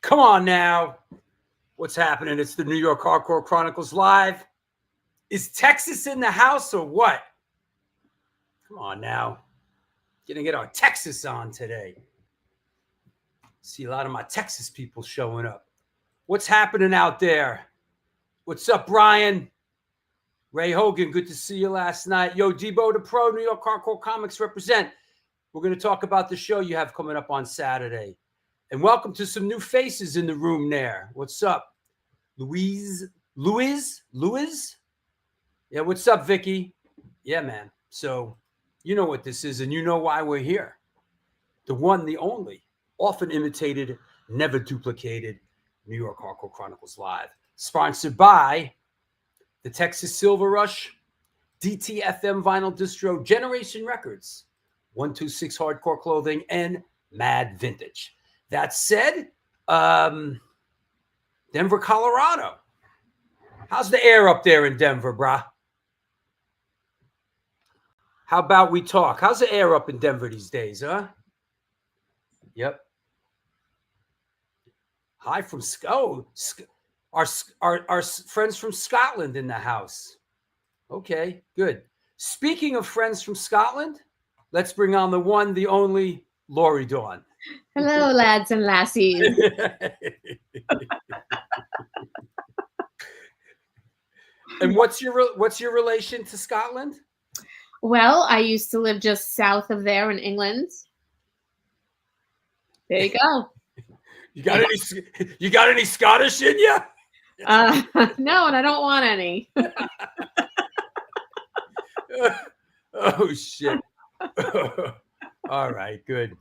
Come on now. What's happening? It's the New York Hardcore Chronicles Live. Is Texas in the house or what? Come on now. Gonna get our Texas on today. See a lot of my Texas people showing up. What's happening out there? What's up, Brian? Ray Hogan, good to see you last night. Yo, Debo the Pro, New York Hardcore Comics represent. We're going to talk about the show you have coming up on Saturday. And welcome to some new faces in the room there. What's up? Louise? Yeah, what's up, Vicky? Yeah, man. So you know what this is, and you know why we're here. The one, the only, often imitated, never duplicated, New York Hardcore Chronicles Live. Sponsored by the Texas Silver Rush, DTFM Vinyl Distro, Generation Records, 126 Hardcore Clothing, and Mad Vintage. That said, Denver, Colorado. How's the air up there in Denver, brah? How about we talk? How's the air up in Denver these days, huh? Yep. Hi from our friends from Scotland in the house. Okay, good. Speaking of friends from Scotland, let's bring on the one, the only, Lori Dawn. Hello, lads and lassies. And what's your relation to Scotland? Well, I used to live just south of there in England. There you go. You got any Scottish in you? No, and I don't want any. Oh shit. All right, good.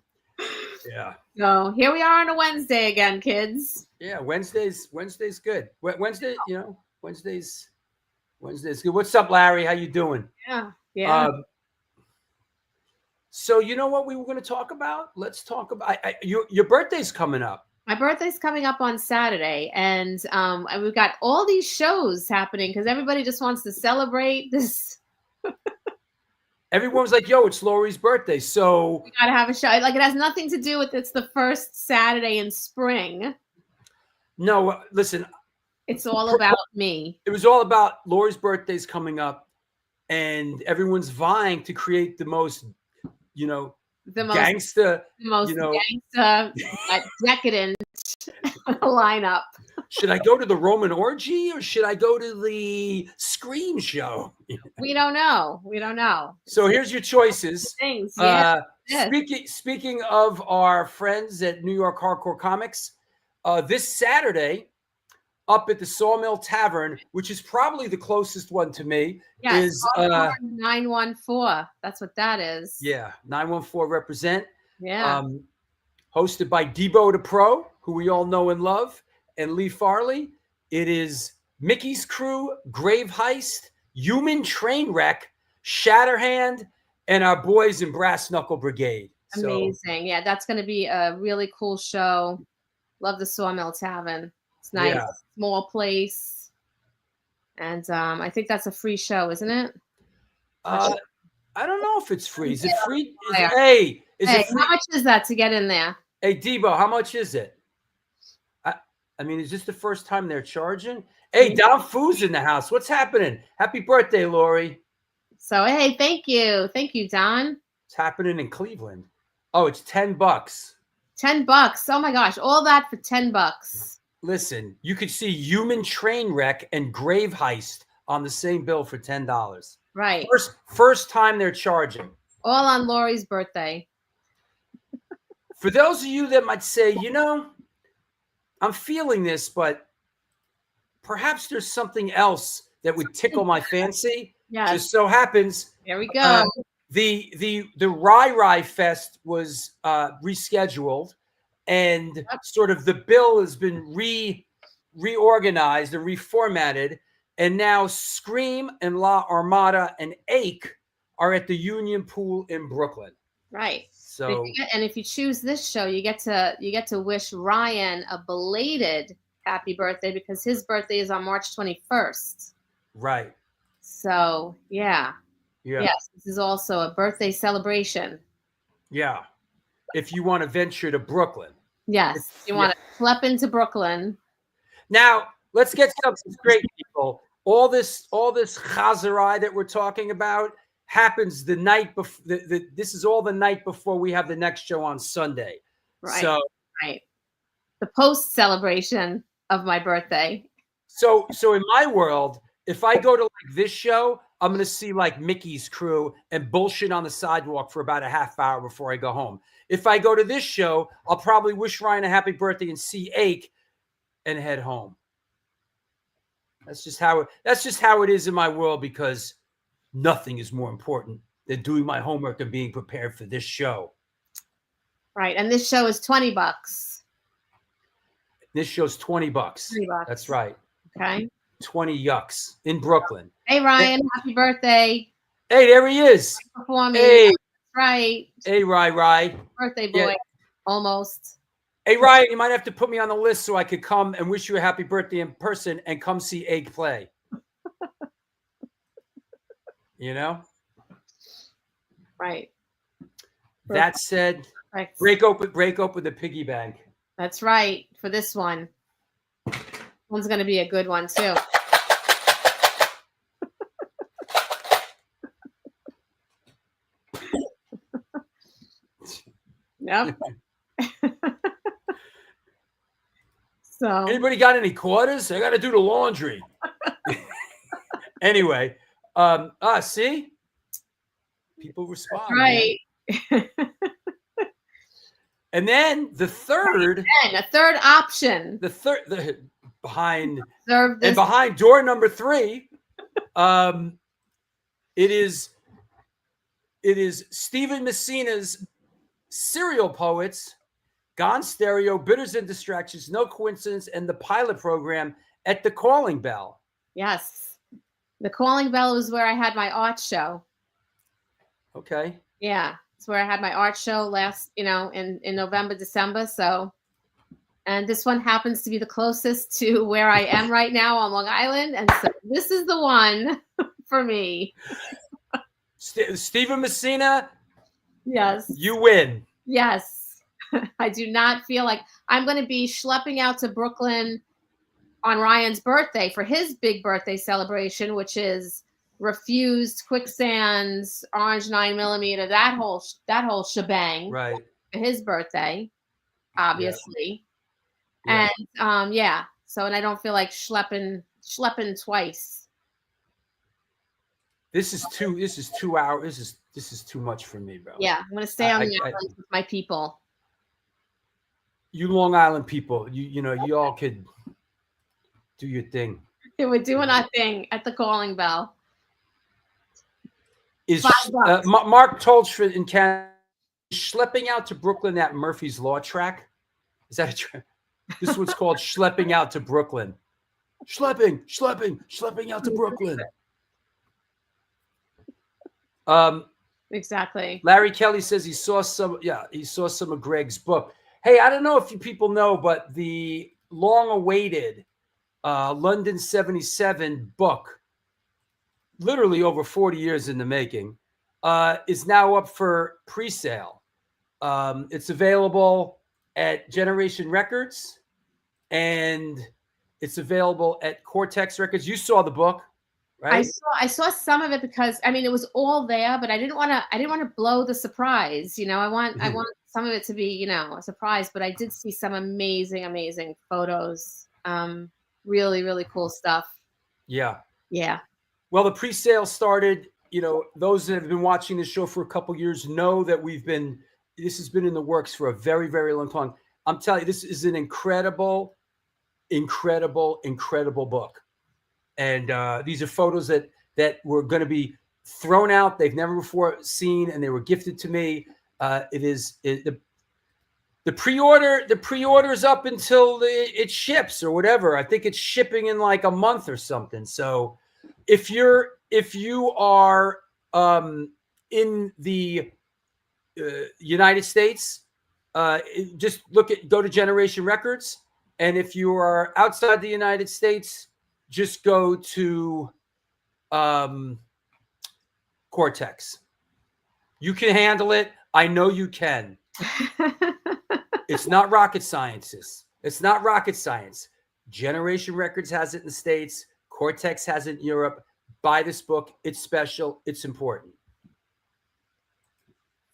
Yeah. So here we are on a Wednesday again, kids. Yeah, Wednesday's good. Wednesday's good. What's up, Larry? How you doing? Yeah. So you know what we were going to talk about? Let's talk about your birthday's coming up. My birthday's coming up on Saturday, and we've got all these shows happening because everybody just wants to celebrate this. Everyone's like, yo, it's Lori's birthday, so we got to have a show. Like, it has nothing to do with it's the first Saturday in spring. No, listen. It's all about me. It was all about Lori's birthday's coming up, and everyone's vying to create the most, gangsta, decadent lineup. Should I go to the Roman orgy or should I go to the Scream show? We don't know. So here's your choices. Things. Yeah. Speaking of our friends at New York Hardcore Comics, this Saturday, up at the Sawmill Tavern, which is probably the closest one to me. Yes, Is 914. That's what that is. Yeah, 914 represent. Yeah. Hosted by Debo the Pro, who we all know and love, and Lee Farley. It is Mickey's Crew, Grave Heist, Human Trainwreck, Shatterhand, and our boys in Brass Knuckle Brigade. Amazing. Yeah, that's going to be a really cool show. Love the Sawmill Tavern. It's nice. Yeah. Small place. And I think that's a free show, isn't it? I don't know if it's free. Is it free? Is it free? How much is that to get in there? Hey, Debo, how much is it? I mean, is this the first time they're charging? Hey, Don Foo's in the house. What's happening? Happy birthday, Lori. So, hey, thank you. Thank you, Don. It's happening in Cleveland. Oh, it's $10. $10. Oh my gosh. All that for $10. Listen, you could see Human Trainwreck and Grave Heist on the same bill for $10. Right. First time they're charging. All on Lori's birthday. For those of you that might say, you know, I'm feeling this, but perhaps there's something else that would tickle my fancy. Yes. Just so happens. There we go. The Rai Fest was rescheduled, and sort of the bill has been reorganized and reformatted, and now Scream and La Armada and Ache are at the Union Pool in Brooklyn. Right. So, and if you choose this show, you get to wish Ryan a belated happy birthday because his birthday is on March 21st. Right. So, yeah. Yes, this is also a birthday celebration. Yeah. If you want to venture to Brooklyn. Yes. You want to schlep into Brooklyn. Now, let's get something straight, people. All this chazarai that we're talking about happens the night before. This is all the night before we have the next show on Sunday. Right. So, right. The post celebration of my birthday. So in my world, if I go to like this show, I'm going to see like Mickey's Crew and bullshit on the sidewalk for about a half hour before I go home. If I go to this show, I'll probably wish Ryan a happy birthday and see Ache and head home. That's just how it is in my world, because nothing is more important than doing my homework and being prepared for this show. Right. And this show is $20. This show's $20. $20. That's right. Okay. 20 yucks in Brooklyn. Hey, Ryan, happy birthday. Hey, there he is. Performing. Hey. That's right. Hey, Rai. Birthday boy. Yeah. Almost. Hey, Ryan, you might have to put me on the list so I could come and wish you a happy birthday in person and come see Egg play. You know? Right. That said, break open the piggy bank. That's right. For this one. One's going to be a good one, too. Yep. So, anybody got any quarters? I got to do the laundry. Anyway, see? People respond. Right. And then the third. And a third option. Behind behind door number 3, it is Stephen Messina's Serial Poets, Gone Stereo, Bitters and Distractions, No Coincidence, and the pilot program at the Calling Bell. Yes. The Calling Bell was where I had my art show. Okay. Yeah. It's where I had my art show last, in November, December. So, and this one happens to be the closest to where I am right now on Long Island. And so this is the one for me. Stephen Messina. Yes. You win. Yes. I do not feel like I'm going to be schlepping out to Brooklyn on Ryan's birthday for his big birthday celebration, which is Refused, Quicksands, Orange 9mm, that whole shebang. Right. For his birthday, obviously. Yeah. And so, and I don't feel like schlepping twice. This is 2 hours. This is too much for me, bro. Yeah, I'm gonna stay on the island with my people. You Long Island people, you all could Do your thing. We're doing our thing at the calling bell. Is Mark Tolchford in Canada schlepping out to Brooklyn at Murphy's Law track? Is that a track? This one's called Schlepping Out to Brooklyn. Schlepping out to Brooklyn. Exactly. Larry Kelly says he saw some of Greg's book. Hey, I don't know if you people know, but the long-awaited London 77 book, literally over 40 years in the making, is now up for pre-sale. It's available at Generation Records, and it's available at Cortex Records. You saw the book, right? I saw some of it because it was all there, but I didn't want to blow the surprise. I want some of it to be, a surprise. But I did see some amazing photos. Really, really cool stuff. Yeah. Yeah. Well, the pre-sale started. Those that have been watching this show for a couple years know that this has been in the works for a very, very long time. I'm telling you, this is an incredible book. And these are photos that were going to be thrown out. They've never before seen, and they were gifted to me. The pre-order is up until it ships or whatever. I think it's shipping in like a month or something. So if you are in the United States, just go to Generation Records. And if you are outside the United States, just go to Cortex. You can handle it. I know you can. It's not rocket science. It's not rocket science. Generation Records has it in the States. Cortex has it in Europe. Buy this book. It's special. It's important.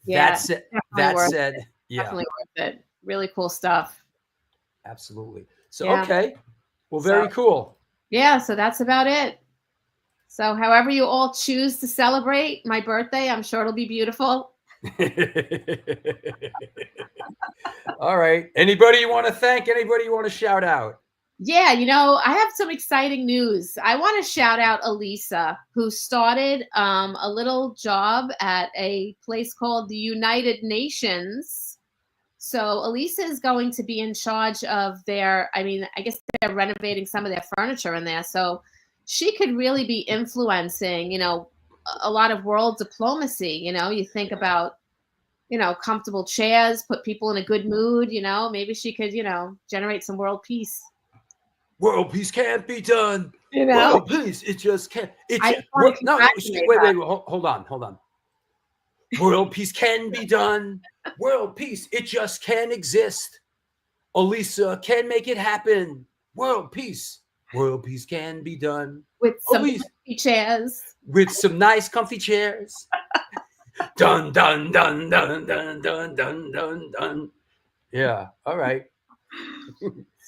Yeah, that said, yeah. Definitely worth it. Really cool stuff. Absolutely. So, okay. Well, very cool. Yeah, so that's about it. So however you all choose to celebrate my birthday, I'm sure it'll be beautiful. All right. Anybody you want to thank? Anybody you want to shout out? Yeah, I have some exciting news. I want to shout out Elisa, who started a little job at a place called the United Nations. So Elisa is going to be in charge of I guess they're renovating some of their furniture in there. So she could really be influencing, a lot of world diplomacy. You think about, comfortable chairs, put people in a good mood, maybe she could, generate some world peace. World peace can't be done. World peace, it just can't. Wait, hold on. World peace can be done. World peace, it just can't exist. Elisa can make it happen. World peace can be done. With some comfy chairs. With some nice comfy chairs. Dun, dun, dun, dun, dun, dun, dun, dun, dun. Yeah, all right.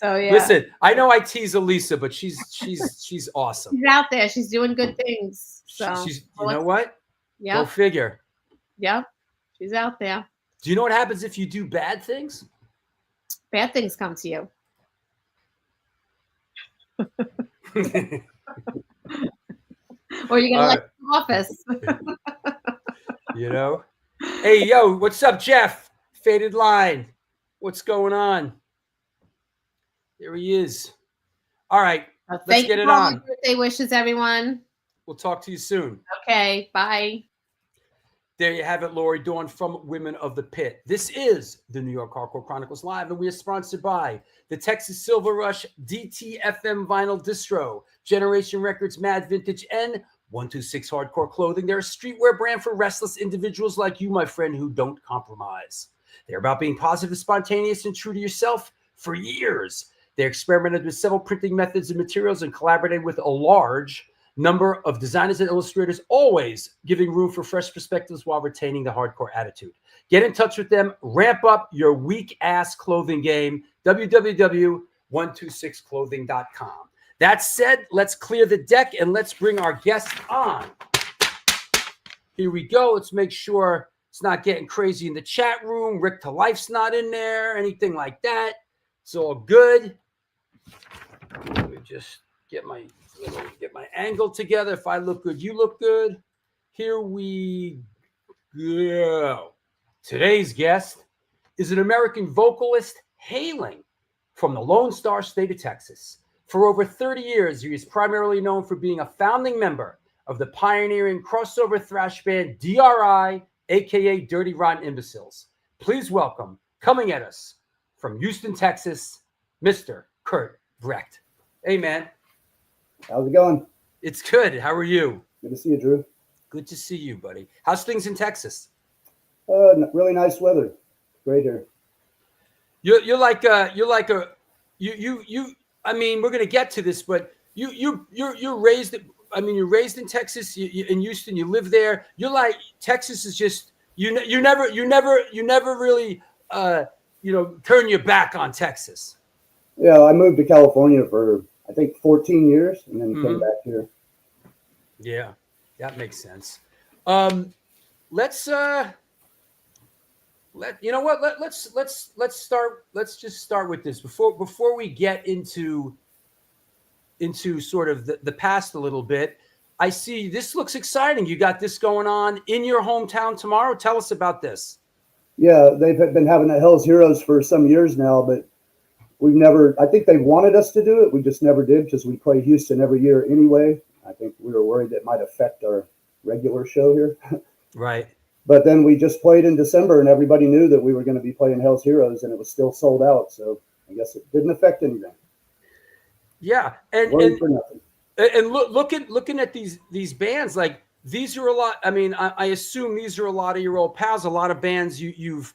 So yeah. Listen, I know I tease Elisa, but she's awesome. She's out there. She's doing good things. So you know what? Yeah. Go figure. Yep. She's out there. Do you know what happens if you do bad things? Bad things come to you. Or you're gonna let the office. Hey, yo, what's up, Jeff? Faded Line. What's going on? There he is. All right. Let's get it on. Birthday wishes, everyone. We'll talk to you soon. Okay. Bye. There you have it, Lori Dawn from Women of the Pit. This is the New York Hardcore Chronicles Live, and we are sponsored by the Texas Silver Rush DTFM Vinyl Distro, Generation Records Mad Vintage, and 126 Hardcore Clothing. They're a streetwear brand for restless individuals like you, my friend, who don't compromise. They're about being positive, spontaneous, and true to yourself for years. They experimented with several printing methods and materials and collaborated with a large number of designers and illustrators, always giving room for fresh perspectives while retaining the hardcore attitude. Get in touch with them. Ramp up your weak-ass clothing game. www.126clothing.com. That said, let's clear the deck and let's bring our guest on. Here we go. Let's make sure it's not getting crazy in the chat room. Rick to Life's not in there, anything like that. It's all good. Here we just get my angle together. If I look good, you look good. Here we go. Today's guest is an American vocalist hailing from the Lone Star State of Texas. For over 30 years, he is primarily known for being a founding member of the pioneering crossover thrash band D.R.I, aka Dirty Rotten Imbeciles. Please welcome, coming at us from Houston, Texas, Mr. Kurt Brecht. Hey, man. How's it going? It's good. How are you? Good to see you, Drew. Good to see you, buddy. How's things in Texas? Really nice weather. Great here. You're like I mean, we're gonna get to this, but you're raised. I mean, you're raised in Texas. In Houston, you live there. You're like, Texas is just you never really turn your back on Texas. Yeah, I moved to California for I think 14 years, and then came back here. Yeah, that makes sense. Let's just start with this before we get into sort of the past a little bit. I see this looks exciting. You got this going on in your hometown tomorrow. Tell us about this. Yeah, they've been having a Hell's Heroes for some years now, but we've never. I think they wanted us to do it. We just never did because we play Houston every year anyway. I think we were worried it might affect our regular show here. Right. But then we just played in December, and everybody knew that we were going to be playing Hell's Heroes, and it was still sold out. So I guess it didn't affect anything. Yeah, and looking at these bands, like these are a lot. I mean, I assume these are a lot of your old pals, a lot of bands you've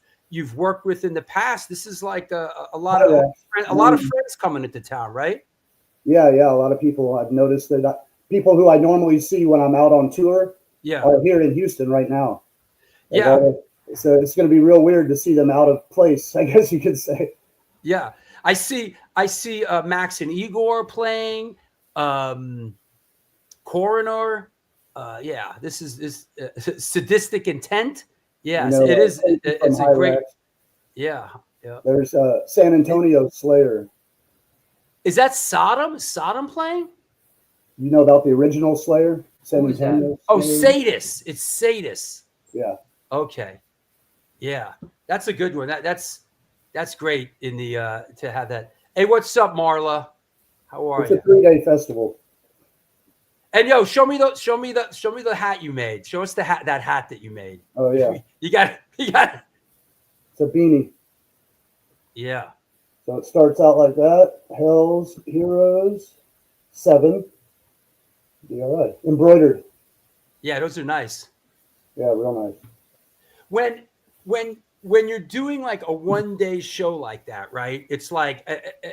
worked with in the past. This is like a lot of friends coming into town, right? Yeah, a lot of people. I've noticed that people who I normally see when I'm out on tour, are here in Houston right now. Yeah. So it's going to be real weird to see them out of place, I guess you could say. Yeah. I see Max and Igor playing, Coroner. This is Sadistic Intent. Yes, it is. It's a great. Yeah. There's San Antonio Slayer. Is that Sodom? Sodom playing? You know about the original Slayer? San Antonio. Oh, Sadist. It's Sadist. Yeah. Okay. Yeah, that's a good one. That's great in the to have that. Hey, what's up, Marla? How are you? It's a 3-day festival. And yo, show me the hat you made. Show us that hat that you made. Oh yeah. You got it. It's a beanie. Yeah. So it starts out like that. Hell's Heroes 7. D.R.I. Embroidered. Yeah, those are nice. Yeah, real nice. When you're doing like a 1-day show like that, right? It's like,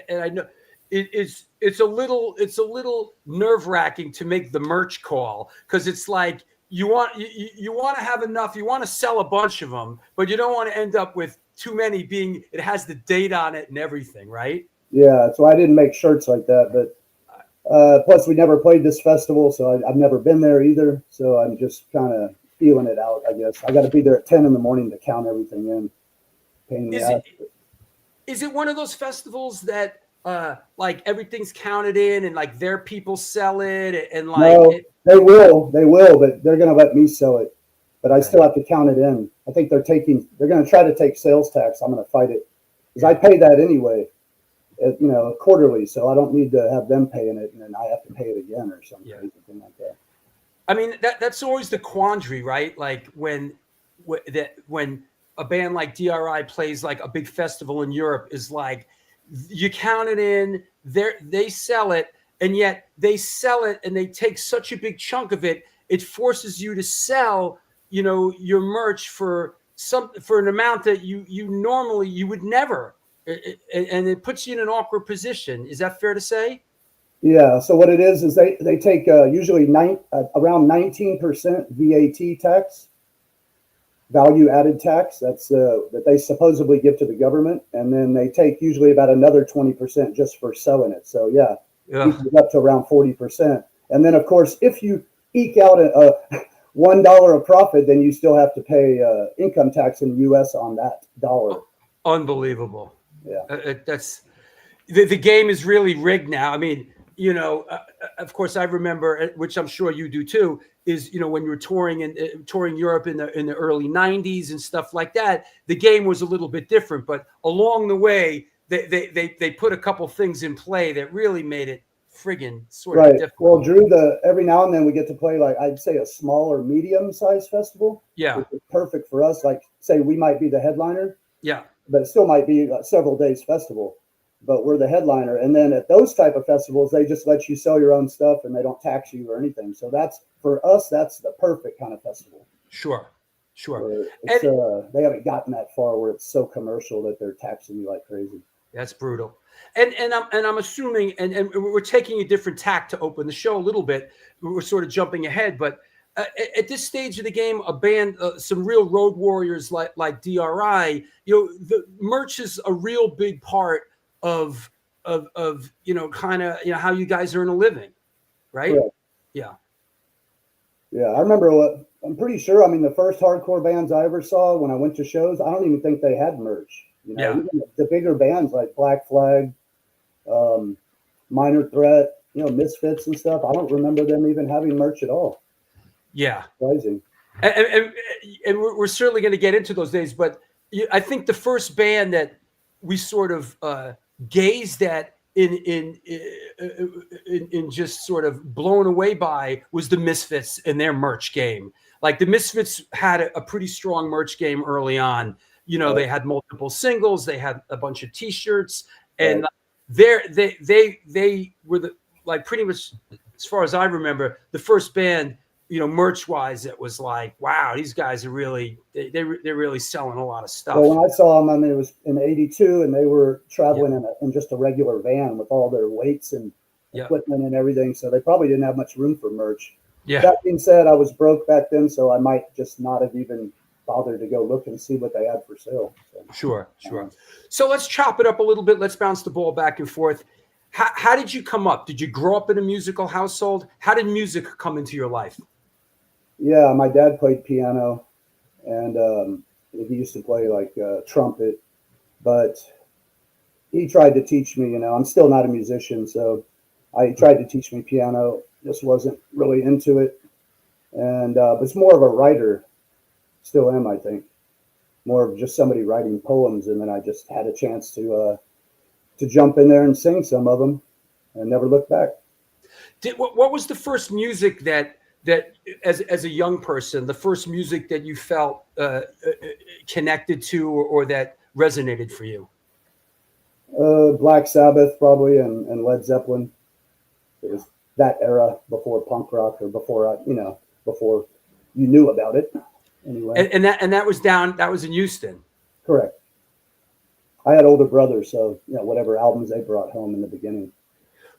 and I know it's a little nerve-wracking to make the merch call, because it's like you want to have enough, you want to sell a bunch of them, but you don't want to end up with too many being, it has the date on it and everything, right? Yeah, so I didn't make shirts like that, but plus we never played this festival, so I've never been there either. So I'm just kind of feeling it out, I guess. I got to be there at 10 in the morning to count everything in. Is it one of those festivals that like everything's counted in and like their people sell it and like? No, they will, but they're going to let me sell it. But I still have to count it in. I think they're going to try to take sales tax. I'm going to fight it because I pay that anyway, quarterly. So I don't need to have them paying it and then I have to pay it again or something like that. I mean, that's always the quandary, right? Like when a band like D.R.I plays like a big festival in Europe, is like you count it in, they sell it, and yet they sell it and they take such a big chunk of it, it forces you to sell, your merch for an amount that you normally you would never, and it puts you in an awkward position. Is that fair to say? Yeah. So what it is they take usually around 19% VAT tax, value added tax. That's that they supposedly give to the government, and then they take usually about another 20% just for selling it. So yeah. Up to around 40%. And then of course, if you eke out a $1 of profit, then you still have to pay income tax in the U.S. on that dollar. Unbelievable. Yeah. That's the game is really rigged now. I mean, of course, I remember, which I'm sure you do too, is when you were touring Europe in the early '90s and stuff like that. The game was a little bit different, but along the way, they put a couple things in play that really made it friggin' sort of difficult. Well, Drew, every now and then we get to play, like, I'd say a small or medium-sized festival. Yeah, which is perfect for us. Like, say we might be the headliner. Yeah, but it still might be a several days festival. But we're the headliner, and then at those type of festivals, they just let you sell your own stuff, and they don't tax you or anything. So that's, for us, that's the perfect kind of festival. Sure. They haven't gotten that far where it's so commercial that they're taxing you like crazy. That's brutal. And I'm assuming, and we're taking a different tack to open the show a little bit. We're sort of jumping ahead, but at this stage of the game, a band, some real road warriors like D.R.I, the merch is a real big part of kind of how you guys earn a living, right? Yeah. I remember I'm pretty sure. I mean, the first hardcore bands I ever saw when I went to shows, I don't even think they had merch. Even the bigger bands like Black Flag, Minor Threat, Misfits and stuff. I don't remember them even having merch at all. Yeah, surprising. And we're certainly going to get into those days, but I think the first band that we sort of gazed at in just sort of blown away by was the Misfits and their merch game. Like the Misfits had a pretty strong merch game early on. They had multiple singles, they had a bunch of T-shirts, and they were pretty much, as far as I remember, the first band, merch wise, it was like, wow, these guys are really they're really selling a lot of stuff. Well, when I saw them, I mean, it was in '82, and they were traveling in just a regular van with all their weights and equipment and everything, so they probably didn't have much room for merch. Yeah. That being said, I was broke back then, so I might just not have even bothered to go look and see what they had for sale. So. Sure. So let's chop it up a little bit. Let's bounce the ball back and forth. How did you come up? Did you grow up in a musical household? How did music come into your life? Yeah, my dad played piano, and he used to play like trumpet, but he tried to teach me. I'm still not a musician, so he tried to teach me piano. Just wasn't really into it, and was more of a writer. Still am, I think. More of just somebody writing poems, and then I just had a chance to jump in there and sing some of them, and never look back. What was the first music that as a young person, the first music that you felt connected to or that resonated for you? Black Sabbath probably, and Led Zeppelin. It was that era before punk rock, or before before you knew about it. Anyway, and that was in Houston. Correct. I had older brothers, so whatever albums they brought home in the beginning.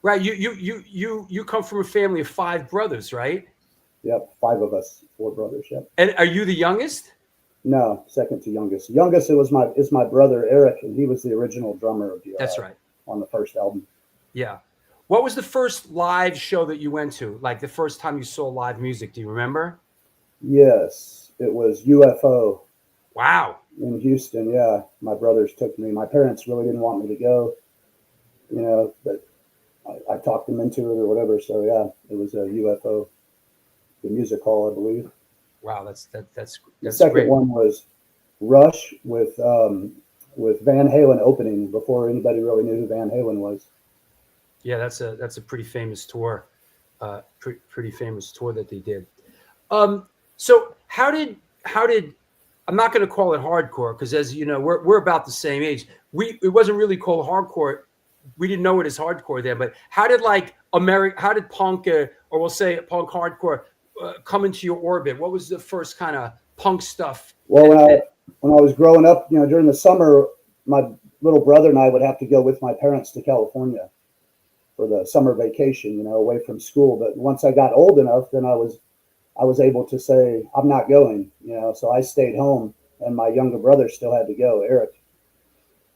Right. You come from a family of 5 brothers, right? Yep, 5 of us, 4 brothers. Yep. And are you the youngest? No, second to youngest. Youngest is my brother Eric, and he was the original drummer of D.R.I. That's right. On the first album. Yeah. What was the first live show that you went to? Like the first time you saw live music? Do you remember? Yes, it was UFO. Wow. In Houston, yeah. My brothers took me. My parents really didn't want me to go, but I talked them into it or whatever. So yeah, it was a UFO, the music hall, I believe. Wow, that's the second great. One was Rush with Van Halen opening before anybody really knew who Van Halen was. Yeah, that's a pretty famous tour, pretty famous tour that they did. So how did I'm not going to call it hardcore because, as you know, we're about the same age. It wasn't really called hardcore. We didn't know it as hardcore then. But how did how did punk or we'll say punk hardcore come into your orbit? What was the first kind of punk stuff? Well, when I was growing up, during the summer, my little brother and I would have to go with my parents to California for the summer vacation, away from school. But once I got old enough, then I was able to say, I'm not going, so I stayed home, and my younger brother still had to go, Eric.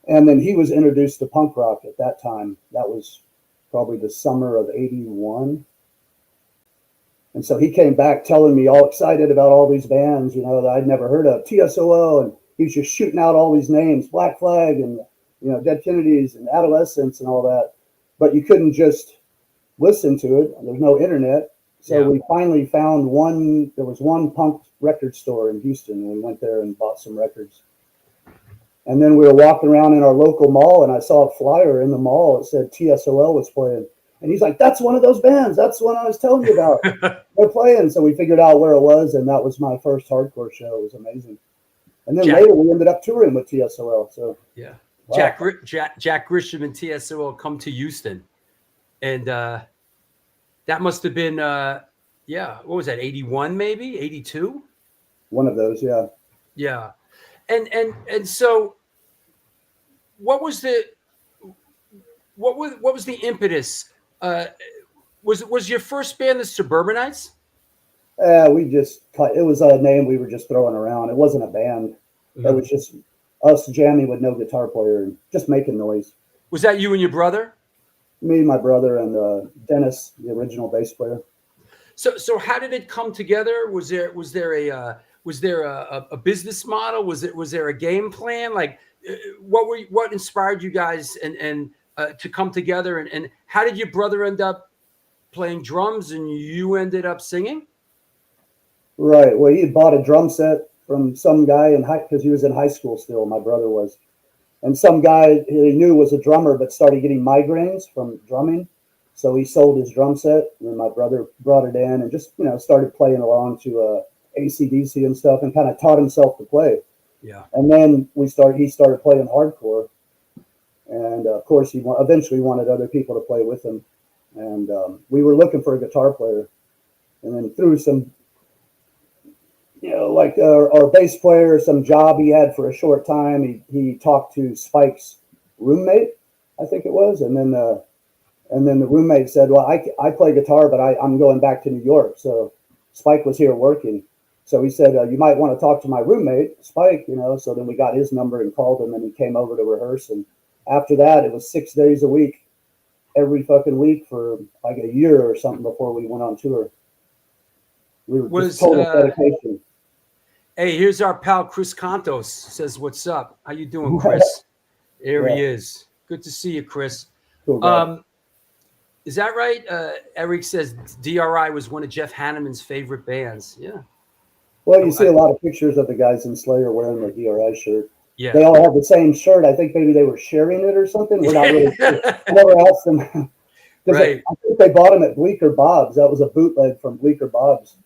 And then he was introduced to punk rock at that time. That was probably the summer of '81. And so he came back telling me all excited about all these bands, that I'd never heard of, TSOL, and he was just shooting out all these names, Black Flag and, Dead Kennedys and Adolescents and all that. But you couldn't just listen to it. There's no internet. So we finally found one. There was one punk record store in Houston, and we went there and bought some records. And then we were walking around in our local mall, and I saw a flyer in the mall. It said TSOL was playing. And he's like, that's one of those bands. That's the one I was telling you about. They're playing. So we figured out where it was, and that was my first hardcore show. It was amazing. And then later we ended up touring with TSOL. So yeah, wow. Jack Grisham and TSOL come to Houston, and that must have been what was that? 81 maybe 82. One of those, yeah. Yeah, and so what was the impetus? Was your first band the Suburbanites? It was a name we were just throwing around. It wasn't a band. Mm-hmm. It was just us jamming with no guitar player and just making noise. Was that you and your brother? Me, my brother, and Dennis, the original bass player. So how did it come together? Was there a business model? Was there a game plan? Like what inspired you guys and to come together, and how did your brother end up playing drums and you ended up singing? Right. Well, he had bought a drum set from some guy because he was in high school still. My brother was, and some guy he knew was a drummer, but started getting migraines from drumming. So he sold his drum set, and then my brother brought it in and just started playing along to AC/DC and stuff, and kind of taught himself to play. Yeah. And then he started playing hardcore. And of course, he eventually wanted other people to play with him. And we were looking for a guitar player. And then through some, like our bass player, some job he had for a short time, he talked to Spike's roommate, I think it was. And then the roommate said, well, I play guitar, but I'm going back to New York. So Spike was here working. So he said, you might want to talk to my roommate, Spike, So then we got his number and called him, and he came over to rehearse. And after that, it was 6 days a week, every fucking week for like a year or something before we went on tour. We were just total dedication. Hey, here's our pal Chris Contos. Says, "What's up? How you doing, Chris?" There he is. Good to see you, Chris. Cool, is that right? Eric says D.R.I. was one of Jeff Hanneman's favorite bands. Yeah. Well, you see a lot of pictures of the guys in Slayer wearing their D.R.I. shirt. Yeah. They all have the same shirt. I think maybe they were sharing it or something. We're not really sure. I never asked them. Right. I think they bought them at Bleecker Bob's. That was a bootleg from Bleecker Bob's.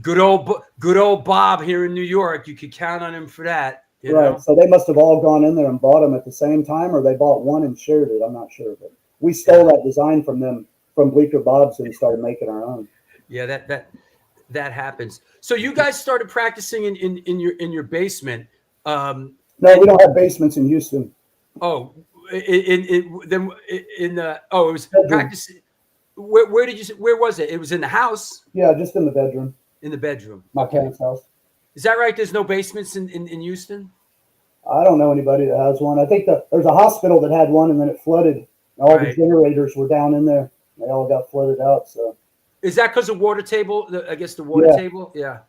Good old Bob here in New York. You could count on him for that. You know? So they must have all gone in there and bought them at the same time, or they bought one and shared it. I'm not sure, but we stole that design from them from Bleecker Bob's and started making our own. Yeah, that happens. So you guys started practicing in your basement. No, we don't have basements in Houston. Oh, it was practicing. Where was it? It was in the house. Yeah, just in the bedroom. In the bedroom. My parents' house. Is that right? There's no basements in Houston? I don't know anybody that has one. I think there's a hospital that had one, and then it flooded. All the generators were down in there. They all got flooded out. So. Is that because of water table? I guess the water table. Yeah.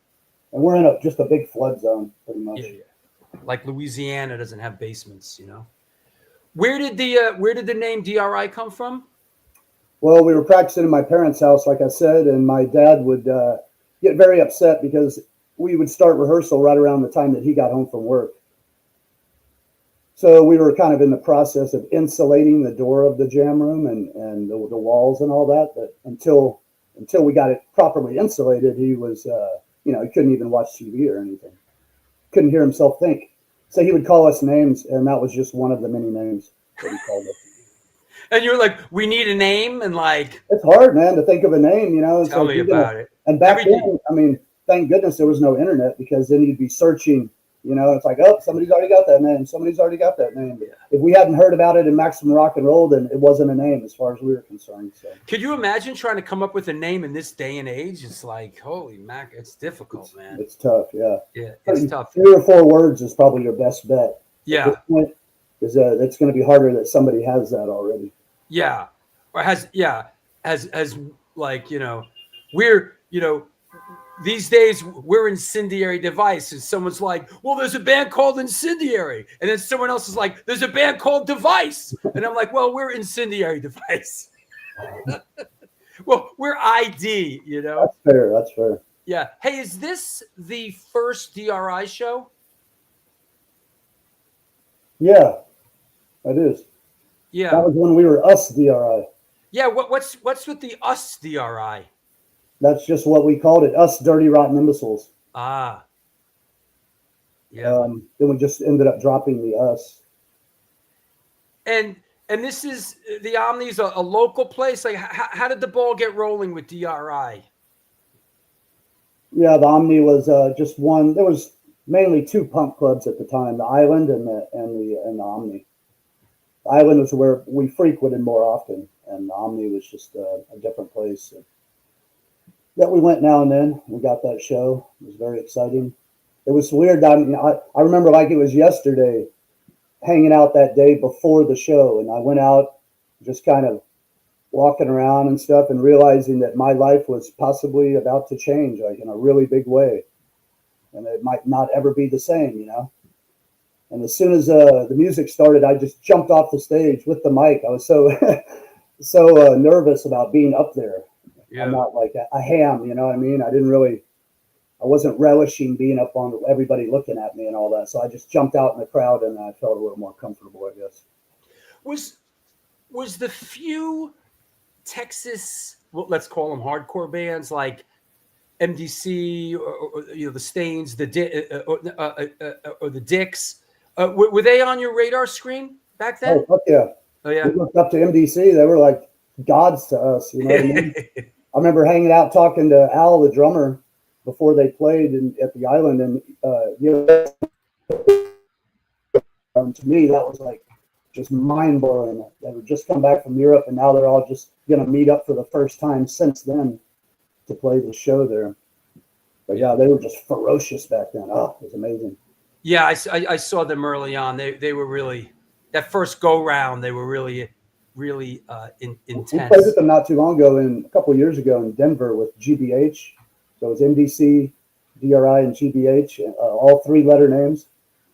And we're in just a big flood zone, pretty much. Yeah. Like Louisiana doesn't have basements, Where did the name D.R.I. come from? Well, we were practicing in my parents' house, like I said, and my dad would get very upset because we would start rehearsal right around the time that he got home from work. So we were kind of in the process of insulating the door of the jam room and the walls and all that. But until we got it properly insulated, he was, he couldn't even watch TV or anything. Couldn't hear himself think. So he would call us names, and that was just one of the many names that he called us. And you're like, we need a name, and like... It's hard, man, to think of a name, It's tell me about it. And back then, I mean, thank goodness there was no internet, because then you'd be searching, it's like, oh, somebody's already got that name. Somebody's already got that name. Yeah. If we hadn't heard about it in Maximum Rock and Roll, then it wasn't a name as far as we were concerned. So. Could you imagine trying to come up with a name in this day and age? It's like, holy mac, it's difficult, man. It's tough, yeah. Yeah, it's tough. 3 or 4 words is probably your best bet. Yeah. Because it's going to be harder that somebody has that already. Yeah. Or has like, we're, these days we're Incendiary Device, and someone's like, well, there's a band called Incendiary, and then someone else is like, there's a band called Device, and I'm like, well, we're Incendiary Device. Well, we're ID, you know. That's fair. That's fair. Yeah. Hey, is this the first DRI show? Yeah, that is. Yeah. That was when we were us DRI. Yeah. What's with the us DRI? That's just what we called it. Us dirty, rotten imbeciles. Ah. Yeah. Then we just ended up dropping the us. And this is the Omni's a local place. Like, how did the ball get rolling with DRI? Yeah, the Omni was just one. There was mainly two punk clubs at the time: the Island and the Omni. The Island was where we frequented more often, and the Omni was just a different place that we went now and then. We got that show. It was very exciting. It was weird. I mean, I remember like it was yesterday, hanging out that day before the show, and I went out just kind of walking around and stuff and realizing that my life was possibly about to change, like in a really big way, and it might not ever be the same, you know. And as soon as the music started, I just jumped off the stage with the mic. I was so so nervous about being up there. Yeah. I'm not like a ham, you know what I mean? I wasn't relishing being up on everybody looking at me and all that. So I just jumped out in the crowd and I felt a little more comfortable, I guess. Was the few Texas, well, let's call them hardcore bands like MDC or you know, the Stains, or the Dicks, were they on your radar screen back then? Oh, fuck yeah. Oh yeah. We looked up to MDC. They were like gods to us, you know what I mean? I remember hanging out talking to Al, the drummer, before they played at the Island, and you know, to me that was like just mind blowing. They would just come back from Europe, and now they're all just gonna meet up for the first time since then to play the show there. But yeah, they were just ferocious back then. Oh, it was amazing. Yeah, I saw them early on. They were really, that first go round. They were really intense. We played with them not too long ago, a couple of years ago in Denver with GBH. So it was MDC, DRI, and GBH, all three-letter names.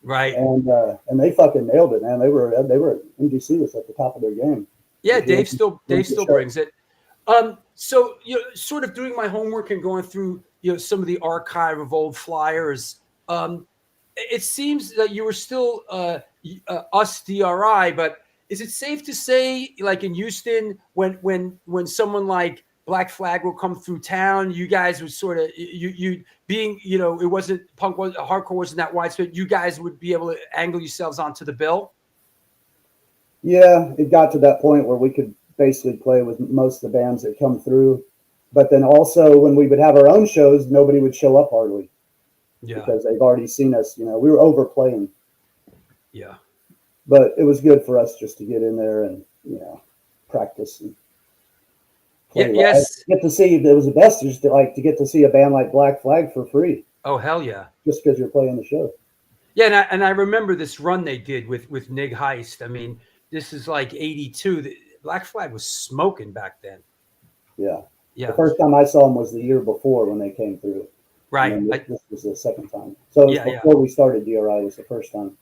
Right. And they fucking nailed it, man. They were MDC was at the top of their game. Yeah, Dave still brings it. So you know, sort of doing my homework and going through some of the archive of old flyers. It seems that you were still us DRI, but is it safe to say, like in Houston, when someone like Black Flag will come through town, you guys would sort of you being, you know, it wasn't punk, hardcore wasn't that widespread, you guys would be able to angle yourselves onto the bill? Yeah, it got to that point where we could basically play with most of the bands that come through. But then also when we would have our own shows, nobody would show up hardly. Yeah. Because they've already seen us, you know, we were overplaying. Yeah. But it was good for us just to get in there and, you know, practice and play. Yes. Get to see, it was the best just to get to see a band like Black Flag for free. Oh, hell yeah. Just because you're playing the show. Yeah, and I remember this run they did with Nig Heist. I mean, this is like 82. Black Flag was smoking back then. Yeah. Yeah. The first time I saw them was the year before when they came through. Right. This was the second time. So before we started DRI was the first time.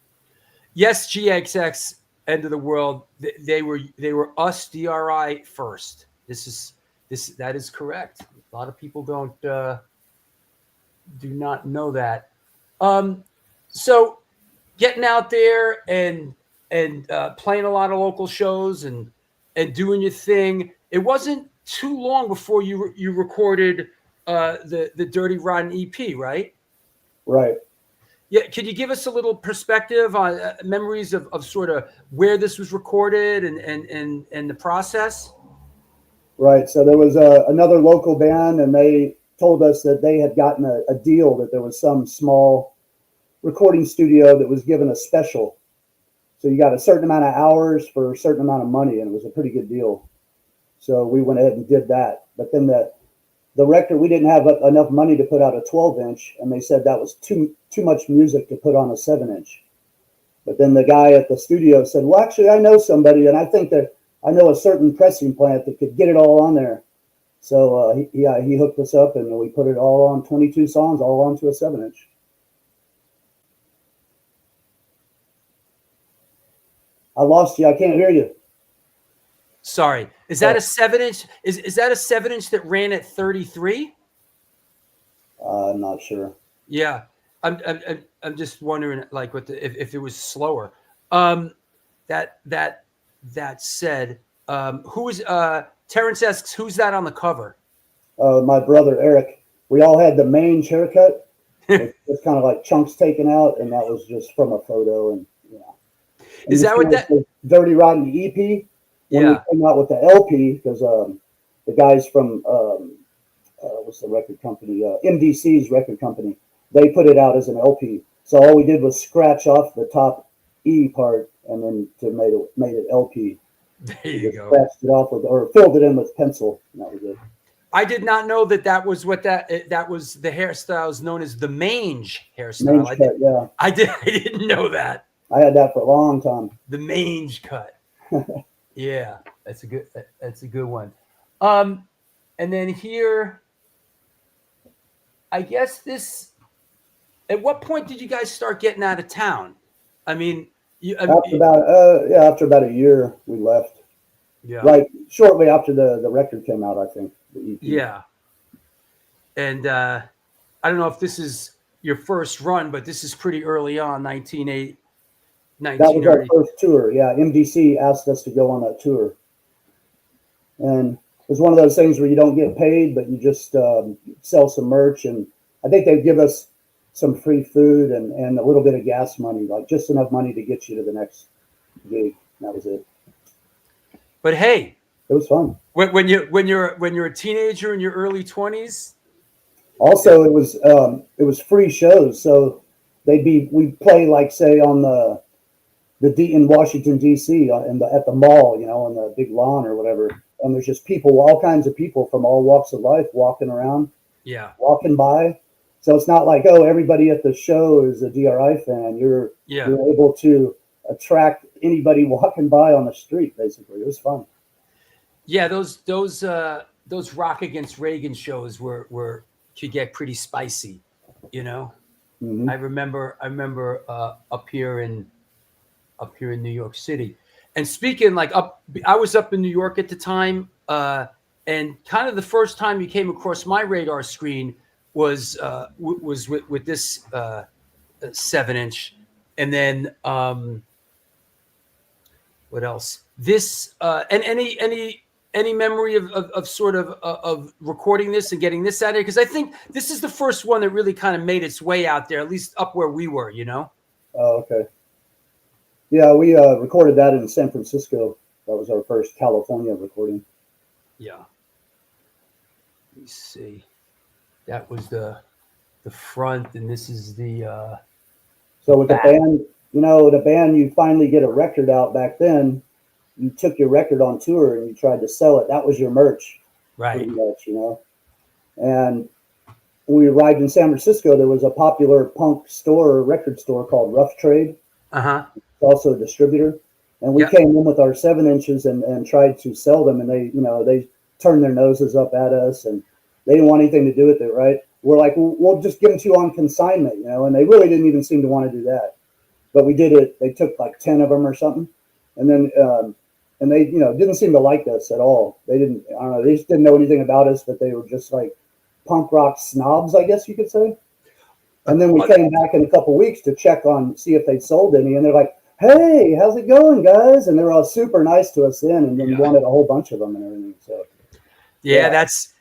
Yes, GXX, End of the World. They were us DRI first. That is correct. A lot of people do not know that. So getting out there and playing a lot of local shows and doing your thing. It wasn't too long before you recorded the Dirty Rotten EP, right? Right. Yeah. Could you give us a little perspective on memories of sort of where this was recorded and the process? Right. So there was another local band, and they told us that they had gotten a deal, that there was some small recording studio that was given a special. So you got a certain amount of hours for a certain amount of money, and it was a pretty good deal. So we went ahead and did that. But then the record, we didn't have enough money to put out a 12-inch, and they said that was too much music to put on a 7-inch. But then the guy at the studio said, well, actually, I know somebody, and I think that I know a certain pressing plant that could get it all on there. So he hooked us up, and we put it all on 22 songs, all onto a 7-inch. I lost you. I can't hear you. Sorry, is that a 7-inch? Is that a 7-inch that ran at 33? I'm not sure. Yeah, I'm just wondering, like, what if it was slower. That said, who is Terrence asks, who's that on the cover? My brother Eric. We all had the mange haircut. It's kind of like chunks taken out, and that was just from a photo. And and is that what that Dirty Rotten EP? When we came out with the LP, because the guys from what's the record company? MDC's record company. They put it out as an LP. So all we did was scratch off the top E part, and then made it LP. There you go. Scratched it off or filled it in with pencil. And that was it. I did not know that was what that was the hairstyles known as the mange hairstyle. Mange cut, yeah. I didn't know that. I had that for a long time. The mange cut. Yeah, that's a good one. And then here, I guess this. At what point did you guys start getting out of town? I mean, after about a year, we left. Yeah. Right, shortly after the record came out, I think. The EP. Yeah. And I don't know if this is your first run, but this is pretty early on, 1980. That was our first tour. Yeah, MDC asked us to go on that tour, and it was one of those things where you don't get paid, but you just sell some merch, and I think they give us some free food and a little bit of gas money, like just enough money to get you to the next gig. That was it. But hey, it was fun. When you're a teenager in your early 20s. Also, it was free shows, so we'd play, like, say, on in Washington D.C. at the mall, on the big lawn or whatever, and there's just people, all kinds of people from all walks of life walking around, walking by. So it's not like, oh, everybody at the show is a D.R.I. fan. You're able to attract anybody walking by on the street. Basically, it was fun. Yeah, those Rock Against Reagan shows could get pretty spicy, Mm-hmm. I remember up here in New York City. And speaking I was up in New York at the time, and kind of the first time you came across my radar screen was with this 7-inch, and then what else? This and any memory of sort of recording this and getting this out here? Because I think this is the first one that really kind of made its way out there, at least up where we were, Oh, okay. Yeah, we recorded that in San Francisco. That was our first California recording. Yeah. Let me see. That was the front, and this is the. So with back. The band, you finally get a record out. Back then, you took your record on tour and you tried to sell it. That was your merch, right? Pretty much, And when we arrived in San Francisco, there was a popular punk record store called Rough Trade. It's also a distributor, and we came in with our 7-inches and tried to sell them, and they turned their noses up at us, and they didn't want anything to do with it. Right? We're like, we'll just give them to you on consignment, and they really didn't even seem to want to do that, but we did it. They took like 10 of them or something, and then and they didn't seem to like us at all. They didn't. I don't know. They just didn't know anything about us, but they were just like punk rock snobs, I guess you could say. And then we came back in a couple of weeks to see if they'd sold any, and they're like, "Hey, how's it going, guys?" And they're all super nice to us then, and then wanted a whole bunch of them and everything. So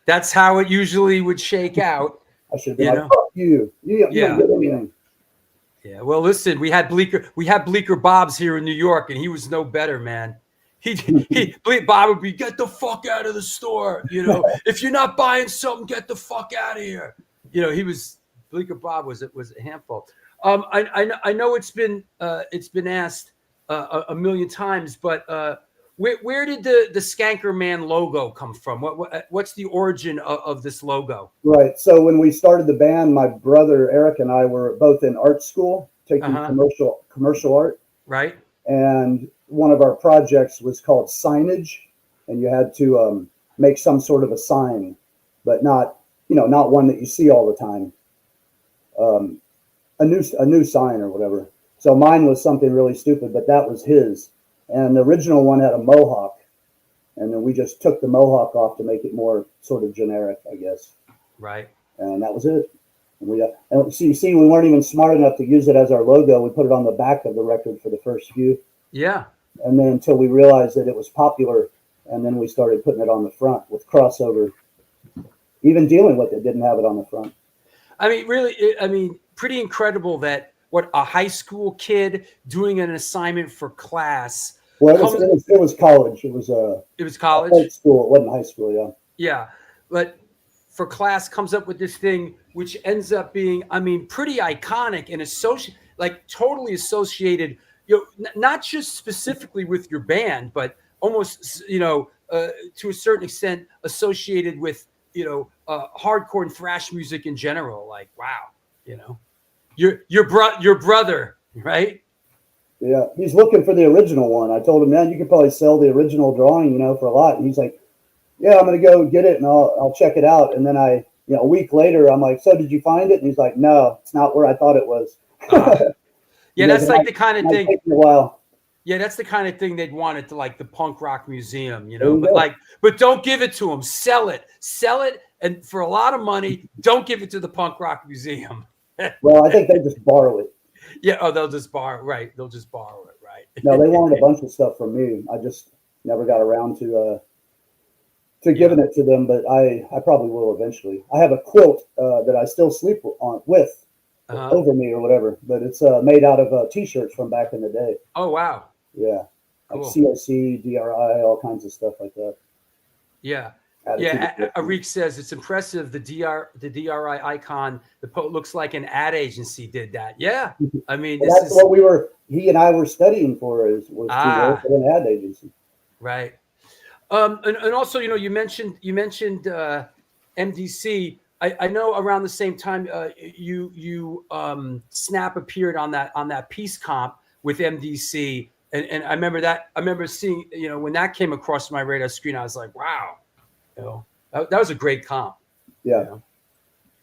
that's how it usually would shake out. I should be like, "Fuck you! You don't get anything." Yeah. Well, listen, we had Bleecker Bob's here in New York, and he was no better, man. Bob would be, "Get the fuck out of the store, if you're not buying something, get the fuck out of here." Bleecker Bob was a handful. I know it's been asked a million times, but where did the Skanker Man logo come from? What's the origin of this logo? Right. So when we started the band, my brother Eric and I were both in art school, taking commercial art. Right. And one of our projects was called signage, and you had to make some sort of a sign, but not one that you see all the time. A new sign or whatever. So mine was something really stupid, but that was his. And the original one had a mohawk, And then we just took the mohawk off to make it more sort of generic, I guess. Right. And that was it. And you see, we weren't even smart enough to use it as our logo. We put it on the back of the record for the first few. Yeah. And then until we realized that it was popular, and then we started putting it on the front with crossover. Even dealing with it, didn't have it on the front. I mean, really, pretty incredible that what a high school kid doing an assignment for class. Well, it was college. It was college. High school. It wasn't high school. Yeah. Yeah, but for class comes up with this thing, which ends up being, pretty iconic and totally associated. Not just specifically with your band, but almost, to a certain extent, associated with, hardcore and thrash music in general. Like, wow, your brother, right? Yeah, he's looking for the original one. I told him, man, you could probably sell the original drawing, for a lot. And he's like, yeah, I'm gonna go get it and I'll check it out. And then a week later, I'm like, so did you find it? And he's like, no, it's not where I thought it was. Yeah, that's like the kind of thing. Taking a while. Yeah, that's the kind of thing they'd want at the Punk Rock Museum, You but don't give it to them. Sell it, and for a lot of money, don't give it to the Punk Rock Museum. Well, I think they just borrow it. Yeah, they'll just borrow. Right, they'll just borrow it. Right. No, they wanted a bunch of stuff from me. I just never got around to giving it to them, but I probably will eventually. I have a quilt that I still sleep with. Over me or whatever, but it's made out of t-shirts from back in the day. Oh wow! Yeah, cool. Like COC, D.R.I, all kinds of stuff like that. Yeah, Arik says it's impressive. The D.R.I icon, looks like an ad agency did that. Yeah, that's what he and I were studying for was to work at an ad agency. Right. And also, you mentioned MDC. I know around the same time you Snap appeared on that peace comp with MDC, and I remember seeing when that came across my radar screen, I was like, wow, that was a great comp. Yeah.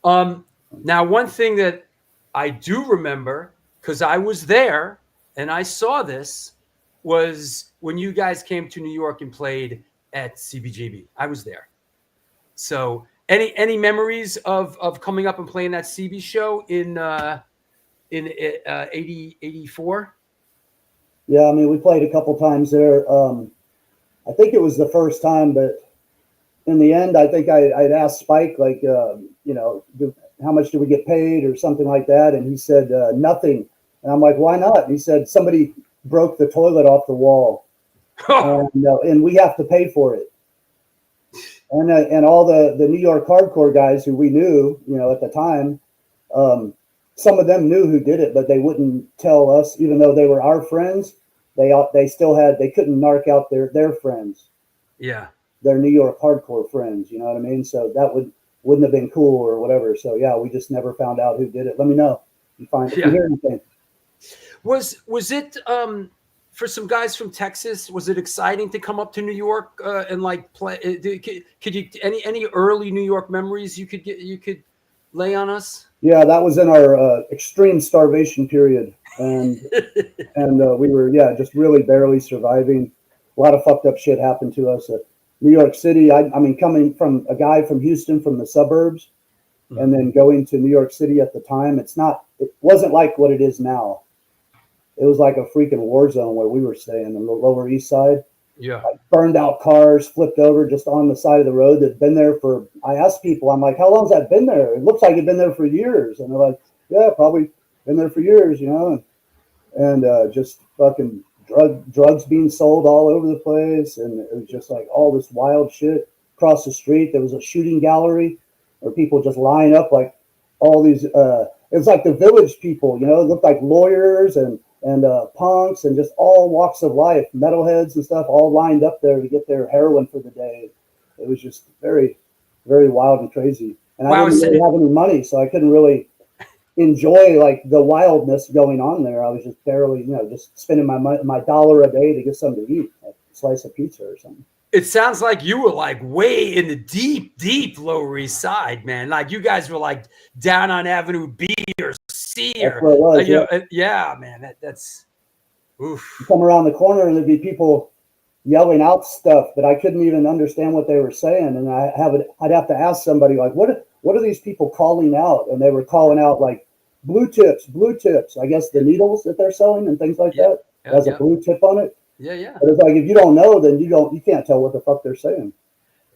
Now one thing that I do remember, because I was there and I saw this, was when you guys came to New York and played at CBGB. I was there, so. Any memories of coming up and playing that CB show in 84? Yeah, we played a couple times there. I think it was the first time, but in the end, I think I'd asked Spike, like, how much do we get paid or something like that, and he said nothing. And I'm like, why not? And he said somebody broke the toilet off the wall, and we have to pay for it. And all the New York hardcore guys who we knew, at the time, some of them knew who did it, but they wouldn't tell us, even though they were our friends. They couldn't narc out their friends. Yeah, their New York hardcore friends. You know what I mean? So that wouldn't have been cool or whatever. So yeah, we just never found out who did it. Let me know if you hear anything. Was it for some guys from Texas, was it exciting to come up to New York and play? Could you any early New York memories you could lay on us? Yeah, that was in our extreme starvation period, and we were just really barely surviving. A lot of fucked up shit happened to us. New York City. I mean, coming from a guy from Houston, from the suburbs, and then going to New York City at the time, it wasn't like what it is now. It was like a freaking war zone where we were staying on the Lower East Side. Yeah. Like burned out cars, flipped over just on the side of the road that'd been there for, I asked people, I'm like, how long's that been there? It looks like it'd been there for years. And they're like, yeah, probably been there for years, and just fucking drugs being sold all over the place. And it was just like all this wild shit. Across the street, there was a shooting gallery where people just line up like all these, it was like the Village people, it looked like lawyers and punks and just all walks of life, metalheads and stuff, all lined up there to get their heroin for the day. It was just very, very wild and crazy. And I didn't really have any money, so I couldn't really enjoy like the wildness going on there. I was just barely, just spending my $1 a day to get something to eat, like a slice of pizza or something. It sounds like you were like way in the deep Lower East Side, man. Like you guys were like down on Avenue B or C or, was, yeah, man. That's oof. You come around the corner and there'd be people yelling out stuff that I couldn't even understand what they were saying. And I'd have to ask somebody like, what are these people calling out? And they were calling out like blue tips. I guess the needles that they're selling and things like that has a blue tip on it. Yeah. But it's like, if you don't know, then you can't tell what the fuck they're saying.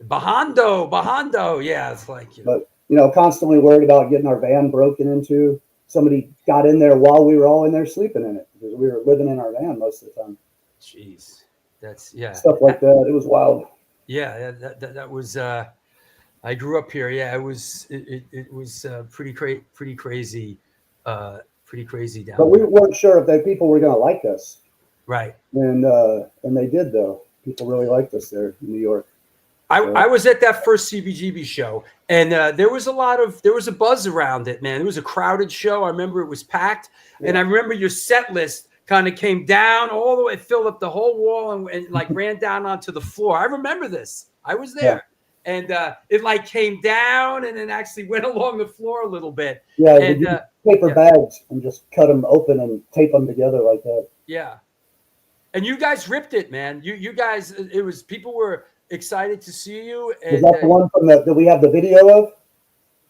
Bajando. Yeah, it's like, but constantly worried about getting our van broken into. Somebody got in there while we were all in there sleeping in it because we were living in our van most of the time. Jeez, stuff like that. It was wild. Yeah, that was. I grew up here. Yeah, it was pretty crazy. Pretty crazy down But there. we weren't sure if people were going to like us. Right. And they did, though. People really liked us there in New York. I was at that first CBGB show, and there was a buzz around it, man. It was a crowded show. I remember it was packed, and I remember your set list kind of came down all the way, filled up the whole wall, and like ran down onto the floor. I remember this. I was there, and it like came down and then actually went along the floor a little bit. Yeah, and paper bags and just cut them open and tape them together like that. Yeah, and you guys ripped it, man. You guys, it was people were excited to see you. And, is that the one from that we have the video of?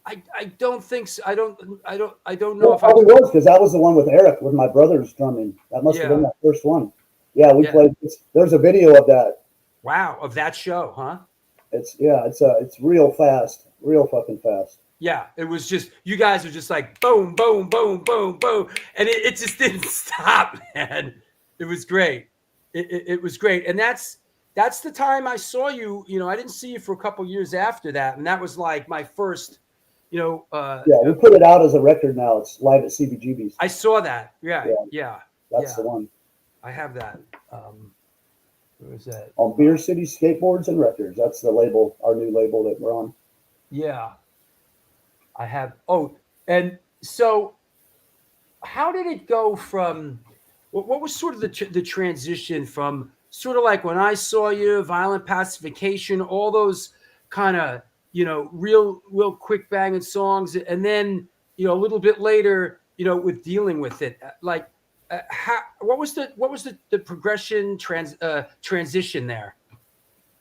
I don't think so. I don't know if probably was, because that was the one with Eric, with my brothers drumming. That must have been that first one. Yeah, we played. There's a video of that. Wow, of that show, huh? It's real fast, real fucking fast. Yeah, it was just, you guys were just like boom, boom, boom, boom, boom, and it just didn't stop, man. It was great. It was great, and that's the time I saw you. I didn't see you for a couple years after that, and that was like my first. We put it out as a record now. It's live at CBGB's. I saw that. Yeah. That's the one. I have that. Where was that? On Beer City Skateboards and Records. That's the label, our new label that we're on. Yeah. I have. Oh, and so how did it go from, what was sort of the transition from sort of like when I saw you, Violent Pacification, all those kind of, real quick banging songs, and then a little bit later, with Dealing With It, like what was the progression transition there?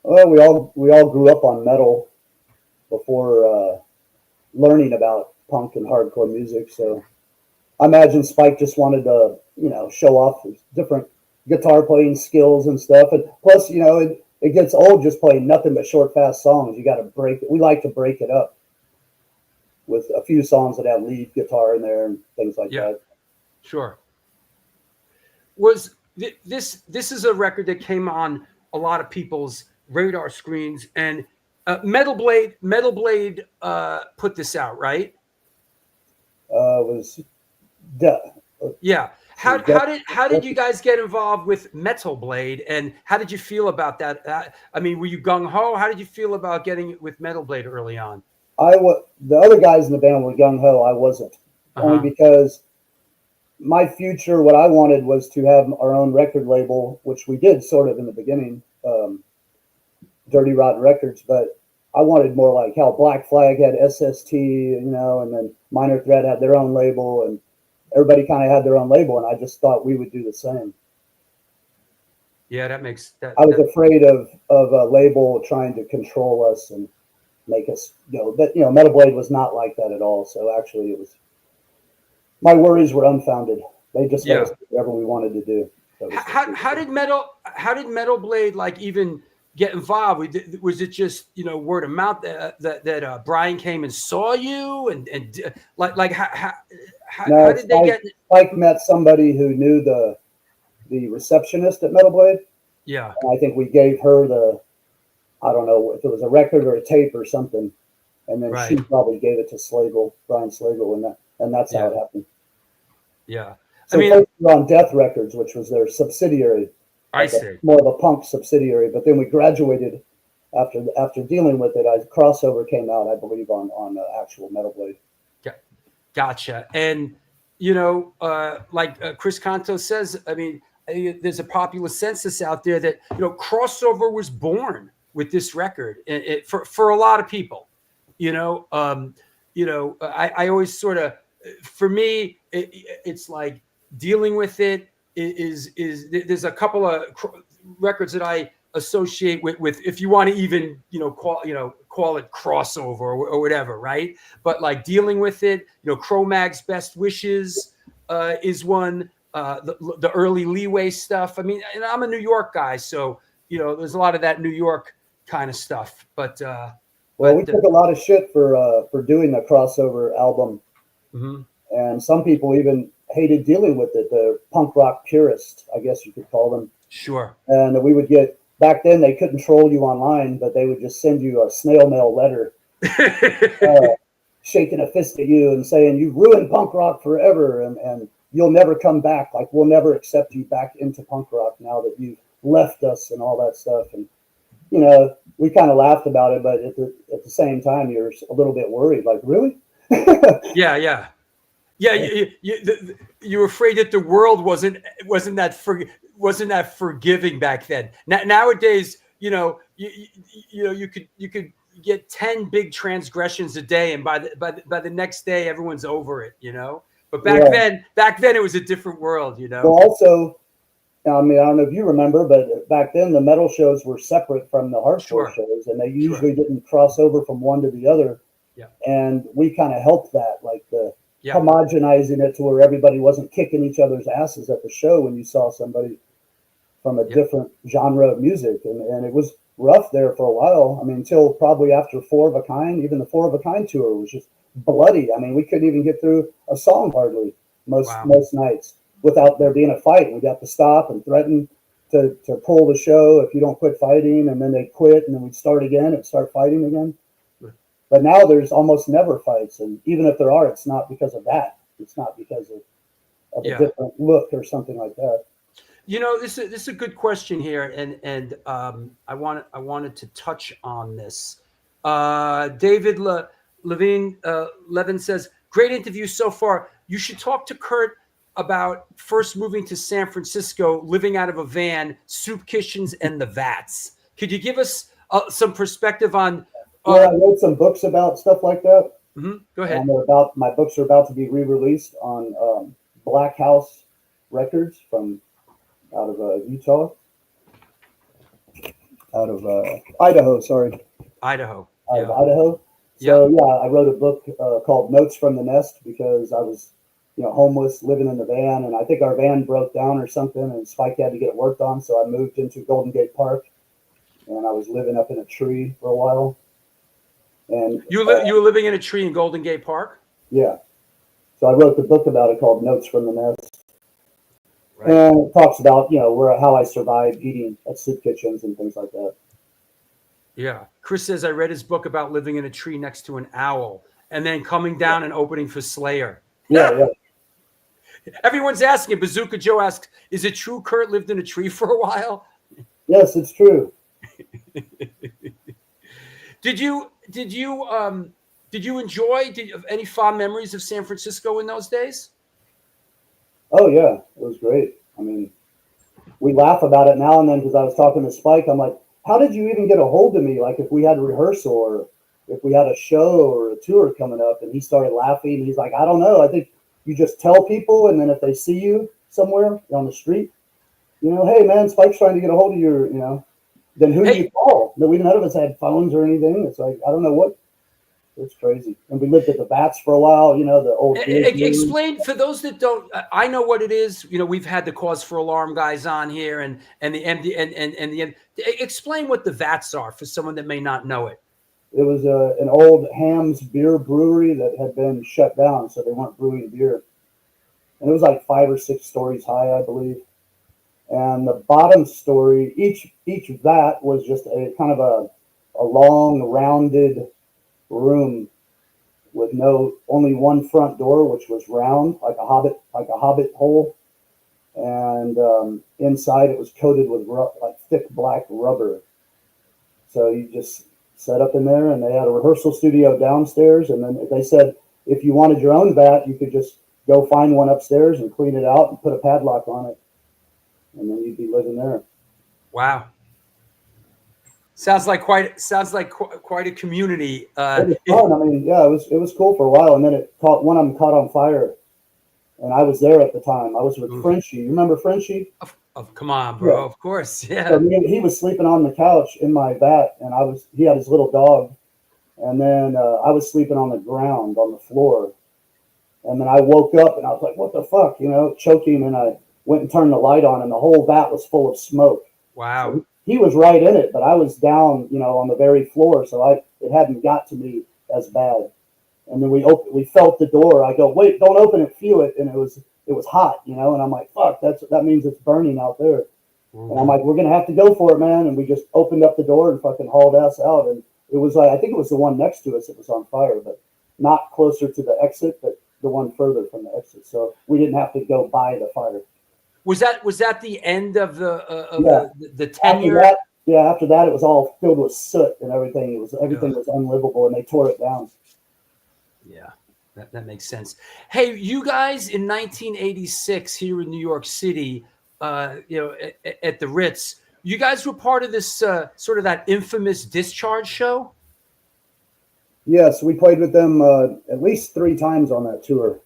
Well, we all grew up on metal before learning about punk and hardcore music, so I imagine Spike just wanted to show off his different guitar playing skills and stuff, and plus it gets old just playing nothing but short, fast songs. You got to break it. We like to break it up with a few songs that have lead guitar in there and things like that. Sure. Was this is a record that came on a lot of people's radar screens, and Metal Blade put this out, right? Yeah. How did you guys get involved with Metal Blade, and how did you feel about that? I mean, were you gung ho? How did you feel about getting with Metal Blade early on? The other guys in the band were gung ho. I wasn't, only because my future, what I wanted was to have our own record label, which we did sort of in the beginning, Dirty Rotten Records, but I wanted more like how Black Flag had SST, and then Minor Threat had their own label, and everybody kind of had their own label, and I just thought we would do the same. Yeah, that makes that. I was afraid of a label trying to control us and make us But Metal Blade was not like that at all. So actually, it was, my worries were unfounded. They just let us do whatever we wanted to do. How did Metal Blade like even get involved? Was it just word of mouth that Brian came and saw you, and like how did they get? Spike met somebody who knew the receptionist at Metal Blade. Yeah, and I think we gave her I don't know if it was a record or a tape or something, and then she probably gave it to Brian Slagle, and that's how it happened. Yeah, so we were on Death Records, which was their subsidiary. I see. More of a punk subsidiary, but then we graduated after Dealing With It. Crossover came out, I believe, on actual Metal Blade. Gotcha. And like Chris Canto says, I mean, there's a popular census out there that crossover was born with this record, for a lot of people. I always sort of, for me, it's like Dealing With It is there's a couple of records that I associate with if you want to even call it crossover or whatever, right? But like dealing with it, Cro-Mag's Best Wishes is one. The early Leeway stuff. I mean, and I'm a New York guy, so there's a lot of that New York kind of stuff. But we took a lot of shit for doing the crossover album, and some people even hated dealing with it. The punk rock purists, I guess you could call them. Sure. And we would get back then. They couldn't troll you online, but they would just send you a snail mail letter, shaking a fist at you and saying you ruined punk rock forever, and you'll never come back. Like, we'll never accept you back into punk rock now that you've left us and all that stuff. And we kind of laughed about it, but at the same time, you're a little bit worried. Like, really? Yeah. You were afraid that the world wasn't that forgiving back then. Nowadays, you could get 10 big transgressions a day, and by the next day, everyone's over it. But back then it was a different world. Well, also, I mean, I don't know if you remember, but back then the metal shows were separate from the hardcore shows, and they usually didn't cross over from one to the other. Yeah. And we kind of helped that, like the homogenizing it to where everybody wasn't kicking each other's asses at the show when you saw somebody from a different genre of music. And it was rough there for a while. I mean, until probably after Four of a Kind. Even the Four of a Kind tour was just bloody. I mean, we couldn't even get through a song hardly most nights without there being a fight. We got to stop and threaten to pull the show if you don't quit fighting, and then they'd quit, and then we'd start again and start fighting again. But now there's almost never fights, and even if there are, it's not because of that. It's not because of a different look or something like that. This is a good question here, and I wanted to touch on this. David Levin says, "Great interview so far. You should talk to Kurt about first moving to San Francisco, living out of a van, soup kitchens, and the vats. Could you give us some perspective on?" I wrote some books about stuff like that. Go ahead. And my books are about to be re-released on Black House Records from out of Utah, out of Idaho. Sorry, Idaho. Out of Idaho. So I wrote a book called Notes from the Nest because I was, homeless, living in the van, and I think our van broke down or something, and Spike had to get it worked on. So I moved into Golden Gate Park, and I was living up in a tree for a while. And you were living in a tree in Golden Gate Park? Yeah. So I wrote the book about it called Notes from the Nest. Right. And it talks about, how I survived eating at soup kitchens and things like that. Yeah. Chris says, I read his book about living in a tree next to an owl and then coming down and opening for Slayer. Yeah. Everyone's asking. Bazooka Joe asks, is it true Kurt lived in a tree for a while? Yes, it's true. Did you enjoy any fond memories of San Francisco in those days? Oh yeah, it was great. I mean, we laugh about it now and then because I was talking to Spike. I'm like, how did you even get a hold of me? Like if we had a rehearsal or if we had a show or a tour coming up, and he started laughing. He's like, I don't know. I think you just tell people, and then if they see you somewhere on the street, hey man, Spike's trying to get a hold of you, then who do you call? No, none of us had phones or anything. It's like, I don't know what. It's crazy. And we lived at the Vats for a while, the old. Explain for those that don't. I know what it is. We've had the Cause for Alarm guys on here, and the MD and the. Explain what the Vats are for someone that may not know it. It was an old Ham's beer brewery that had been shut down, so they weren't brewing beer. And it was like 5 or 6 stories high, I believe. And the bottom story, each vat was just a kind of a long, rounded room with only one front door, which was round, like a hobbit hole. And inside it was coated with thick black rubber. So you just set up in there, and they had a rehearsal studio downstairs. And then they said, if you wanted your own vat, you could just go find one upstairs and clean it out and put a padlock on it. And then you'd be living there. Wow. Sounds like quite a community. It was fun. I mean, yeah, it was cool for a while, and then one of them caught on fire, and I was there at the time. I was with Frenchie. You remember Frenchie? Come on, bro. Yeah. Of course. So Yeah. he was sleeping on the couch in my vat, and he had his little dog, and then I was sleeping on the ground on the floor, and then I woke up and I was like, "What the fuck?" You know, choking, and I went and turned the light on, and the whole vat was full of smoke. Wow. So he was right in it, but I was down, you know, on the very floor, so it hadn't got to me as bad. And then we felt the door. I go, "Wait, don't open it, feel it," and it was hot, you know, and I'm like, "Fuck, that means it's burning out there." And I'm like, "We're gonna have to go for it, man." And we just opened up the door and fucking hauled ass out. And it was like, I think it was the one next to us that was on fire, but not closer to the exit, but the one further from the exit. So we didn't have to go by the fire. Was that the end of the After tenure? that, yeah, after that, it was all filled with soot and everything. Everything was unlivable, and they tore it down. Yeah, that makes sense. Hey, you guys in 1986 here in New York City, you know, at the Ritz, you guys were part of this sort of that infamous Discharge show. Yes, we played with them at least 3 times on that tour.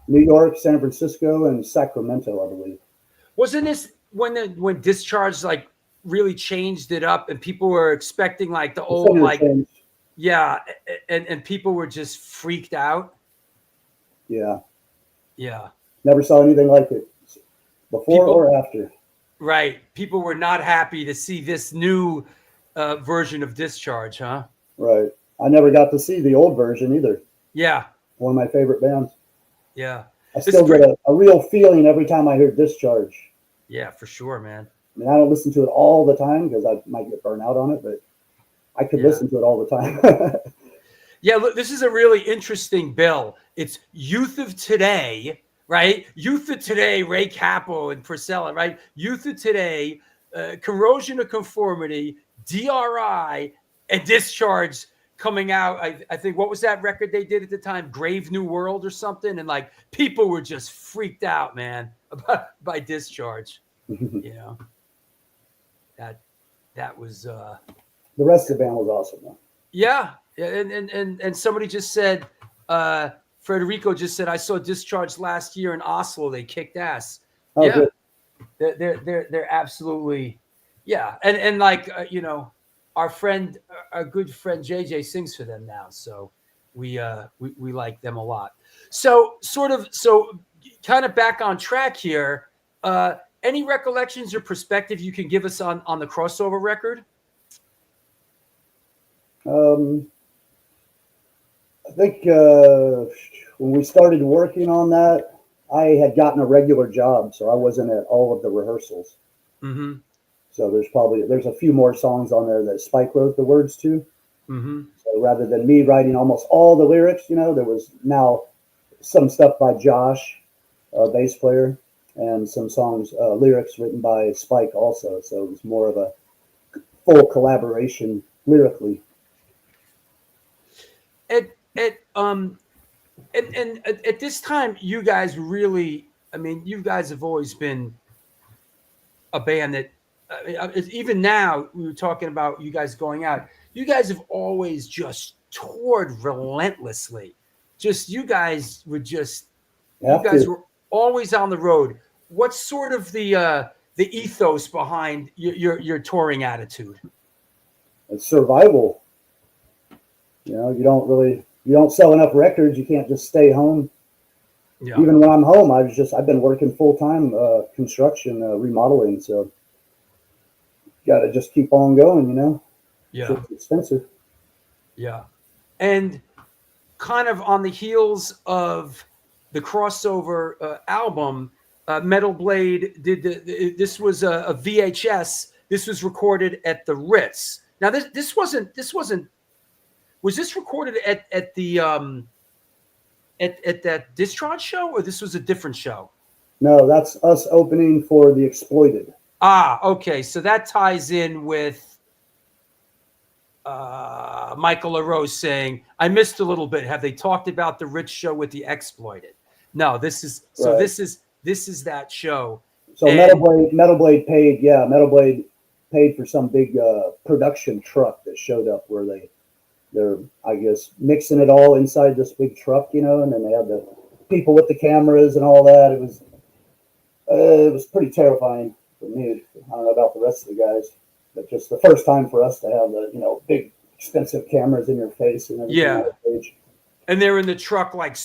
New York, San Francisco, and Sacramento, I believe. Wasn't this when Discharge like really changed it up and people were expecting like the old like changed. Yeah, and people were just freaked out. Yeah. Yeah. Never saw anything like it before or after. Right. People were not happy to see this new version of Discharge, huh? Right. I never got to see the old version either. Yeah. One of my favorite bands. Yeah. I still get a real feeling every time I hear Discharge. Yeah, for sure, man. I mean, I don't listen to it all the time because I might get burned out on it, but I could listen to it all the time. Yeah, look, this is a really interesting bill. It's Youth of Today, right? Youth of Today, Ray Capo and Priscilla, right? Youth of Today, Corrosion of Conformity, D.R.I, and Discharge coming out. I think, what was that record they did at the time? Grave New World or something? And like people were just freaked out, man, by Discharge. You know, that was the rest of the band was awesome, though. Yeah, and somebody just said, Federico just said, I saw Discharge last year in Oslo. They kicked ass. Oh, yeah, good. They're absolutely, yeah, and like you know, our good friend JJ sings for them now, so we like them a lot. So kind of back on track here. Any recollections or perspective you can give us on the crossover record? I think when we started working on that, I had gotten a regular job, so I wasn't at all of the rehearsals. Mm-hmm. So there's a few more songs on there that Spike wrote the words to. Mm-hmm. So rather than me writing almost all the lyrics, you know, there was now some stuff by Josh, bass player, and some songs, lyrics written by Spike also. So it was more of a full collaboration lyrically. And at this time, you guys really, I mean, you guys have always been a band that, even now, we were talking about you guys going out. You guys have always just toured relentlessly. You guys were always on the road. What's sort of the ethos behind your touring attitude? It's survival. You know, you don't sell enough records. You can't just stay home. Yeah. Even when I'm home, I've been working full time construction, remodeling. So got to just keep on going, you know. Yeah, it's expensive. Yeah, and kind of on the heels of the crossover album, Metal Blade did this was a VHS. This was recorded at the Ritz. Now this wasn't. Was this recorded at the at that Discharge show, or this was a different show? No, that's us opening for The Exploited. Ah, okay. So that ties in with Michael LaRose saying, I missed a little bit. Have they talked about the Ritz show with The Exploited? No, this is that show. So Metal Blade paid for some big production truck that showed up where they're, I guess, mixing it all inside this big truck, you know, and then they had the people with the cameras and all that. It was It was pretty terrifying for me. I don't know about the rest of the guys, but just the first time for us to have the, big expensive cameras in your face and everything. Yeah. On the page. And they're in the truck, like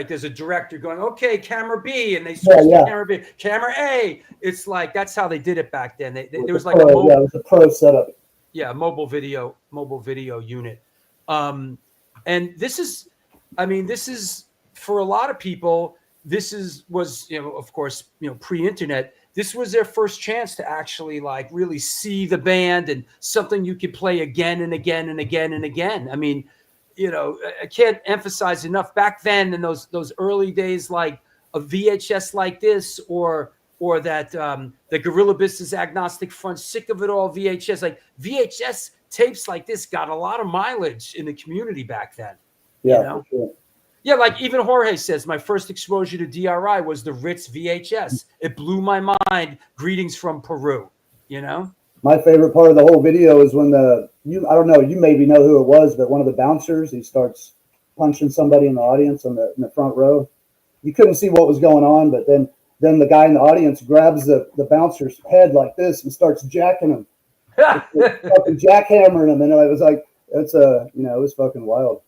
there's a director going, okay, camera B, and they switch to camera B, camera A. It's like, that's how they did it back then. There was like it was a pro setup. Yeah, mobile video unit. And this is for a lot of people, was of course, pre-internet. This was their first chance to actually like really see the band and something you could play again and again and again and again. I mean, I can't emphasize enough. Back then, in those early days, like a VHS like this, or that the Gorilla Business Agnostic Front, Sick of It All VHS, like VHS tapes like this got a lot of mileage in the community back then. Yeah, for sure. Yeah, like even Jorge says, my first exposure to D.R.I. was the Ritz VHS. It blew my mind. Greetings from Peru. My favorite part of the whole video is when I don't know, you maybe know who it was, but one of the bouncers, he starts punching somebody in the audience in the front row. You couldn't see what was going on, but then the guy in the audience grabs the bouncer's head like this and starts jacking him. Fucking jackhammering him. And it was like, it was fucking wild.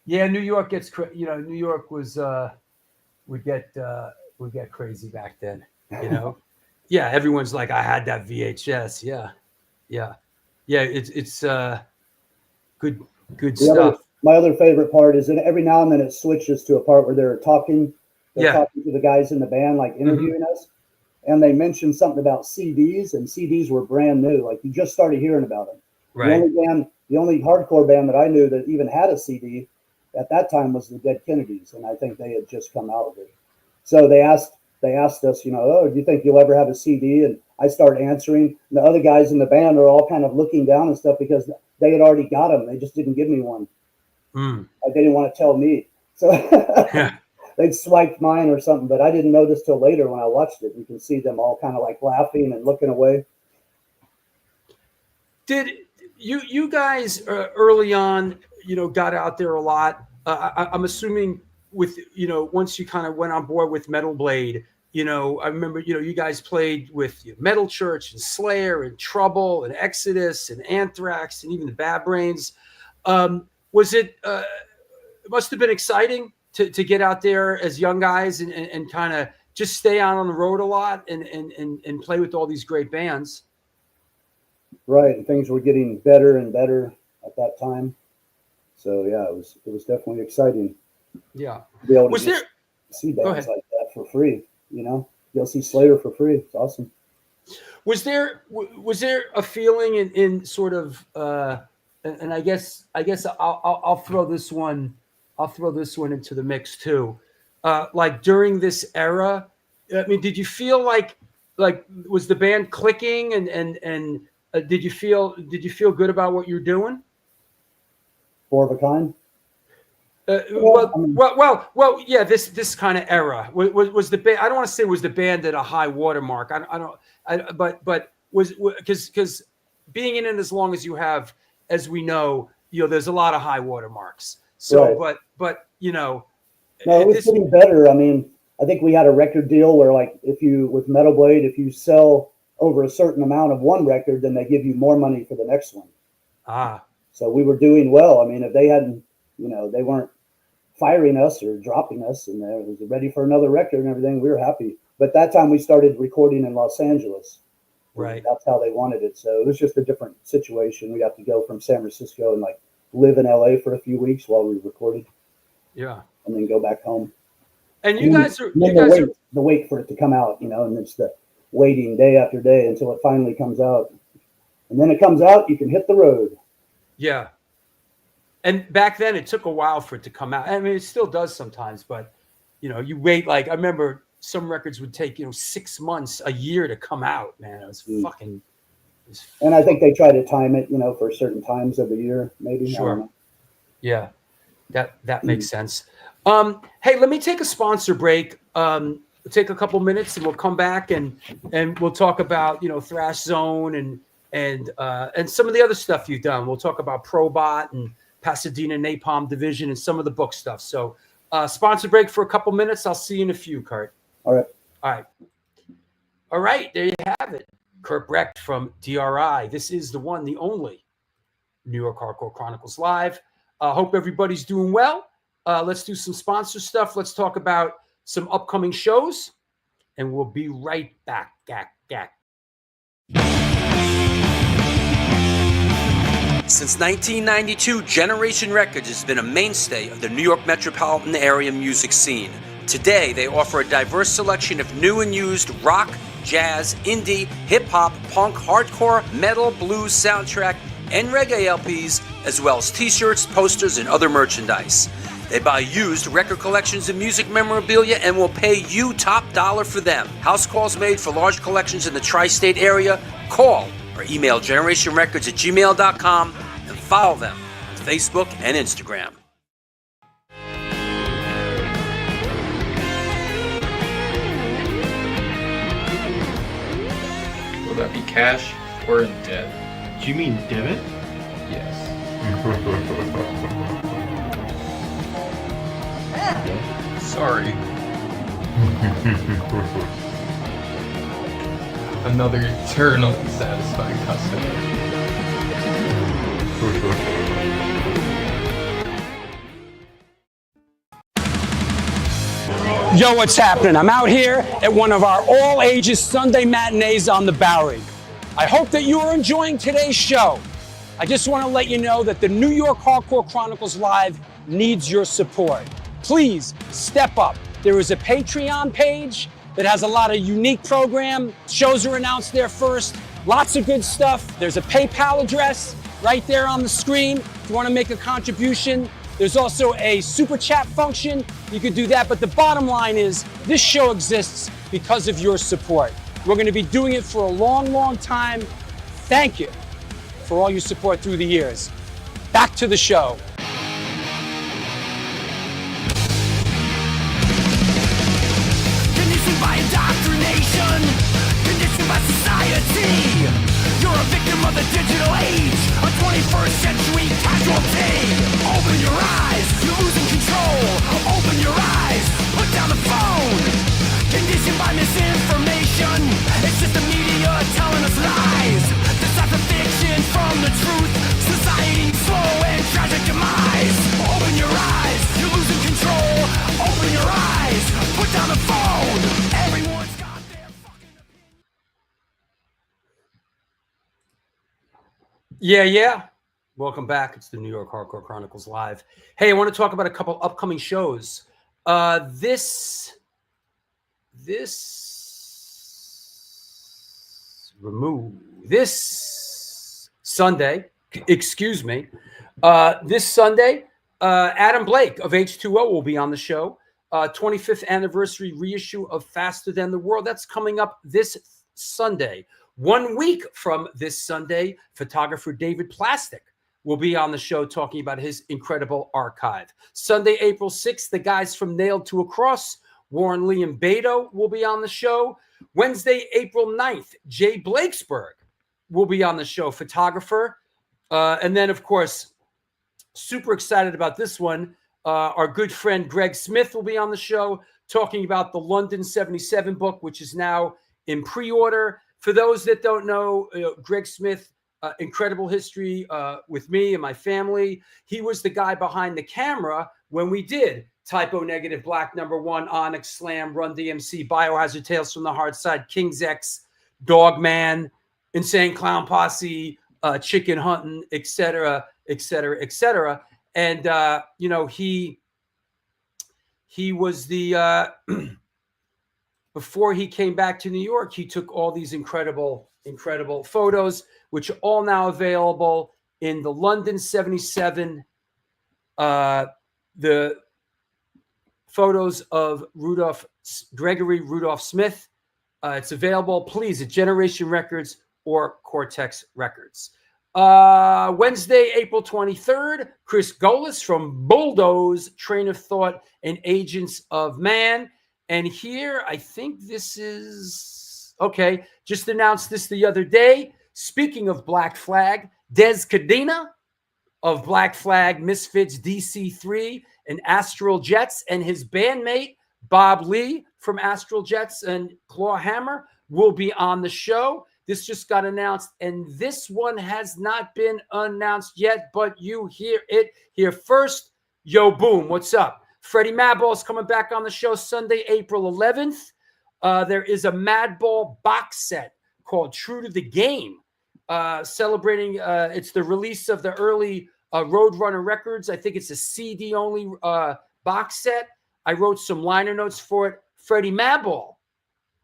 Yeah, New York gets, New York was, would get crazy back then, Yeah, everyone's like, I had that VHS. Yeah. It's good stuff. My other favorite part is that every now and then it switches to a part where they're talking. They're talking to the guys in the band, like interviewing us, and they mentioned something about CDs, and CDs were brand new. Like you just started hearing about them. Right. The only hardcore band that I knew that even had a CD at that time was the Dead Kennedys, and I think they had just come out with it. So they asked us, oh, do you think you'll ever have a CD? And I started answering. And the other guys in the band are all kind of looking down and stuff because they had already got them. They just didn't give me one. Like they didn't want to tell me. So they'd swiped mine or something, but I didn't know this till later when I watched it. You can see them all kind of like laughing and looking away. Did you guys early on, got out there a lot? I'm assuming with, once you kind of went on board with Metal Blade, I remember, you guys played with Metal Church and Slayer and Trouble and Exodus and Anthrax and even the Bad Brains. Was it must have been exciting to get out there as young guys and kind of just stay out on the road a lot and play with all these great bands. Right. And things were getting better and better at that time. So yeah, it was definitely exciting. Yeah. To be able to see bands like that for free, You'll see Slayer for free. It's awesome. Was there a feeling in sort of and I guess I'll throw this one into the mix too. Like during this era, I mean, did you feel like was the band clicking and did you feel good about what you're doing? Four of a Kind. Well, yeah. This kind of era was the band. I don't want to say was the band at a high watermark. But was because being in it as long as you have, as we know, there's a lot of high watermarks. So, right. but no, it was getting better. I mean, I think we had a record deal where, like, with Metal Blade, if you sell over a certain amount of one record, then they give you more money for the next one. So we were doing well. I mean, if they hadn't, they weren't firing us or dropping us, and it was ready for another record and everything, we were happy. But that time we started recording in Los Angeles. Right. That's how they wanted it. So it was just a different situation. We got to go from San Francisco and live in LA for a few weeks while we recorded. Yeah. And then go back home. And the wait for it to come out, and it's the waiting day after day until it finally comes out. And then it comes out, you can hit the road. Yeah. And back then it took a while for it to come out. I mean, it still does sometimes, but you wait. Like I remember some records would take 6 months, a year to come out. Man, it was fucking. And I think they try to time it, for certain times of the year, maybe. Sure. Yeah, that makes sense. Hey, let me take a sponsor break. We'll take a couple minutes, and we'll come back and we'll talk about Thrash Zone and some of the other stuff you've done. We'll talk about Probot and Pasadena Napalm Division and some of the book stuff. So sponsor break for a couple minutes. I'll see you in a few, Kurt. All right. All right, there you have it. Kurt Brecht from D.R.I. This is the one, the only New York Hardcore Chronicles Live. Hope everybody's doing well. Let's do some sponsor stuff. Let's talk about some upcoming shows, and we'll be right back. Since 1992, Generation Records has been a mainstay of the New York metropolitan area music scene. Today, they offer a diverse selection of new and used rock, jazz, indie, hip-hop, punk, hardcore, metal, blues, soundtrack, and reggae LPs, as well as t-shirts, posters, and other merchandise. They buy used record collections and music memorabilia and will pay you top dollar for them. House calls made for large collections in the tri-state area. Call or email generationrecords@gmail.com and follow them on Facebook and Instagram. Will that be cash or in debt? Do you mean debit? Yes. Sorry. Another eternally satisfied customer. Yo, what's happening? I'm out here at one of our all-ages Sunday matinees on the Bowery. I hope that you are enjoying today's show. I just want to let you know that the New York Hardcore Chronicles Live needs your support. Please step up. There is a Patreon page that has a lot of unique program. Shows are announced there first. Lots of good stuff. There's a PayPal address right there on the screen if you want to make a contribution. There's also a super chat function. You could do that. But the bottom line is this show exists because of your support. We're going to be doing it for a long, long time. Thank you for all your support through the years. Back to the show. Conditioned by indoctrination, conditioned by society. You're a victim of the digital age, a 21st century casualty. Open your eyes, you're losing control. Open your eyes, put down the phone. Conditioned by misinformation, it's just the media telling us lies. Decipher fiction from the truth, society's slow and tragic demise. Open your eyes, you're losing control. Open your eyes, put down the phone. Everyone's got their fucking opinion. Yeah. Welcome back. It's the New York Hardcore Chronicles Live. Hey, I want to talk about a couple upcoming shows. This Sunday, Adam Blake of H2O will be on the show. 25th anniversary reissue of Faster Than the World. That's coming up this Sunday. 1 week from this Sunday, photographer David Plastic will be on the show talking about his incredible archive. Sunday, April 6th, the guys from Nailed to a Cross, Warren Lee and Beto, will be on the show. Wednesday, April 9th, Jay Blakesberg will be on the show, photographer. And then, of course, super excited about this one. Our good friend Greg Smith will be on the show talking about the London 77 book, which is now in pre-order. For those that don't know, Greg Smith, incredible history with me and my family. He was the guy behind the camera when we did Typo Negative, Black Number One, Onyx Slam, Run DMC, Biohazard, Tales from the Hard Side, King's X, Dogman, Insane Clown Posse, Chicken Hunting, etc. And he was the before he came back to New York, he took all these incredible photos, which are all now available in the London 77. The photos of Gregory Rudolph Smith. It's available, please, at Generation Records or Cortex Records. Wednesday, April 23rd, Chris Golis from Bulldoze, Train of Thought, and Agents of Man. And here, I think this is, okay, just announced this the other day. Speaking of Black Flag, Des Cadena of Black Flag, Misfits, DC3, and Astral Jets, and his bandmate, Bob Lee from Astral Jets and Claw Hammer will be on the show. This just got announced, and this one has not been announced yet, but you hear it here first. Yo, boom, what's up? Freddie Madball's coming back on the show Sunday, April 11th. There is a Madball box set called True to the Game, celebrating, it's the release of the early Roadrunner records. I think it's a CD-only box set. I wrote some liner notes for it. Freddie Madball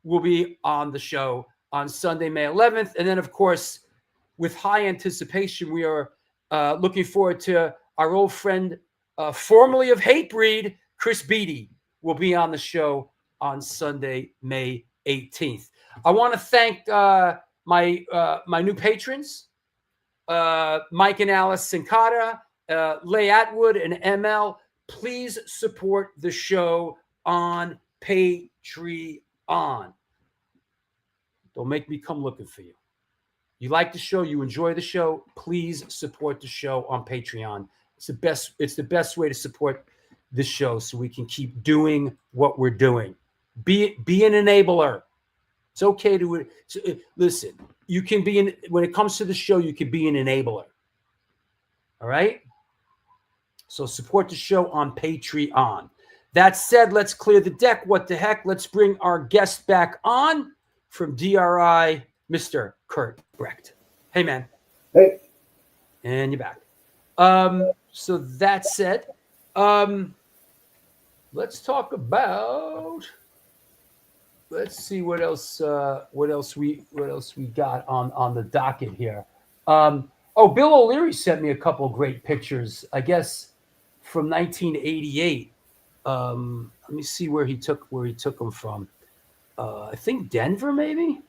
will be on the show on Sunday, May 11th. And then, of course, with high anticipation, we are looking forward to our old friend, formerly of Hatebreed, Chris Beatty, will be on the show on Sunday, May 18th. I want to thank my new patrons, Mike and Alice Sincata, Leigh Atwood, and ML. Please support the show on Patreon. Don't make me come looking for you. You like the show, you enjoy the show, please support the show on Patreon. It's the best way to support this show so we can keep doing what we're doing. Be an enabler. It's okay to listen. You can be when it comes to the show, you can be an enabler. All right? So support the show on Patreon. That said, let's clear the deck. What the heck? Let's bring our guest back on from D.R.I, Mr. Kurt Brecht. Hey, man. Hey. And you're back. So that said, let's talk about. Let's see what else we got on the docket here. Bill O'Leary sent me a couple of great pictures, I guess, from 1988. Let me see where he took them from. I think Denver, maybe.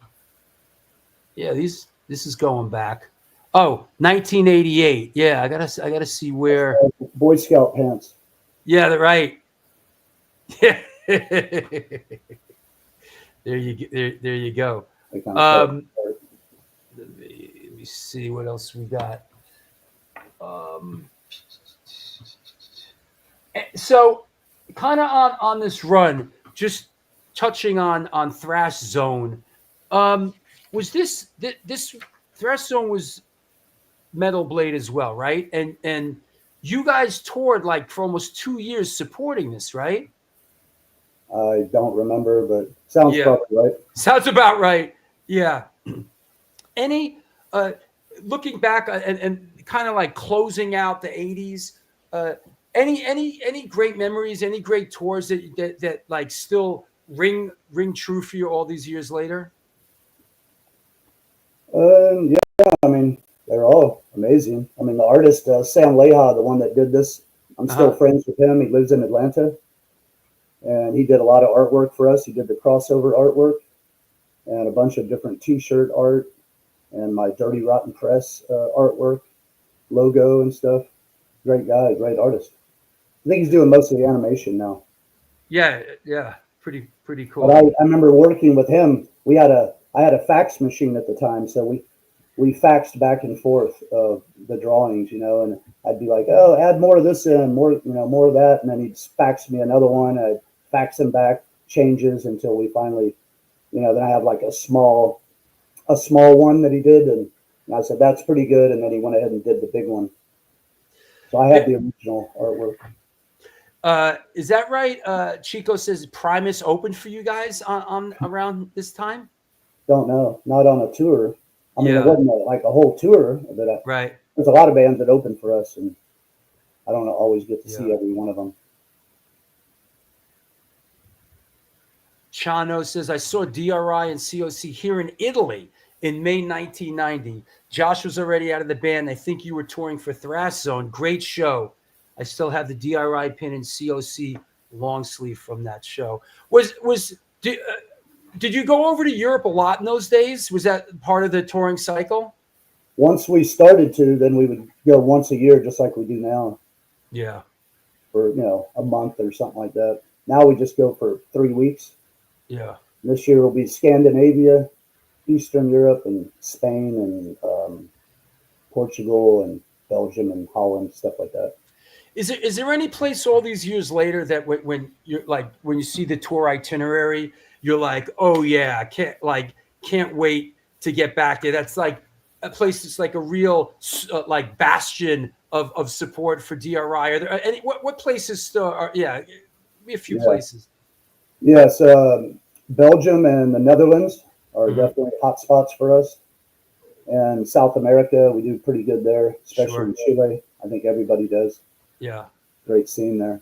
Yeah, this is going back. Oh, 1988. Yeah, I gotta see where. Boy Scout pants. Yeah, they're right. Yeah. There you go. Let me see what else we got. So, kind of on this run, just touching on Thrash Zone. Was this Thrash Zone was Metal Blade as well, right? And you guys toured like for almost 2 years supporting this, right? I don't remember, but sounds probably right. Sounds about right. Yeah. Any looking back and kind of like closing out the 80s, any great memories, any great tours that like still ring true for you all these years later? Yeah, I mean, they're all amazing. I mean, the artist, Sam Leha, the one that did this, I'm still friends with him. He lives in Atlanta. And he did a lot of artwork for us. He did the crossover artwork and a bunch of different T-shirt art and my Dirty Rotten Press artwork, logo and stuff. Great guy, great artist. I think he's doing most of the animation now. Yeah, pretty cool. But I remember working with him. I had a fax machine at the time, so we faxed back and forth the drawings, and I'd be like, oh, add more of this in, more of that, and then he'd fax me another one. I'd fax him back changes until we finally, then I have like a small one that he did, and I said that's pretty good, and then he went ahead and did the big one. So I have the original artwork. Is that right? Chico says Primus opened for you guys on around this time. Don't know, not on a tour. I mean, it wasn't like a whole tour, but right. There's a lot of bands that open for us, and I don't always get to see every one of them. Chano says, I saw D.R.I. and COC here in Italy in May 1990. Josh was already out of the band. I think you were touring for Thrash Zone. Great show. I still have the D.R.I. pin and COC long sleeve from that show. Did you go over to Europe a lot in those days? Was that part of the touring cycle? Once we started to, then we would go once a year, just like we do now. Yeah. For, a month or something like that. Now we just go for 3 weeks. Yeah. This year will be Scandinavia, Eastern Europe, and Spain, and Portugal, and Belgium, and Holland, stuff like that. Is there any place all these years later that when you're like when you see the tour itinerary, you're like, oh yeah, I can't wait to get back there. That's like a place that's like a real like bastion of support for D.R.I. Are there any what places still are? Yeah, give me a few places. Yes, Belgium and the Netherlands are Mhm. definitely hot spots for us. And South America, we do pretty good there, especially in Chile. I think everybody does. Yeah. Great scene there.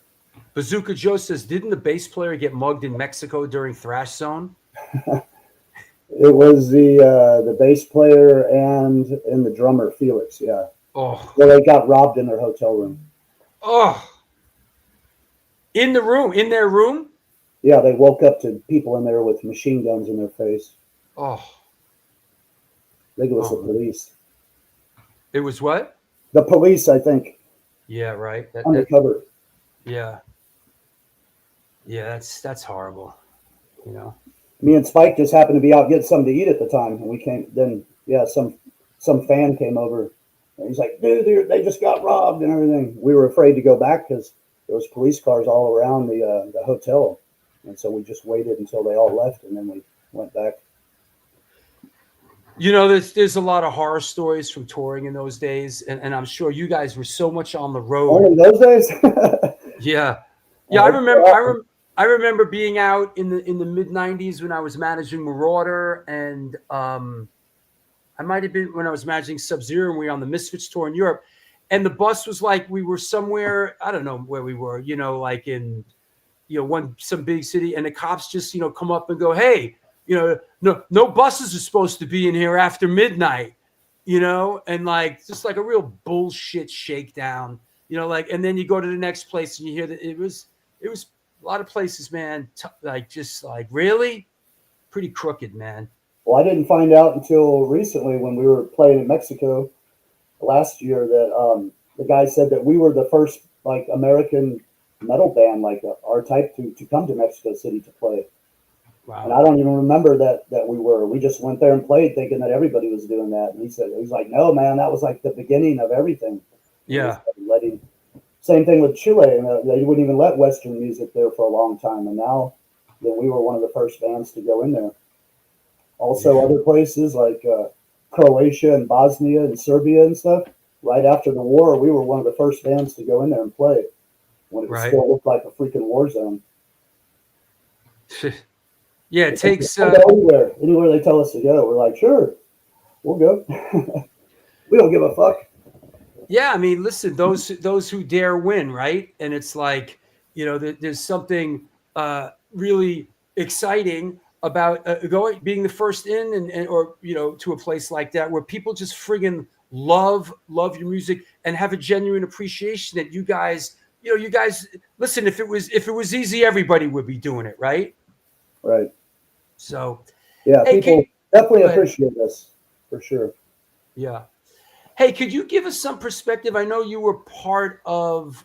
Bazooka Joe says, didn't the bass player get mugged in Mexico during Thrash Zone? It was the bass player and the drummer Felix. Yeah. Oh. Well, they got robbed in their hotel room. Oh. In their room? Yeah, they woke up to people in there with machine guns in their face. Oh. I think it was the police. It was what? The police, I think. Yeah, right. Undercover. Yeah. Yeah, that's horrible. You know. Me and Spike just happened to be out getting something to eat at the time, and we came. Then, yeah, some fan came over, and he's like, "Dude, they just got robbed and everything." We were afraid to go back because there was police cars all around the hotel, and so we just waited until they all left, and then we went back. You know, there's a lot of horror stories from touring in those days, and I'm sure you guys were so much on the road. Only those days? Yeah. I remember being out in the mid '90s when I was managing Marauder, and I might have been when I was managing Sub-Zero, and we were on the Misfits tour in Europe, and the bus was like we were somewhere, I don't know where we were, you know, like in some big city, and the cops just come up and go, hey, no buses are supposed to be in here after midnight, and like just like a real bullshit shakedown, and then you go to the next place and you hear that it was a lot of places, man, just really pretty crooked, man. Well, I didn't find out until recently when we were playing in Mexico last year that the guy said that we were the first like American metal band like our type to come to Mexico City to play. Wow. And I don't even remember that we were. We just went there and played thinking that everybody was doing that. And he's like, no, man, that was like the beginning of everything. Yeah. Same thing with Chile. And they wouldn't even let Western music there for a long time. And now we were one of the first bands to go in there. Also, other places like Croatia and Bosnia and Serbia and stuff. Right after the war, we were one of the first bands to go in there and play when it still looked like a freaking war zone. Yeah, it takes anywhere they tell us to go. We're like, sure, we'll go. We don't give a fuck. Yeah, I mean, listen, those who dare win, right? And it's like, there's something really exciting about being the first in and or to a place like that where people just friggin' love your music and have a genuine appreciation that you guys listen. If it was easy, everybody would be doing it, right? Right. So, yeah, hey, people definitely appreciate this for sure. Yeah. Hey, could you give us some perspective? I know you were part of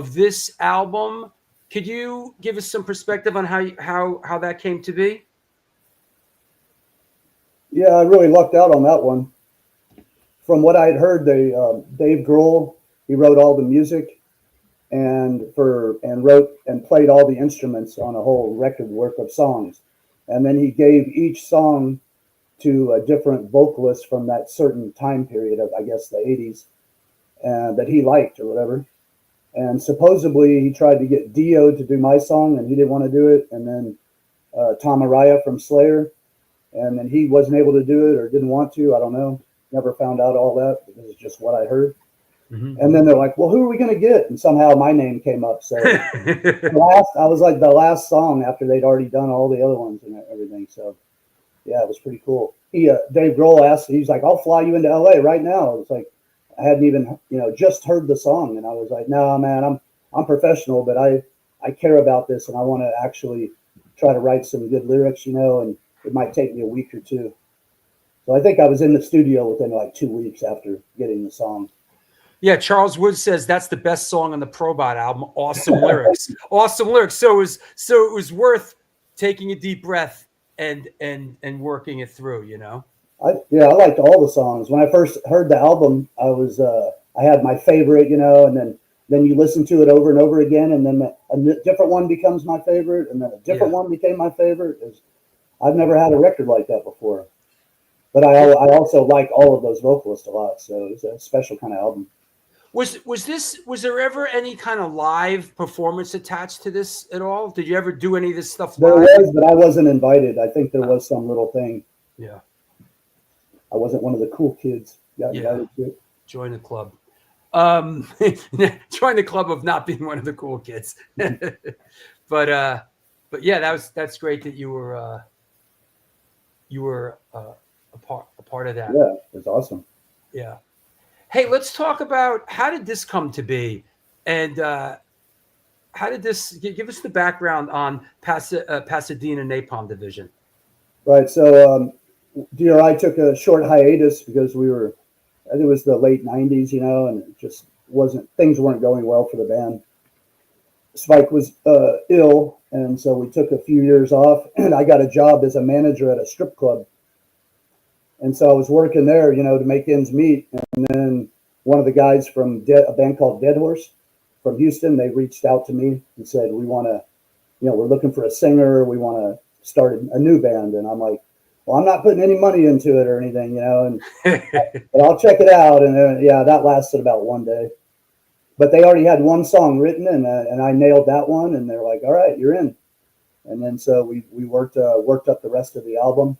this album. Could you give us some perspective on how that came to be? Yeah, I really lucked out on that one. From what I had heard, Dave Grohl, he wrote all the music and wrote and played all the instruments on a whole record work of songs. And then he gave each song to a different vocalist from that certain time period of, I guess, the 80s that he liked or whatever. And supposedly he tried to get Dio to do my song and he didn't want to do it. And then Tom Araya from Slayer. And then he wasn't able to do it or didn't want to. I don't know. Never found out all that because it's just what I heard. Mm-hmm. And then they're like, well, who are we going to get? And somehow my name came up. So I was like the last song after they'd already done all the other ones and everything. So yeah, it was pretty cool. Dave Grohl asked, he's like, I'll fly you into LA right now. It's like, I hadn't even, just heard the song. And I was like, no, man, I'm professional, but I care about this. And I want to actually try to write some good lyrics, and it might take me a week or two. So I think I was in the studio within like 2 weeks after getting the song. Yeah, Charles Wood says that's the best song on the Probot album. Awesome lyrics. Awesome lyrics. So it was worth taking a deep breath and working it through, I liked all the songs. When I first heard the album, I was I had my favorite, you know, and then you listen to it over and over again, and then a different one becomes my favorite, and then a different one became my favorite. I've never had a record like that before. But I also like all of those vocalists a lot, so it's a special kind of album. Was there ever any kind of live performance attached to this at all? Did you ever do any of this stuff live? There was, but I wasn't invited. I think there was some little thing. Yeah. I wasn't one of the cool kids. Invited to it. Join the club. Join the club of not being one of the cool kids. but yeah, that's great that you were a part of that. Yeah, it was awesome. Yeah. Hey, let's talk about how did this come to be, and how did this give us the background on Pasadena Napalm Division? Right. So D.R.I took a short hiatus because I think it was the late '90s, you know, and it just things weren't going well for the band. Spike was ill, and so we took a few years off, and I got a job as a manager at a strip club. And so I was working there, you know, to make ends meet. And then one of the guys from a band called Dead Horse from Houston, they reached out to me and said, we want to, you know, we're looking for a singer. We want to start a new band. And I'm like, well, I'm not putting any money into it or anything, you know, but I'll check it out. And that lasted about one day. But they already had one song written, and I nailed that one. And they're like, all right, you're in. And then so we worked up the rest of the album.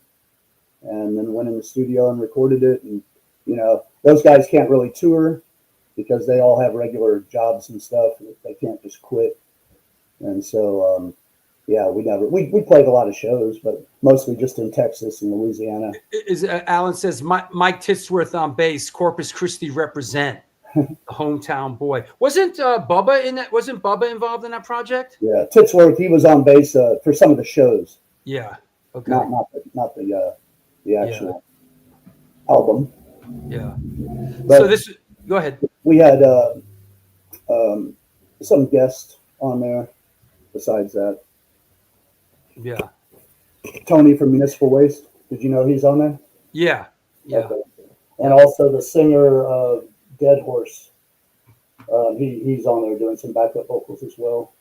And then went in the studio and recorded it. And, you know, those guys can't really tour because they all have regular jobs and stuff. They can't just quit. And so, we played a lot of shows, but mostly just in Texas and Louisiana. Alan says, Mike Titsworth on bass, Corpus Christi represent, the hometown boy. Wasn't Bubba in that? Wasn't Bubba involved in that project? Yeah, Titsworth, he was on bass for some of the shows. Yeah. Okay. Not the actual album. Yeah. But so this, go ahead. We had some guests on there besides that. Yeah. Tony from Municipal Waste. Did you know he's on there? Yeah. Yeah. Okay. And also the singer of Dead Horse. He's on there doing some backup vocals as well.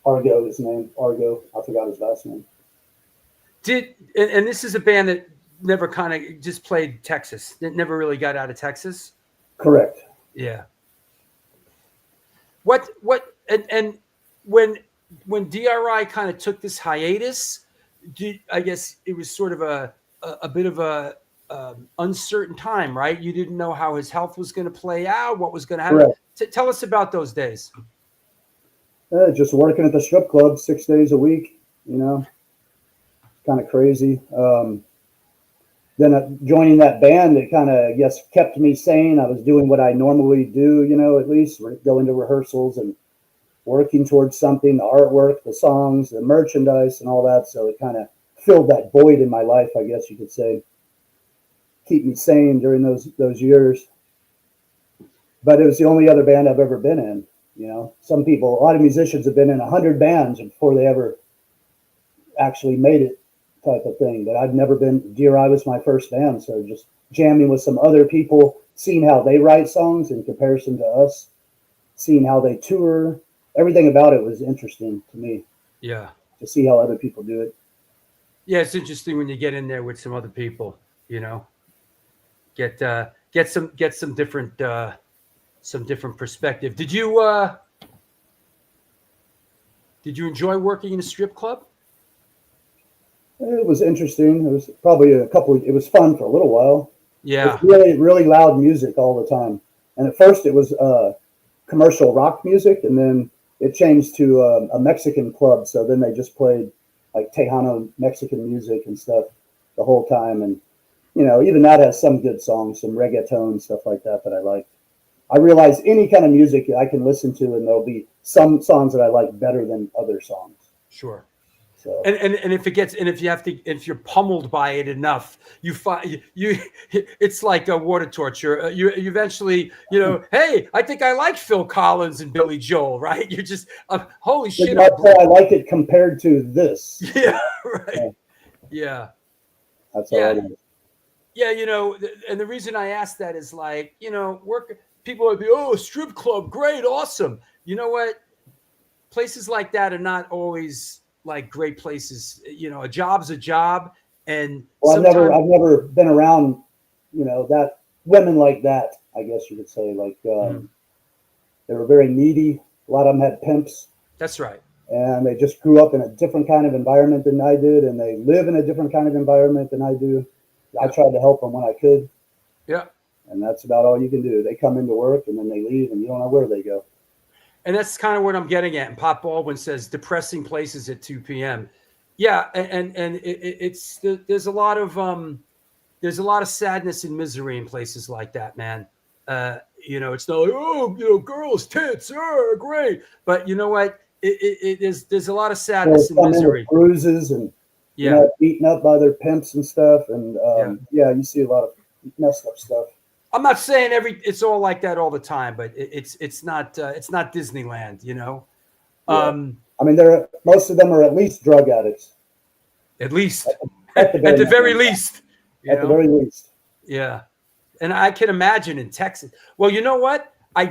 Argo, his name. Argo. I forgot his last name. And this is a band that never kind of just played Texas. It never really got out of Texas. Correct. Yeah. And when D.R.I kind of took this hiatus, I guess it was sort of a bit of a uncertain time, right? You didn't know how his health was going to play out, what was going to happen. Tell us about those days. Just working at the strip club 6 days a week, you know. Kind of crazy. Then joining that band, it kind of, I guess, kept me sane. I was doing what I normally do, you know, at least going to rehearsals and working towards something, the artwork, the songs, the merchandise, and all that. So it kind of filled that void in my life, I guess you could say. Keep me sane during those years. But it was the only other band I've ever been in. You know, a lot of musicians have been in 100 bands before they ever actually made it, type of thing. But I've never been. D.R.I was my first band, so just jamming with some other people, seeing how they write songs in comparison to us, seeing how they tour, everything about it was interesting to me. Yeah, to see how other people do it. Yeah, it's interesting when you get in there with some other people. You know, get some different perspective. Did you enjoy working in a strip club? It was interesting. It was probably it was fun for a little while. Yeah. It was really, really loud music all the time. And at first it was commercial rock music, and then it changed to a Mexican club. So then they just played like Tejano Mexican music and stuff the whole time. And, you know, even that has some good songs, some reggaeton, stuff like that I like. I realize any kind of music I can listen to, and there'll be some songs that I like better than other songs. Sure. So. And if you're pummeled by it enough, it's like a water torture. You eventually, you know, hey, I think I like Phil Collins and Billy Joel, right? You're just holy shit. I like it compared to this. Yeah, right. Yeah. That's all it is. Yeah, and the reason I asked that is like, people would be, oh, strip club, great, awesome. You know what? Places like that are not always like great places. A job's a job, and Well, sometimes, I've never been around, that women like that. I guess you could say, like, they were very needy. A lot of them had pimps, that's right. and they just grew up in a different kind of environment than I did, and they live in a different kind of environment than I do. I tried to help them when I could, Yeah. and that's about all you can do. They come into work and then they leave, and you don't know where they go. And that's kind of what I'm getting at. And Pop Baldwin says depressing places at 2 p.m. Yeah, and there's a lot of sadness and misery in places like that, man. It's not like, oh, girls tits, great, but you know what? There's a lot of sadness and misery, bruises, and beaten up by their pimps and stuff, and you see a lot of messed up stuff. I'm not saying it's all like that all the time, but it's not Disneyland, I mean, most of them are at least drug addicts. At least, at the very least. At the very least. Yeah, and I can imagine in Texas. Well, you know what? I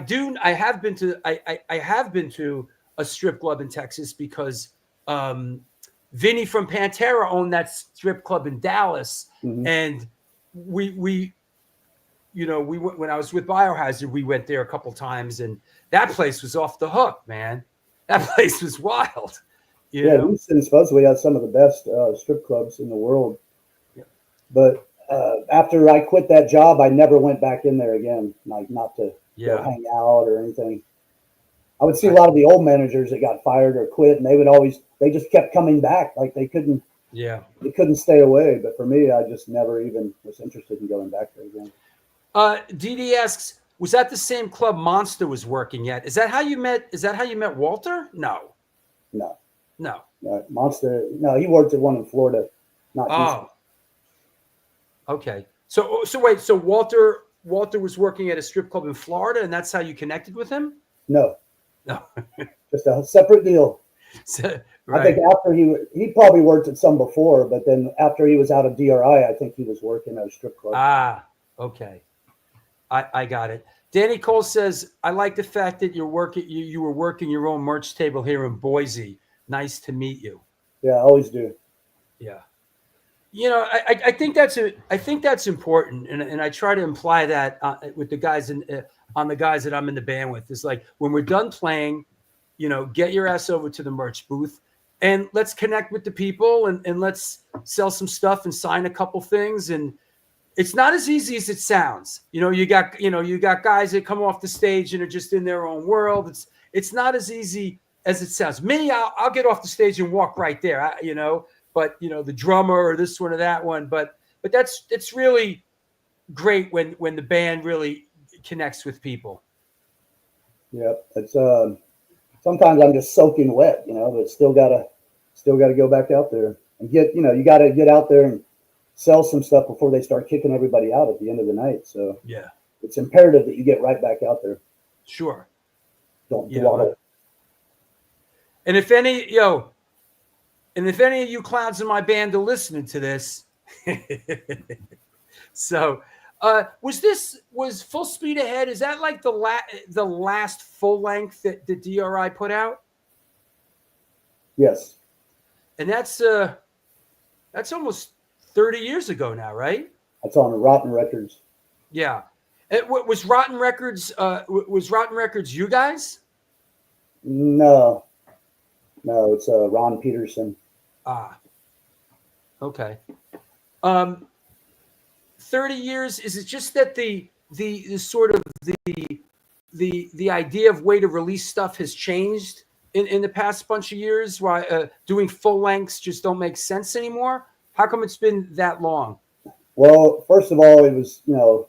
have been to a strip club in Texas because Vinny from Pantera owned that strip club in Dallas, and we went, when I was with Biohazard, we went there a couple times, and that place was off the hook, man. That place was wild. Houston supposedly has some of the best strip clubs in the world. Yeah. But after I quit that job, I never went back in there again, like not to go hang out or anything. I would see a lot of the old managers that got fired or quit, and they just kept coming back, like they couldn't stay away. But for me, I just never even was interested in going back there again. DD asks, was that the same club Monster was working at? Is that how you met Walter? No. Monster. No, he worked at one in Florida. Not Houston. Okay. So wait. So Walter was working at a strip club in Florida, and that's how you connected with him? No. Just a separate deal. Right. I think after he probably worked at some before, but then after he was out of D.R.I, I think he was working at a strip club. Okay. I got it. Danny Cole says, I like the fact that you were working your own merch table here in Boise. Nice to meet you. Yeah, I always do. Yeah. I think that's important. And I try to imply that with the guys on the guys that I'm in the band with. It's like, when we're done playing, get your ass over to the merch booth and let's connect with the people and let's sell some stuff and sign a couple things. And it's not as easy as it sounds. You got guys that come off the stage and are just in their own world. It's not as easy as it sounds. Me, I'll get off the stage and walk right there, but the drummer or this one or that one. But it's really great when the band really connects with people. Yep. It's sometimes I'm just soaking wet, but still gotta go back out there and you gotta get out there and sell some stuff before they start kicking everybody out at the end of the night. So yeah, it's imperative that you get right back out there. Sure. Don't dawdle. And if any of you clowns in my band are listening to this, so was Full Speed Ahead? Is that like the last full length that the D.R.I put out? Yes. And that's almost 30 years ago now, right? That's on Rotten Records. Yeah. Was Rotten Records you guys? No, it's Ron Peterson. Okay. 30 years, is it just that the sort of the idea of way to release stuff has changed in the past bunch of years? Why doing full lengths just don't make sense anymore? How come it's been that long? Well, first of all, it was the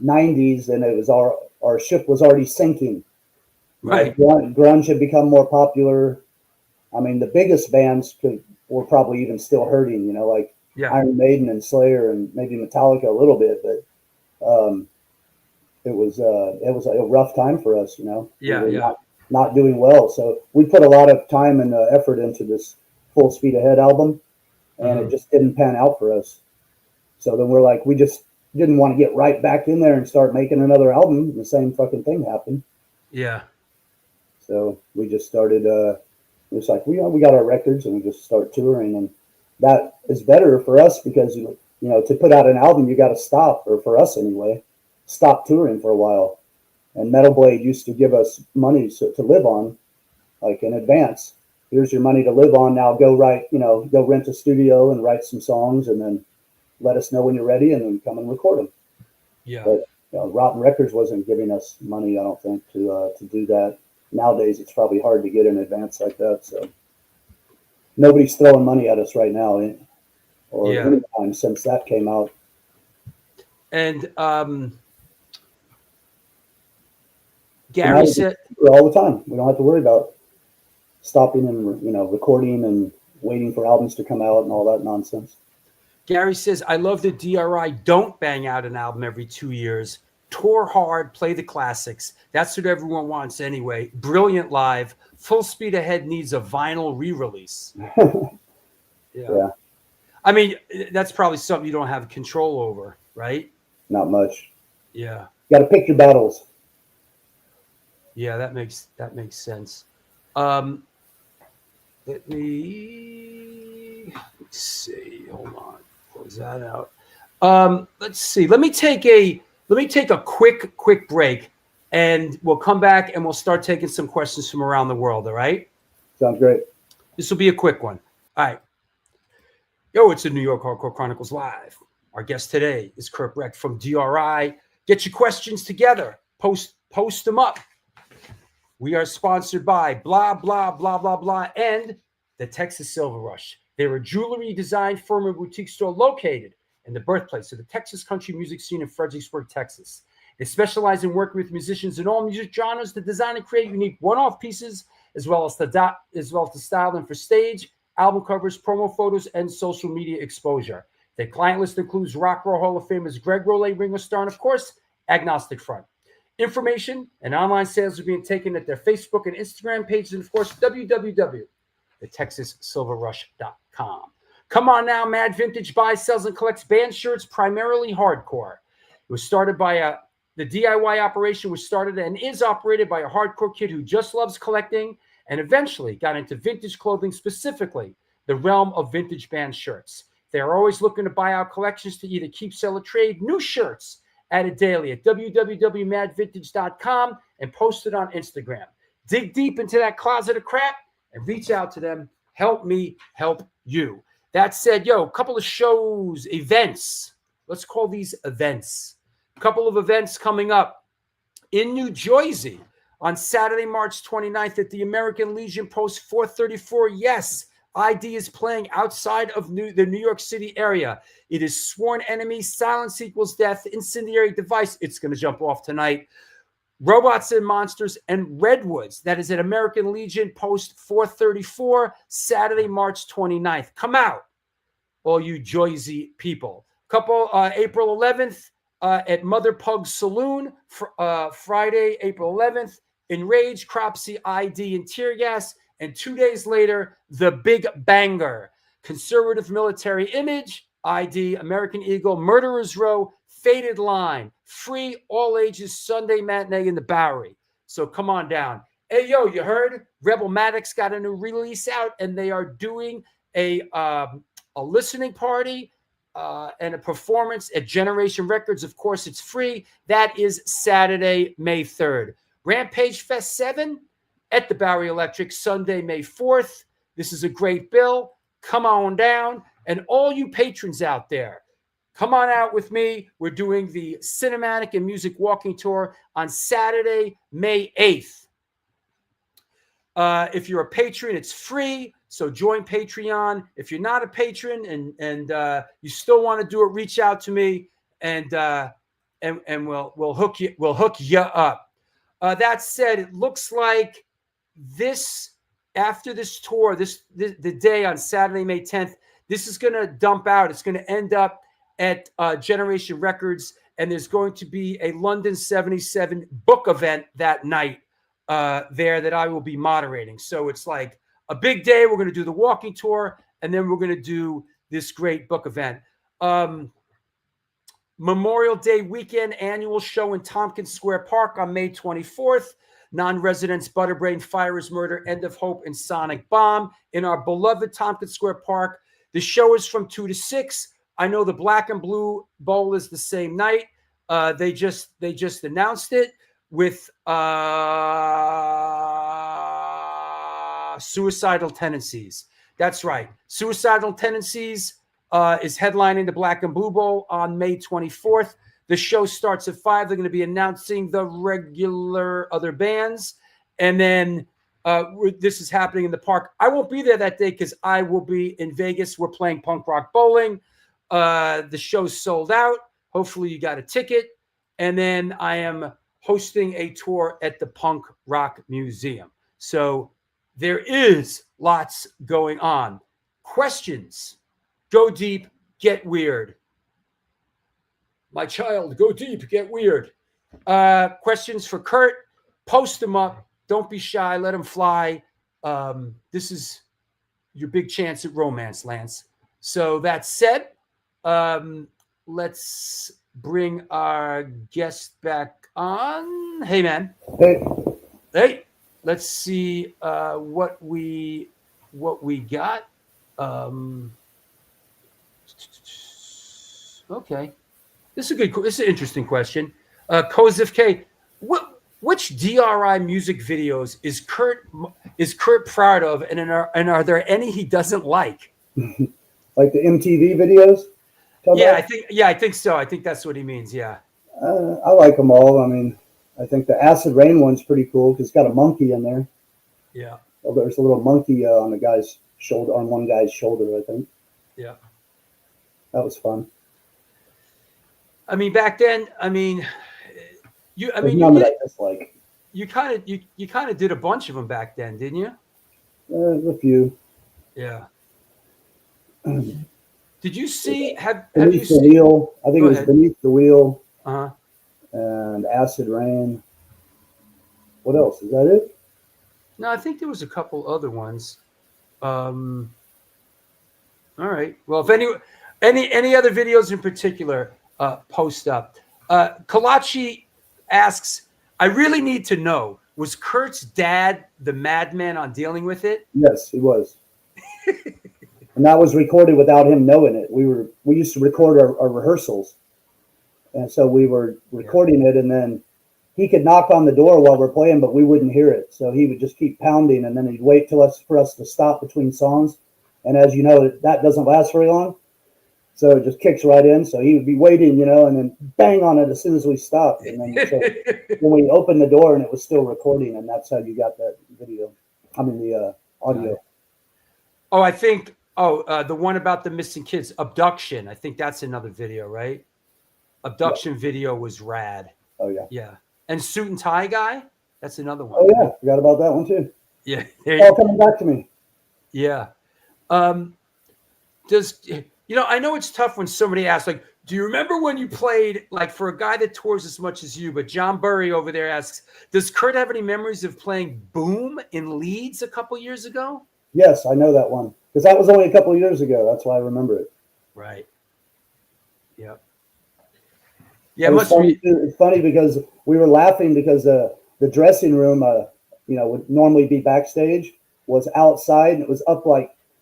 90s, and it was our ship was already sinking. Right. Grunge had become more popular. I mean, the biggest bands were probably even still hurting, like Iron Maiden and Slayer and maybe Metallica a little bit, but it was a rough time for us, Yeah, we were not doing well. So we put a lot of time and effort into this Full Speed Ahead album, and it just didn't pan out for us. So then we're like, we just didn't want to get right back in there and start making another album. The same fucking thing happened. Yeah. So we just started, it's like, we got our records and we just start touring. And that is better for us because, you know, to put out an album, you got to stop, or for us anyway, stop touring for a while. And Metal Blade used to give us money to live on, like in advance. Here's your money to live on. Now go go rent a studio and write some songs, and then let us know when you're ready, and then come and record them. Yeah. But Rotten Records wasn't giving us money, I don't think, to do that. Nowadays, it's probably hard to get in advance like that. So nobody's throwing money at us right now, or any time since that came out. And Gary said all the time. We don't have to worry about stopping and recording and waiting for albums to come out and all that nonsense. Gary says, I love that D.R.I. don't bang out an album every 2 years. Tour hard, play the classics. That's what everyone wants anyway. Brilliant live. Full Speed Ahead needs a vinyl re-release. Yeah. I mean, that's probably something you don't have control over, right? Not much. Yeah. Got to pick your battles. Yeah, that makes sense. Let me see. Hold on. Close that out. Let's see. Let me take a quick break, and we'll come back and we'll start taking some questions from around the world. All right? Sounds great. This will be a quick one. All right. Yo, it's the New York Hardcore Chronicles Live. Our guest today is Brecht from D.R.I. Get your questions together. Post them up. We are sponsored by blah, blah, blah, blah, blah, and the Texas Silver Rush. They're a jewelry design firm and boutique store located in the birthplace of the Texas country music scene in Fredericksburg, Texas. They specialize in working with musicians in all music genres to design and create unique one-off pieces, as well as to style them for stage, album covers, promo photos, and social media exposure. Their client list includes Rock Roll Hall of Famers Greg Rolle, Ringo Starr, and of course, Agnostic Front. Information and online sales are being taken at their Facebook and Instagram pages, and of course, www.thetexassilverrush.com. Come on now, Mad Vintage buys, sells, and collects band shirts, primarily hardcore. It was started by the DIY operation was started and is operated by a hardcore kid who just loves collecting and eventually got into vintage clothing, specifically the realm of vintage band shirts. They are always looking to buy out collections to either keep, sell, or trade new shirts added daily at www.madvintage.com and posted on Instagram. Dig deep into that closet of crap and reach out to them. Help me help you. That said, a couple of shows, events. Let's call these events. A couple of events coming up in New Jersey on Saturday, March 29th at the American Legion Post 434. Yes, ID is playing outside of the New York City area. It is Sworn Enemy, Silence Equals Death, Incendiary Device. It's going to jump off tonight. Robots and Monsters, and Redwoods. That is at American Legion Post 434, Saturday, March 29th. Come out, all you Jersey people. April 11th at Mother Pug Saloon. Friday, April 11th, Enrage, Cropsy, ID, and Tear Gas. And 2 days later, The Big Banger, Conservative Military Image, ID, American Eagle, Murderers Row, Faded Line, free, all ages, Sunday matinee in the Bowery. So come on down. Hey, you heard? Rebel Maddox got a new release out, and they are doing a listening party and a performance at Generation Records. Of course, it's free. That is Saturday, May 3rd. Rampage Fest 7 at the Bowery Electric, Sunday, May 4th. This is a great bill. Come on down. And all you patrons out there, come on out with me. We're doing the Cinematic and Music Walking Tour on Saturday, May 8th. If you're a patron, it's free. So join Patreon. If you're not a patron and you still want to do it, reach out to me and we'll hook you up. That said, it looks like after this tour, the day on Saturday, May 10th, this is going to dump out. It's going to end up at Generation Records, and there's going to be a London 77 book event that night there that I will be moderating. So it's like a big day. We're going to do the walking tour, and then we're going to do this great book event. Memorial Day weekend annual show in Tompkins Square Park on May 24th. Non-residents Butterbrain, Fire is Murder, End of Hope, and Sonic Bomb in our beloved Tompkins Square Park. The show is from 2 to 6. I know the Black and Blue Bowl is the same night. They just announced it with Suicidal Tendencies. That's right. Suicidal Tendencies is headlining the Black and Blue Bowl on May 24th. The show starts at 5. They're going to be announcing the regular other bands. And then this is happening in the park. I won't be there that day because I will be in Vegas. We're playing punk rock bowling. The show's sold out. Hopefully you got a ticket. And then I am hosting a tour at the Punk Rock Museum. So there is lots going on. Questions. Go deep, get weird. My child, go deep, get weird. Questions for Kurt. Post them up. Don't be shy. Let them fly. This is your big chance at romance, Lance. So that said, let's bring our guest back on. Hey, man. Hey. Let's see what we got. Okay. This is an interesting question. Kozif K, which D.R.I. music videos is Kurt proud of, and are there any he doesn't like? Like the MTV videos? I think so. I think that's what he means. Yeah. I like them all. I mean, I think the Acid Rain one's pretty cool because it's got a monkey in there. Yeah. Well, there's a little monkey on one guy's shoulder, I think. Yeah. That was fun. I mean, back then, you kind of did a bunch of them back then, didn't you? A few. Yeah. Did you see? Beneath the Wheel? I think it was Beneath the Wheel. Uh-huh. And Acid Rain. What else? Is that it? No, I think there was a couple other ones. All right. Well, if any other videos in particular, post up. Kalachi asks, I really need to know, was Kurt's dad the madman on Dealing With It? Yes, he was. And that was recorded without him knowing it. We used to record our rehearsals. And so we were recording it, and then he could knock on the door while we're playing, but we wouldn't hear it. So he would just keep pounding, and then he'd wait for us to stop between songs. And as you know, that doesn't last very long. So it just kicks right in. So he would be waiting, and then bang on it as soon as we stopped. And then when we opened the door, and it was still recording, and that's how you got that video. The audio. Oh, I think, the one about the missing kids, Abduction. I think that's another video, right? Abduction video was rad. Oh, yeah. Yeah. And Suit and Tie Guy, that's another one. Oh, yeah. Forgot about that one, too. Yeah. All coming back to me. Yeah. I know it's tough when somebody asks, like, do you remember when you played, like, for a guy that tours as much as you, but John Burry over there asks, does Kurt have any memories of playing Boom in Leeds a couple years ago? Yes, I know that one. Because that was only a couple of years ago. That's why I remember it. Right. Yeah. Yeah, it's funny because we were laughing because the dressing room, would normally be backstage, was outside, and it was up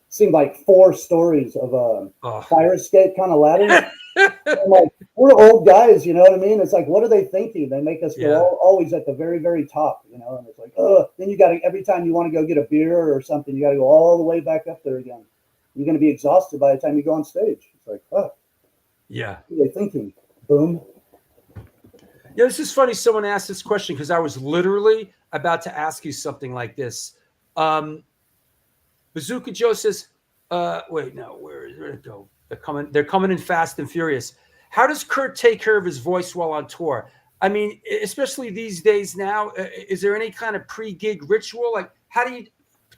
seemed like 4 stories of a fire escape kind of ladder. I'm like, we're old guys, you know what I mean? It's like, what are they thinking? They make us go always at the very, very top, and it's like, then you got to, every time you want to go get a beer or something, you got to go all the way back up there again. You're going to be exhausted by the time you go on stage. It's like, yeah. What are they thinking? Boom. Yeah, this is funny. Someone asked this question because I was literally about to ask you something like this. Bazooka Joe says, wait, no, where did it go? They're coming in fast and furious. How does Kurt take care of his voice while on tour? I mean, especially these days now, is there any kind of pre-gig ritual? Like, how do you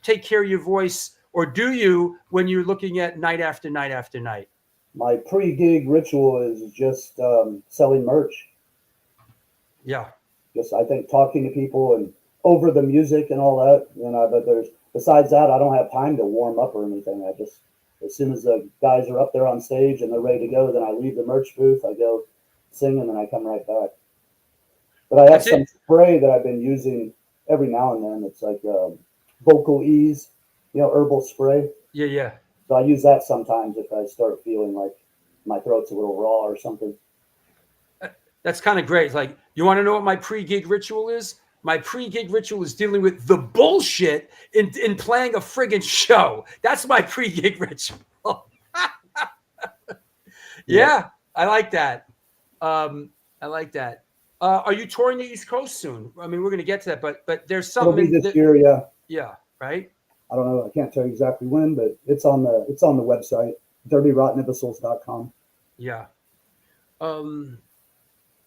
take care of your voice, or do you when you're looking at night after night after night? My pre-gig ritual is just selling merch. Yeah. Just, I think, talking to people and over the music and all that, but besides that, I don't have time to warm up or anything. As soon as the guys are up there on stage and they're ready to go, then I leave the merch booth. I go sing, and then I come right back. But I have That's some it. spray that I've been using every now and then. It's like vocal ease, herbal spray. Yeah, yeah. So I use that sometimes if I start feeling like my throat's a little raw or something. That's kind of great. It's like, you want to know what my pre-gig ritual is? My pre-gig ritual is dealing with the bullshit in playing a friggin' show. That's my pre-gig ritual. Yeah, I like that. I like that. Are you touring the East Coast soon? I mean, we're going to get to that, but there's It'll be something this year, yeah. Yeah, right? I don't know. I can't tell you exactly when, but it's on the website, dirtyrottenibiscles.com. Yeah.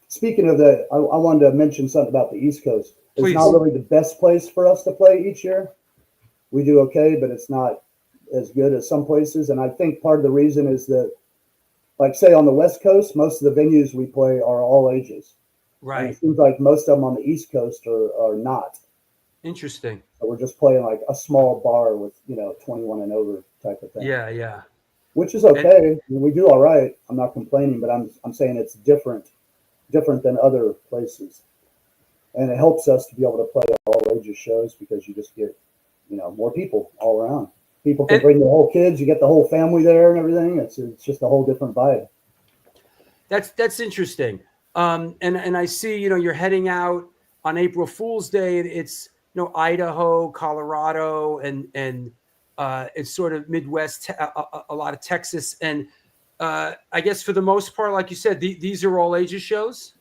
Speaking of that, I wanted to mention something about the East Coast. It's Please. not really the best place for us to play each year. We do okay, but it's not as good as some places. And I think part of the reason is that, like, say on the West Coast, most of the venues we play are all ages. And Right. it seems like most of them on the East Coast are not. Interesting. So we're just playing like a small bar with, 21 and over type of thing. Yeah, yeah. Which is okay. I mean, we do all right. I'm not complaining, but I'm saying it's different than other places. And it helps us to be able to play all ages shows because you just get, more people all around. People can bring their whole kids. You get the whole family there and everything. It's just a whole different vibe. That's interesting. And I see, you're heading out on April Fool's Day. It's, Idaho, Colorado, and it's sort of Midwest, a lot of Texas. And I guess for the most part, like you said, these are all ages shows.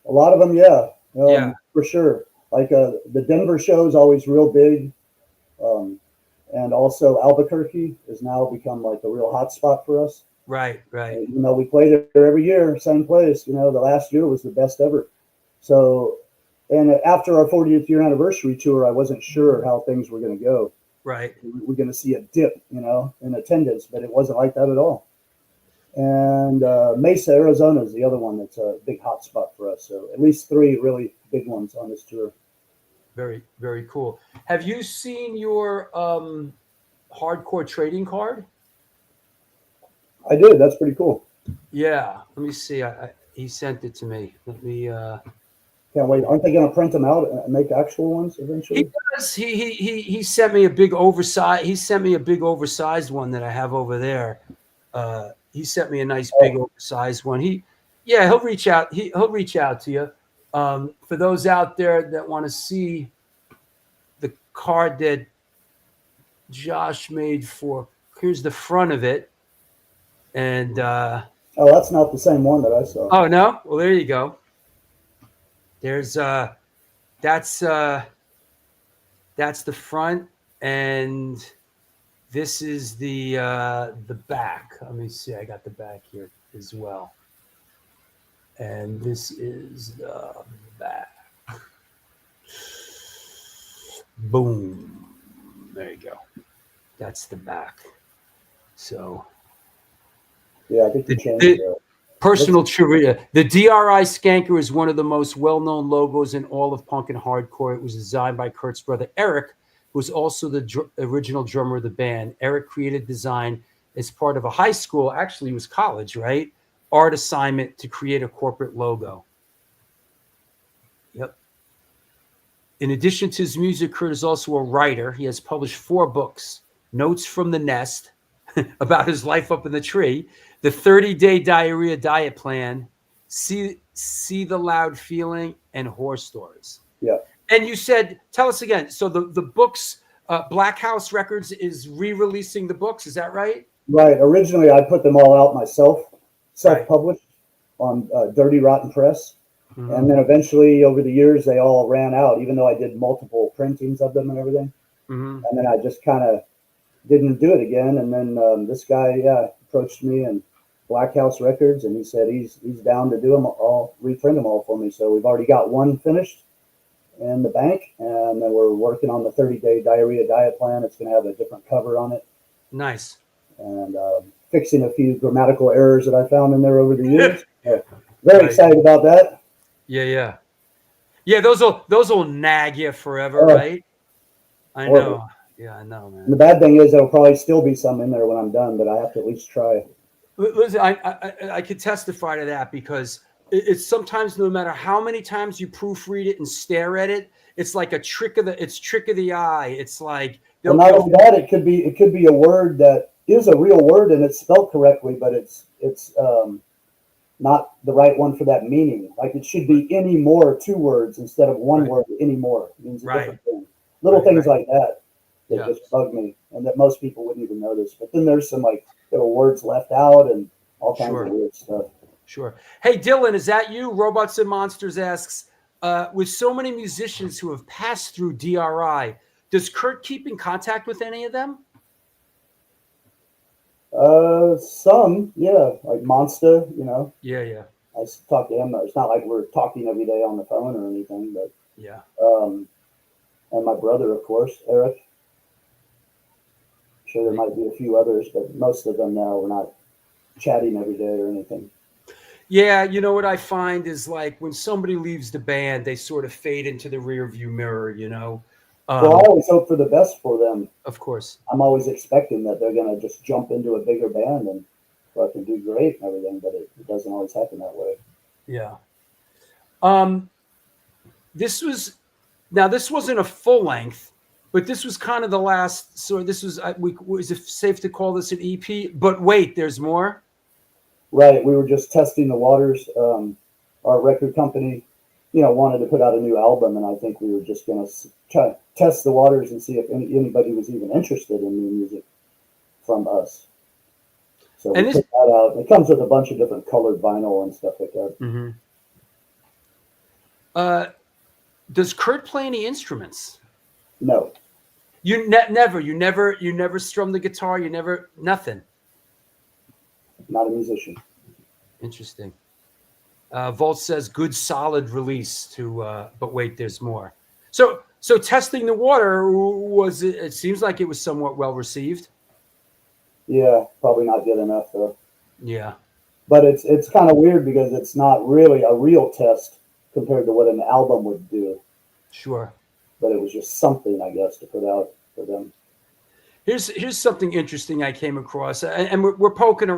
A lot of them, yeah. Yeah. For sure. Like the Denver show is always real big. And also Albuquerque has now become like a real hot spot for us. Right, right. We play there every year, same place. The last year was the best ever. So, and after our 40th year anniversary tour, I wasn't sure how things were going to go. Right. We're going to see a dip, in attendance, but it wasn't like that at all. And Mesa, Arizona is the other one that's a big hot spot for us. So at least 3 really big ones on this tour. Very, very cool. Have you seen your hardcore trading card? I did. That's pretty cool. Yeah. Let me see. He sent it to me. Let me. Can't wait. Aren't they going to print them out and make actual ones eventually? He does. He sent me a big oversized. He sent me a big oversized one that I have over there. He sent me a nice big oversized one. He'll reach out. He'll reach out to you. For those out there that want to see the card that Josh made here's the front of it. And that's not the same one that I saw. Oh no? Well, there you go. There's that's the front, and this is the back. Let me see. I got the back here as well. And this is the back. Boom. There you go. That's the back. So yeah, I think you changed it. Personal trivia. The D.R.I. Skanker is one of the most well-known logos in all of punk and hardcore. It was designed by Kurt's brother, Eric, who was also the original drummer of the band. Eric created design as part of a high school, actually it was college, right? Art assignment to create a corporate logo. Yep. In addition to his music, Kurt is also a writer. He has published 4 books, Notes from the Nest, about his life up in the tree, the 30-day diarrhea diet plan, see the loud feeling, and horror stories. Yeah. And you said, tell us again. So the books, Black House Records is re-releasing the books. Is that right? Right. Originally, I put them all out myself, self-published on Dirty Rotten Press. Mm-hmm. And then eventually, over the years, they all ran out, even though I did multiple printings of them and everything. Mm-hmm. And then I just kind of didn't do it again. And then this guy approached me and Black House Records, and he said he's down to do them all, reprint them all for me. So we've already got one finished in the bank, and then we're working on the 30-day diarrhea diet plan. It's going to have a different cover on it. Nice. And fixing a few grammatical errors that I found in there over the years. Very excited about that. Yeah. Those will nag you forever, right? I know. Yeah, I know, man. And the bad thing is there'll probably still be some in there when I'm done, but I have to at least try. Listen, I could testify to that because it's sometimes no matter how many times you proofread it and stare at it, it's like a trick of the eye. It's like well, not only that, it could be a word that is a real word and it's spelled correctly, but it's not the right one for that meaning. Like it should be any more, 2 words instead of 1 word. Anymore means a different thing. Little things like that just bug me, and that most people wouldn't even notice. But then there's some like little words left out and all kinds of weird stuff. Sure. Hey, Dylan, is that you? Robots and Monsters asks, with so many musicians who have passed through D.R.I, does Kurt keep in contact with any of them? Some, yeah, like Monster, you know. Yeah. I talk to him. It's not like we're talking every day on the phone or anything, but yeah. And my brother, of course, Eric. I'm sure there might be a few others, but most of them now we're not chatting every day or anything. Yeah, you know what I find is like when somebody leaves the band, they sort of fade into the rearview mirror, you know. Well, I always hope for the best for them. Of course. I'm always expecting that they're going to just jump into a bigger band and fucking do great and everything, but it doesn't always happen that way. Yeah. This wasn't a full length, but this was kind of the last. So this was. Is it safe to call this an EP? But wait, there's more. Right. We were just testing the waters. Our record company, wanted to put out a new album, and I think we were just going to try to test the waters and see if anybody was even interested in new music from us. So we put that out. It comes with a bunch of different colored vinyl and stuff like that. Mm-hmm. Does Kurt play any instruments? No. You never strum the guitar. You never nothing. Not a musician. Interesting. Volt says good solid release to but wait, there's more. So testing the water it seems like it was somewhat well received. Yeah, probably not good enough though. Yeah. But it's kind of weird because it's not really a real test compared to what an album would do. Sure. But it was just something, I guess, to put out for them. Here's something interesting I came across, and we're poking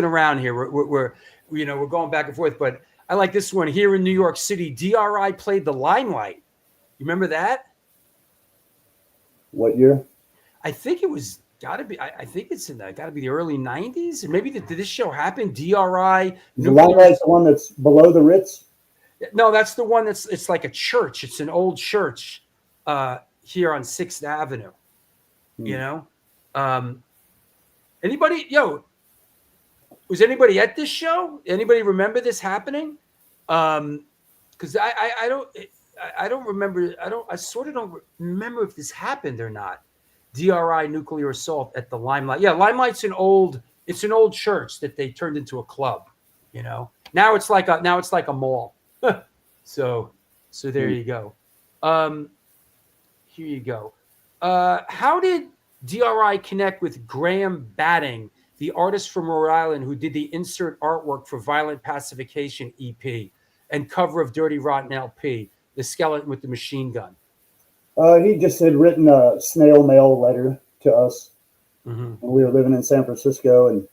around here. We're going back and forth, but I like this one here in New York City. D.R.I played the Limelight. You remember that? What year? I think it was got to be. I think it's in got to be the early '90s. Maybe did this show happen? D.R.I. The Limelight's the one that's below the Ritz. No, that's the one it's like a church. It's an old church here on 6th Avenue. You know, was anybody at this show? Anybody remember this happening? Because I don't remember. I sort of don't remember if this happened or not. D.R.I. nuclear assault at the Limelight. Yeah, Limelight's an old church that they turned into a club. You know, now it's like a mall. So there you go. Here you go. How did D.R.I. connect with Graham Batting, the artist from Rhode Island who did the insert artwork for Violent Pacification EP and cover of Dirty Rotten LP, The Skeleton with the Machine Gun? He just had written a snail mail letter to us when we were living in San Francisco, and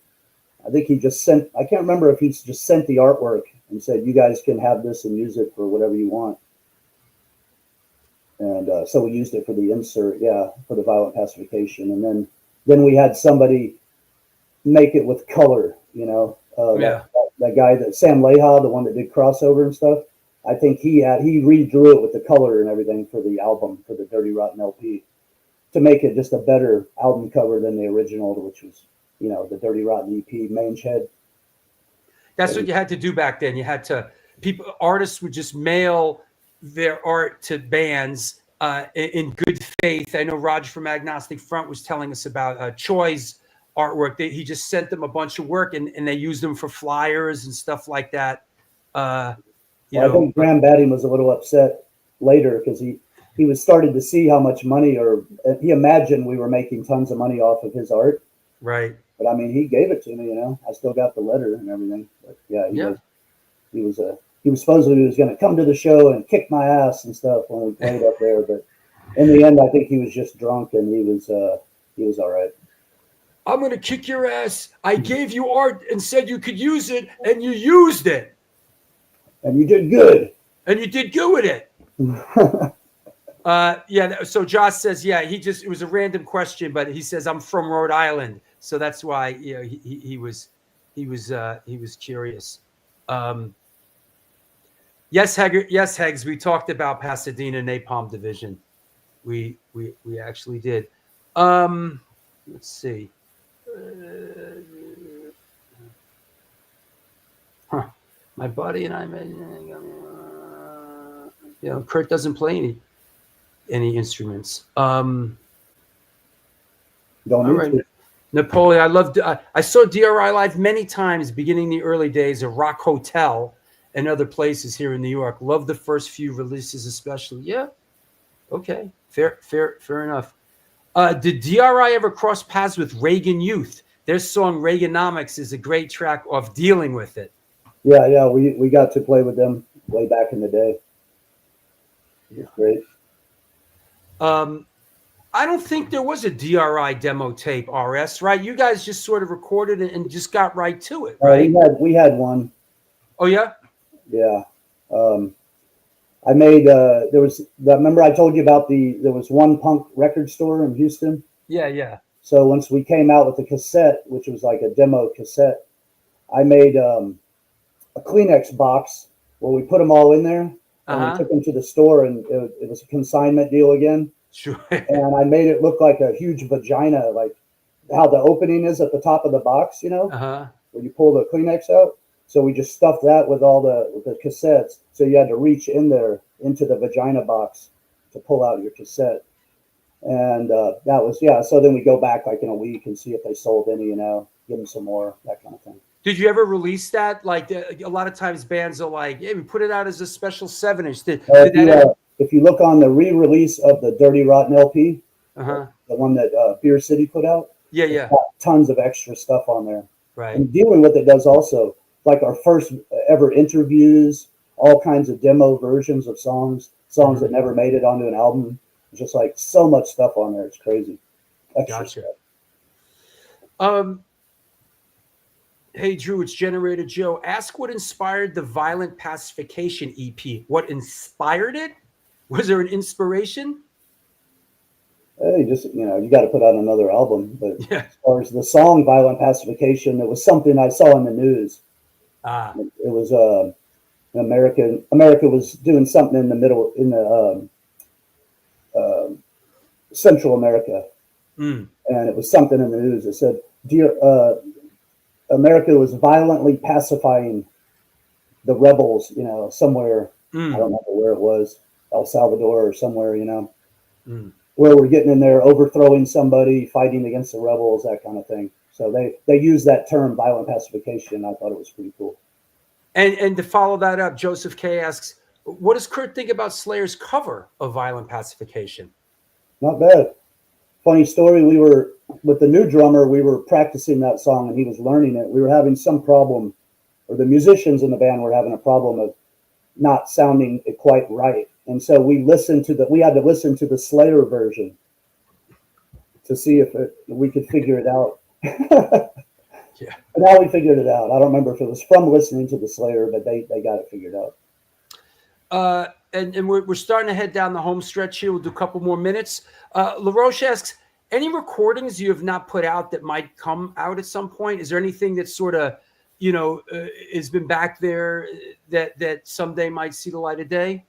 I think he just sent. I can't remember if he just sent the artwork and said, "You guys can have this and use it for whatever you want." And so we used it for the insert, for the Violent Pacification. And then we had somebody make it with color, that guy, Sam Leha, the one that did Crossover and stuff. I think he redrew it with the color and everything for the album, for the Dirty Rotten LP, to make it just a better album cover than the original, which was, the Dirty Rotten EP, Mange Head. That's what you had to do back then. You had to, artists would just mail their art to bands in good faith. I know Roger from Agnostic Front was telling us about Choi's artwork. He just sent them a bunch of work and they used them for flyers and stuff like that. I think Graham Batting was a little upset later because he was starting to see how much money, or he imagined we were making tons of money off of his art. Right. But I mean, he gave it to me, I still got the letter and everything. But he was supposedly going to come to the show and kick my ass and stuff when we played up there. But in the end, I think he was just drunk and he was all right. I'm going to kick your ass. I gave you art and said you could use it, and you used it. And you did good. And you did good with it. Yeah. So Josh says, yeah, it was a random question, but he says, I'm from Rhode Island. So that's why, you know, he was curious. Yes, Hegs, we talked about Pasadena Napalm Division. We actually did. Let's see. My buddy and I made, Kurt doesn't play any instruments. Don't All need right. to. Napoleon, I saw D.R.I. live many times beginning the early days of Rock Hotel and other places here in New York. Love the first few releases, especially. Yeah. Okay. Fair enough. Did D.R.I. ever cross paths with Reagan Youth? Their song Reaganomics is a great track off Dealing With It. Yeah, we got to play with them way back in the day. It's great. I don't think there was a D.R.I. demo tape, RS, right? You guys just sort of recorded it and just got right to it, right? We had one. Oh, yeah? Yeah. I made remember I told you about there was one punk record store in Houston? Yeah. So once we came out with the cassette, which was like a demo cassette, I made a Kleenex box where we put them all in there and we took them to the store, and it was a consignment deal again. Sure. And I made it look like a huge vagina, like how the opening is at the top of the box, where you pull the Kleenex out. So we just stuffed that with all the cassettes. So you had to reach in there into the vagina box to pull out your cassette. And that was, so then we go back like in a week and see if they sold any, give them some more, that kind of thing. Did you ever release that? Like a lot of times bands are like, yeah, we put it out as a special 7-inch. If you look on the re-release of the Dirty Rotten LP, the one that Beer City put out, yeah, got tons of extra stuff on there. Right. And Dealing With It does also, like our first ever interviews, all kinds of demo versions of songs that never made it onto an album. Just like so much stuff on there. It's crazy. Extra stuff. Hey, Drew, it's Generator Joe. Ask what inspired the Violent Pacification EP. What inspired it? Was there an inspiration? Hey, just, you got to put out another album. But as far as the song Violent Pacification, it was something I saw in the news. It was America was doing something in the Central America. And it was something in the news that said, America was violently pacifying the rebels, somewhere. I don't remember where it was, El Salvador or somewhere, where we're getting in there, overthrowing somebody, fighting against the rebels, that kind of thing. So they use that term, violent pacification. I thought it was pretty cool. And to follow that up, Joseph K asks, what does Kurt think about Slayer's cover of Violent Pacification? Not bad. Funny story, we were, with the new drummer, we were practicing that song and he was learning it. We were having some problem, or the musicians in the band were having a problem of not sounding it quite right. And so we had to listen to the Slayer version to see if we could figure it out. Yeah. But now we figured it out. I don't remember if it was from listening to the Slayer, but they got it figured out. And we're starting to head down the home stretch here. We'll do a couple more minutes. LaRoche asks, any recordings you have not put out that might come out at some point? Is there anything that sort of, has been back there that someday might see the light of day?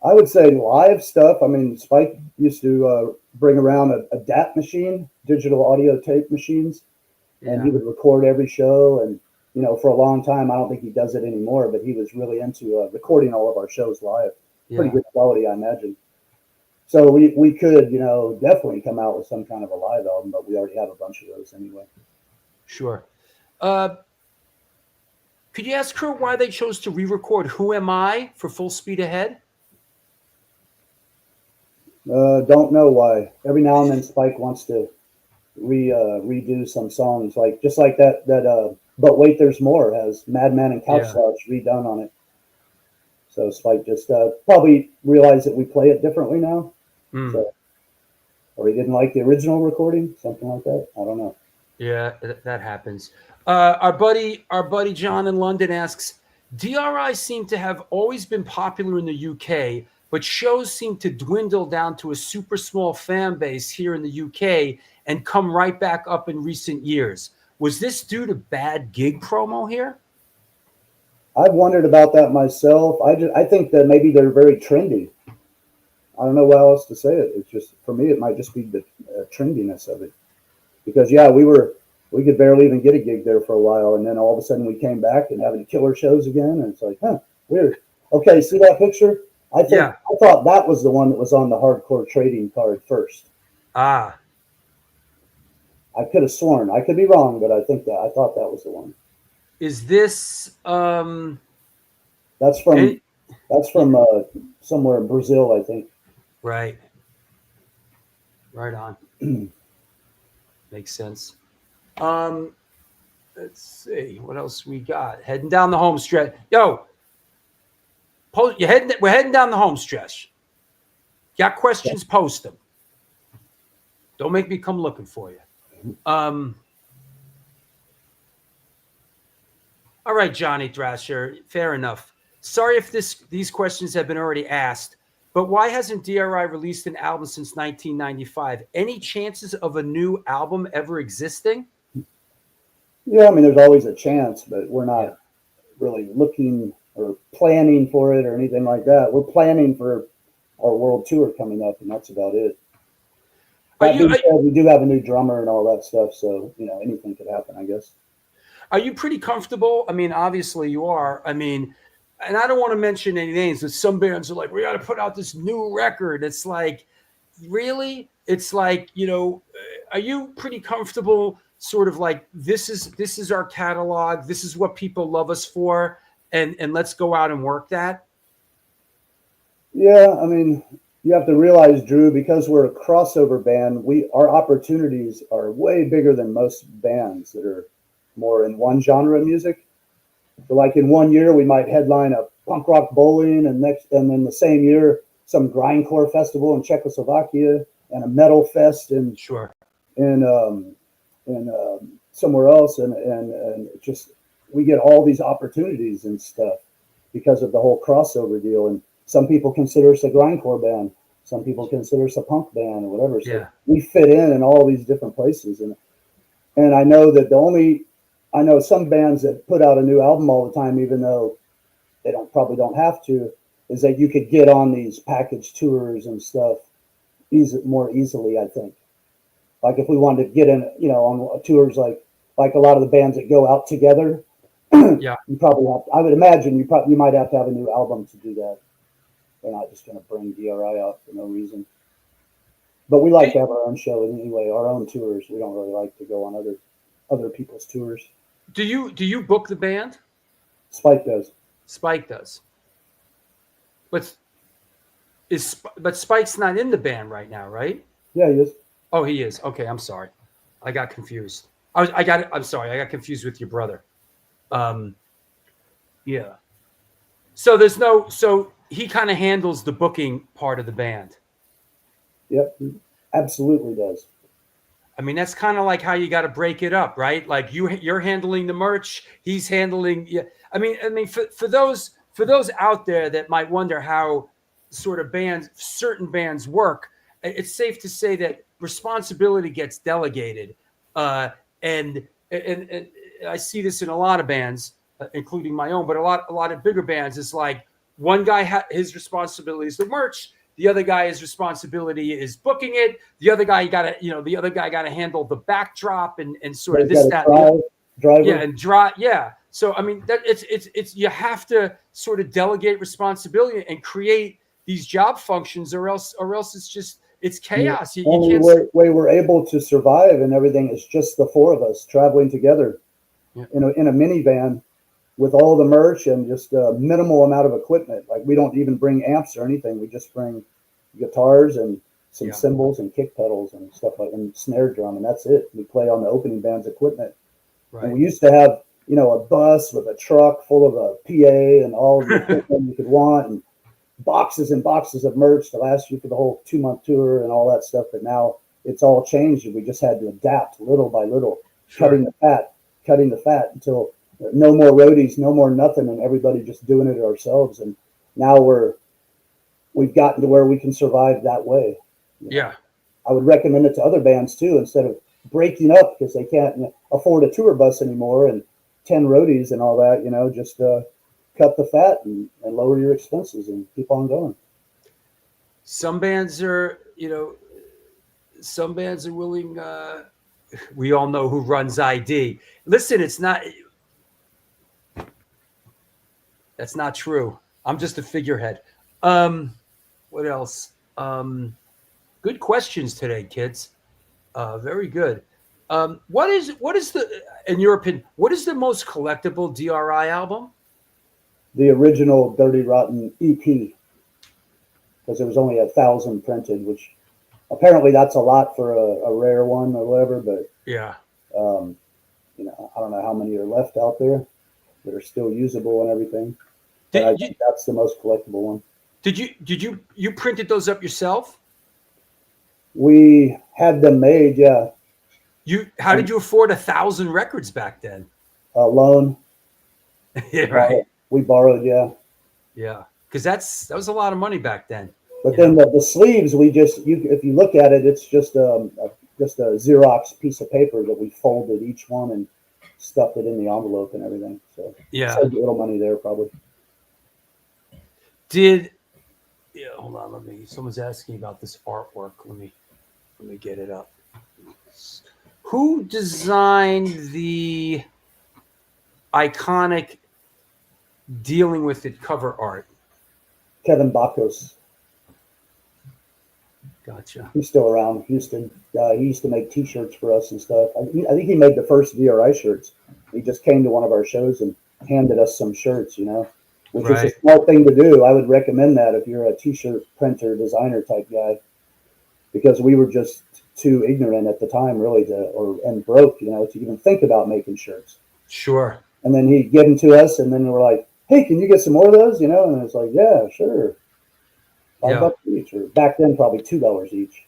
I would say live stuff. I mean, Spike used to bring around a DAT machine, digital audio tape machines, and he would record every show. And, for a long time, I don't think he does it anymore, but he was really into recording all of our shows live. Pretty good quality, I imagine. So we could, definitely come out with some kind of a live album, but we already have a bunch of those anyway. Sure. Could you ask her why they chose to re-record Who Am I for Full Speed Ahead? Don't know why. Every now and then Spike wants to redo some songs, just like that But Wait There's More has Madman and Couch Slouch redone on it. So Spike just probably realized that we play it differently now. So, or he didn't like the original recording, something like that. I don't know. Yeah, that happens. Our buddy John in London asks, DRI seem to have always been popular in the UK, but shows seem to dwindle down to a super small fan base here in the UK and come right back up in recent years. Was this due to bad gig promo here? I've wondered about that myself. I think that maybe they're very trendy. I don't know how else to say it. It's just, for me, it might just be the trendiness of it. Because yeah, we could barely even get a gig there for a while, and then all of a sudden we came back and having killer shows again, and it's like, weird. Okay, see that picture? I thought that was the one that was on the hardcore trading card first. Ah. I could have sworn. I could be wrong, but I thought that was the one. Is this That's from somewhere in Brazil, I think. Right. Right on. Makes sense. Let's see what else we got. Heading down the home stretch. Yo, we're heading down the home stretch. Got questions? Post them. Don't make me come looking for you. All right, Johnny Thrasher. Fair enough. Sorry if these questions have been already asked, but why hasn't DRI released an album since 1995? Any chances of a new album ever existing? Yeah, I mean, there's always a chance, but we're not really looking or planning for it or anything like that. We're planning for our world tour coming up, and that's about it. We do have a new drummer and all that stuff, so anything could happen, I guess. Are you pretty comfortable? I mean, obviously you are. I mean, and I don't want to mention any names, but some bands are like, we got to put out this new record. It's like, really? It's like, are you pretty comfortable sort of like, this is our catalog, this is what people love us for, and let's go out and work that? Yeah, I mean, you have to realize, Drew, because we're a crossover band, our opportunities are way bigger than most bands that are more in one genre of music. So like in 1 year, we might headline a punk rock bowling, and then the same year, some grindcore festival in Czechoslovakia and a metal fest in somewhere else, and just we get all these opportunities and stuff because of the whole crossover deal. And some people consider us a grindcore band, some people consider us a punk band or whatever. So we fit in all these different places, and I know that I know some bands that put out a new album all the time, even though they probably don't have to, is that you could get on these package tours and stuff more easily, I think. Like if we wanted to get in, on tours like a lot of the bands that go out together, you probably I would imagine you might have to have a new album to do that. They're not just going to bring DRI out for no reason. But we like to have our own show anyway, our own tours. We don't really like to go on other people's tours. Do you book the band? Spike does. But Spike's not in the band right now, right? Yeah, he is. Oh, he is. Okay, I'm sorry. I got confused. I'm sorry. I got confused with your brother. Yeah. So he kind of handles the booking part of the band. Yep, he absolutely does. I mean, that's kind of like how you got to break it up, right? Like you're handling the merch, he's handling. Yeah. I mean, for those out there that might wonder how sort of certain bands work, it's safe to say that responsibility gets delegated, and I see this in a lot of bands, including my own, but a lot of bigger bands. It's like one guy his responsibility is the merch. The other guy's responsibility is booking it. The other guy got to handle the backdrop and sort of this, that, driver. Yeah, and drive. Yeah. So I mean, that it's you have to sort of delegate responsibility and create these job functions, or else it's chaos. The only way we're able to survive and everything is just the four of us traveling together in a minivan with all the merch and just a minimal amount of equipment. Like we don't even bring amps or anything. We just bring guitars and some cymbals and kick pedals and stuff like, and snare drum, and that's it. We play on the opening band's equipment. Right. And we used to have, a bus with a truck full of a PA and all of the equipment you could want, and boxes and boxes of merch to last you for the whole 2-month tour and all that stuff. But now it's all changed, and we just had to adapt little by little. cutting the fat until no more roadies, no more nothing, and everybody just doing it ourselves. And now we've gotten to where we can survive that way. Yeah. I would recommend it to other bands too, instead of breaking up because they can't afford a tour bus anymore and 10 roadies and all that. Just cut the fat and lower your expenses and keep on going. Some bands are, willing. We all know who runs ID. Listen, that's not true. I'm just a figurehead. What else? Good questions today, kids. Very good. What is in your opinion, what is the most collectible D.R.I album? The original Dirty Rotten EP, because there was only 1,000 printed, which apparently that's a lot for a rare one or whatever. But yeah, I don't know how many are left out there that are still usable and everything. But I think that's the most collectible one. Did you printed those up yourself? We had them made, yeah. How did you afford 1,000 records back then? Loan. Yeah, right. We borrowed, yeah. Yeah, because that was a lot of money back then. But then the sleeves, if you look at it, it's just a Xerox piece of paper that we folded each one and stuffed it in the envelope and everything. So saved a little money there probably. Hold on, someone's asking about this artwork. Let me get it up. Who designed the iconic Dealing With It cover art? Kevin Bacos. Gotcha. He's still around, Houston. He used to make T-shirts for us and stuff. I think he made the first D.R.I shirts. He just came to one of our shows and handed us some shirts, which is a smart thing to do. I would recommend that if you're a T-shirt printer, designer type guy, because we were just too ignorant at the time, really, and broke, to even think about making shirts. Sure. And then he'd give them to us, and then we're like, "Hey, can you get some more of those?" And it's like, "Yeah, sure." $5 each, or back then probably $2 each.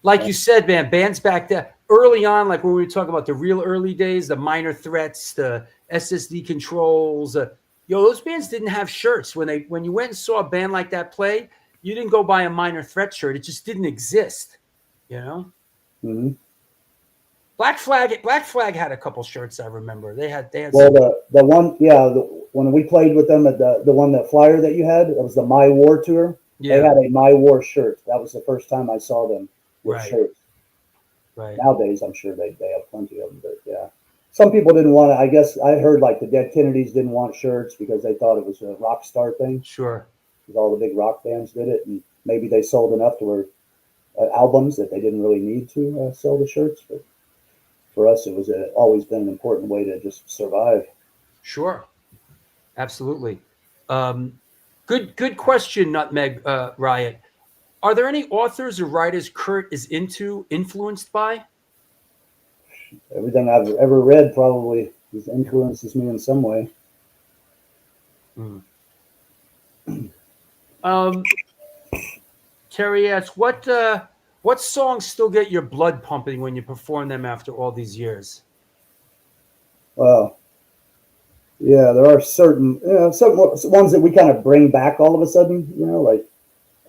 Like you said, man, bands back then, early on, like when we were talking about the real early days, the Minor Threats, the SSD Controls, those bands didn't have shirts. When you went and saw a band like that play, you didn't go buy a Minor Threat shirt. It just didn't exist, Mm-hmm. Black Flag had a couple shirts. I remember they had. Well, the one, when we played with them at the one, that flyer that you had, it was the My War tour. Yeah. They had a My War shirt. That was the first time I saw them with shirts. Right. Nowadays, I'm sure they have plenty of them, but yeah. Some people didn't want it. I guess I heard like the Dead Kennedys didn't want shirts because they thought it was a rock star thing. Sure. Because all the big rock bands did it, and maybe they sold enough to where albums that they didn't really need to sell the shirts. But for us, it was always been an important way to just survive. Sure. Absolutely. Good question, Nutmeg Riot. Are there any authors or writers Kurt is influenced by? Everything I've ever read probably influences me in some way. Terry asks, what songs still get your blood pumping when you perform them after all these years? Well, yeah, there are certain ones that we kind of bring back all of a sudden, like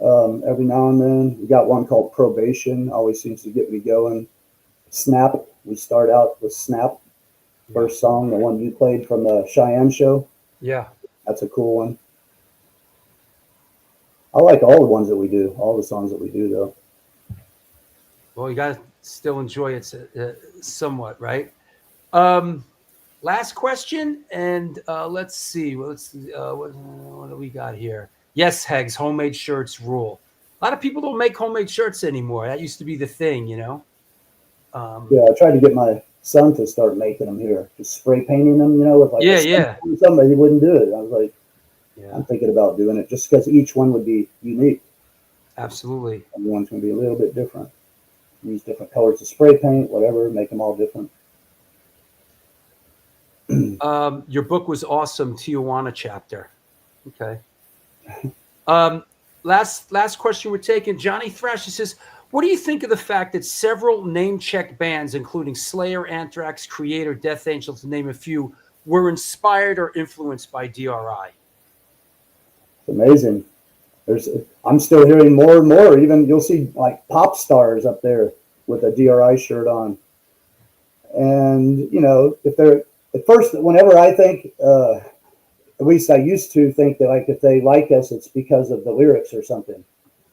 every now and then. We got one called Probation, always seems to get me going. Snap, we start out with Snap, first song, the one you played from the Cheyenne show. Yeah. That's a cool one. I like all the ones that we do, all the songs that we do, though. Well, you got to still enjoy it somewhat, right? Last question, and let's see. What do we got here? Yes, Hegs, homemade shirts rule. A lot of people don't make homemade shirts anymore. That used to be the thing, Yeah, I tried to get my son to start making them here, just spray painting them, with like somebody wouldn't do it. I was like, I'm thinking about doing it just because each one would be unique. Absolutely. Everyone's going to be a little bit different. Use different colors of spray paint, whatever, make them all different. Your book was awesome, Tijuana chapter. Okay. Last question we're taking. Johnny Thrash, he says, What do you think of the fact that several name-checked bands, including Slayer, Anthrax, Creator, Death Angel, to name a few, were inspired or influenced by D.R.I? It's amazing. I'm still hearing more and more. Even you'll see like pop stars up there with a D.R.I. shirt on. And if they're at first, whenever I think, at least I used to think that like if they like us, it's because of the lyrics or something.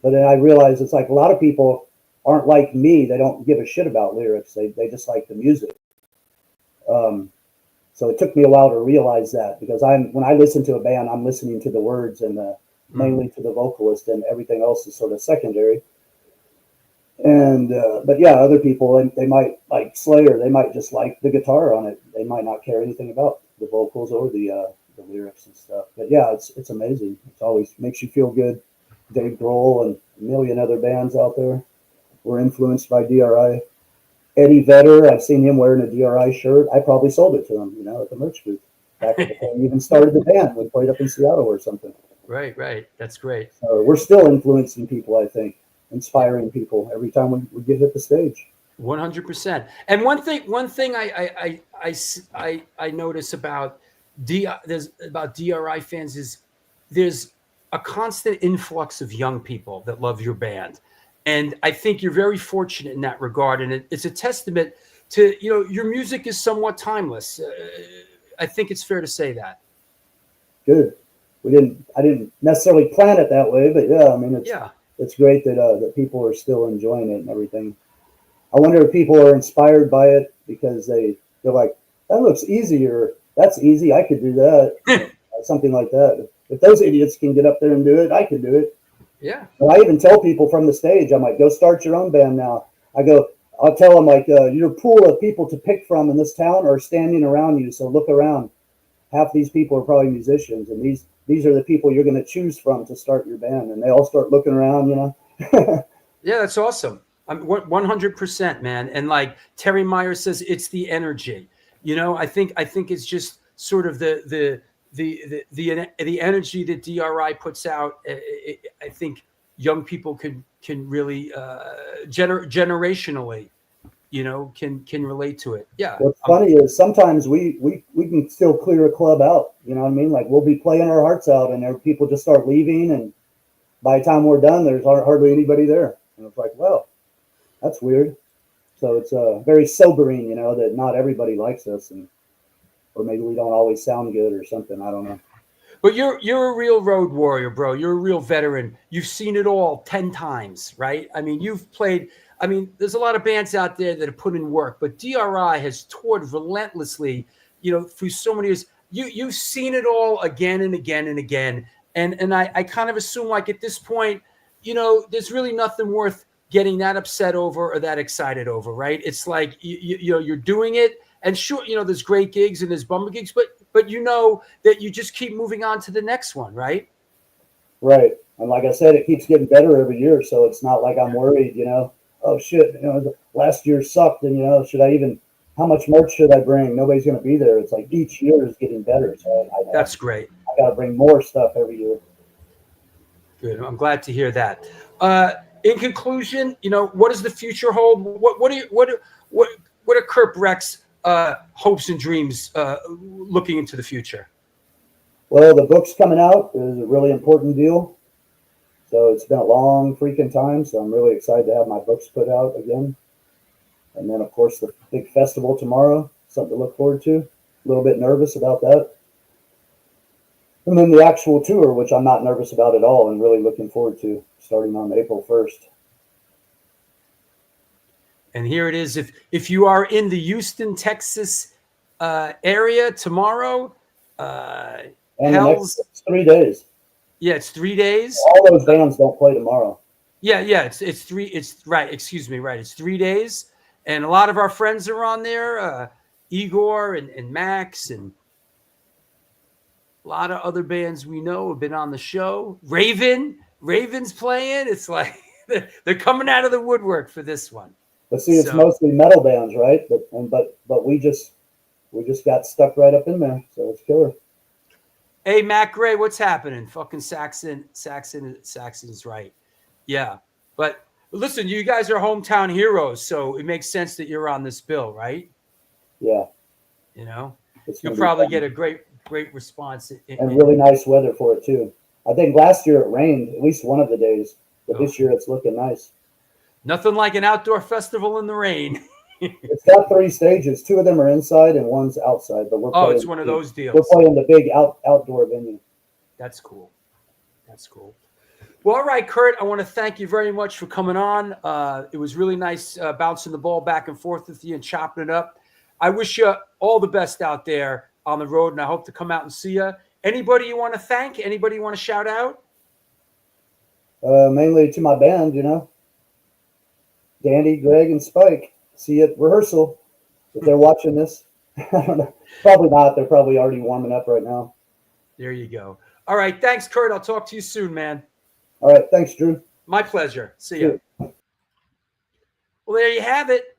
But then I realized it's like a lot of people aren't like me. They don't give a shit about lyrics. They just like the music. So it took me a while to realize that, because when I listen to a band, I'm listening to the words and mainly to the vocalist, and everything else is sort of secondary. And but yeah, other people, they might like Slayer. They might just like the guitar on it. They might not care anything about the vocals or the lyrics and stuff. But yeah, it's amazing. It always makes you feel good. Dave Grohl and a million other bands out there were influenced by D.R.I. Eddie Vedder, I've seen him wearing a D.R.I. shirt. I probably sold it to him, at the merch booth. Back before we even started the band, we played up in Seattle or something. Right. That's great. So we're still influencing people, I think, inspiring people every time we get hit the stage. 100%. And one thing I notice about D.R.I. fans is there's a constant influx of young people that love your band. And I think you're very fortunate in that regard. And it's a testament to, your music is somewhat timeless. I think it's fair to say that. Good. I didn't necessarily plan it that way, but yeah, I mean, it's great that people are still enjoying it and everything. I wonder if people are inspired by it because they're like, that looks easier. That's easy. I could do that. Something like that. If those idiots can get up there and do it, I can do it. Yeah. And I even tell people from the stage, I'm like, go start your own band now. I'll tell them like, your pool of people to pick from in this town are standing around you. So look around. Half these people are probably musicians, and these are the people you're going to choose from to start your band. And they all start looking around, Yeah, that's awesome. I'm 100%, man. And like Terry Meyer says, it's the energy. I think it's just sort of the energy that D.R.I. puts out. I think young people can really generationally, can relate to it. Yeah. What's funny is sometimes we can still clear a club out. You know what I mean? Like we'll be playing our hearts out, and there people just start leaving, and by the time we're done, there's hardly anybody there. And it's like, well, that's weird. So it's very sobering, that not everybody likes us, or maybe we don't always sound good or something. I don't know. But you're a real road warrior, bro. You're a real veteran. You've seen it all 10 times, right? I mean, you've played. I mean, there's a lot of bands out there that have put in work, but D.R.I. has toured relentlessly, through so many years. You've seen it all again and again and again. And I kind of assume, like, at this point, there's really nothing worth getting that upset over or that excited over, right? It's like you're doing it, and sure, there's great gigs and there's bummer gigs, but that you just keep moving on to the next one, right? Right. And like I said, it keeps getting better every year, so it's not like I'm worried, oh shit, last year sucked, and how much merch should I bring? Nobody's going to be there. It's like each year is getting better. So that's great. I got to bring more stuff every year. Good. I'm glad to hear that. In conclusion, what does the future hold? What are Kurt Brecht's hopes and dreams looking into the future? Well, the book's coming out is a really important deal. So it's been a long freaking time. So I'm really excited to have my books put out again. And then, of course, the big festival tomorrow, something to look forward to. A little bit nervous about that. And then the actual tour, which I'm not nervous about at all and really looking forward to, starting on April 1st. And here it is. If you are in the Houston, Texas area tomorrow, and the next 3 days. Yeah, it's 3 days. All those bands don't play tomorrow. Yeah, it's three. It's right. Excuse me. Right. It's 3 days, and a lot of our friends are on there. Igor and Max and a lot of other bands we know have been on the show. Raven's playing. It's like they're coming out of the woodwork for this one. But see, it's mostly metal bands, right? But we just got stuck right up in there, so it's killer. Hey, Matt Gray, what's happening? Fucking Saxon's right. Yeah, but Listen, you guys are hometown heroes, so it makes sense that you're on this bill, right? Yeah. You know, It's you'll gonna be probably fun. get a great response. And really nice weather for it too. I think last year it rained at least one of the days, but this year it's looking nice. Nothing like an outdoor festival in the rain. It's got 3 stages. 2 of them are inside and one's outside. But we're playing, it's one of those deals. We're playing the big outdoor venue. That's cool. That's cool. Well, all right, Kurt, I want to thank you very much for coming on. It was really nice bouncing the ball back and forth with you and chopping it up. I wish you all the best out there on the road, and I hope to come out and see you. Anybody you want to thank? Anybody you want to shout out? Mainly to my band, Danny, Greg, and Spike. See you at rehearsal if they're watching this. I don't know. Probably not. They're probably already warming up right now. There you go. All right. Thanks, Kurt. I'll talk to you soon, man. All right. Thanks, Drew. My pleasure. See you. Well, there you have it.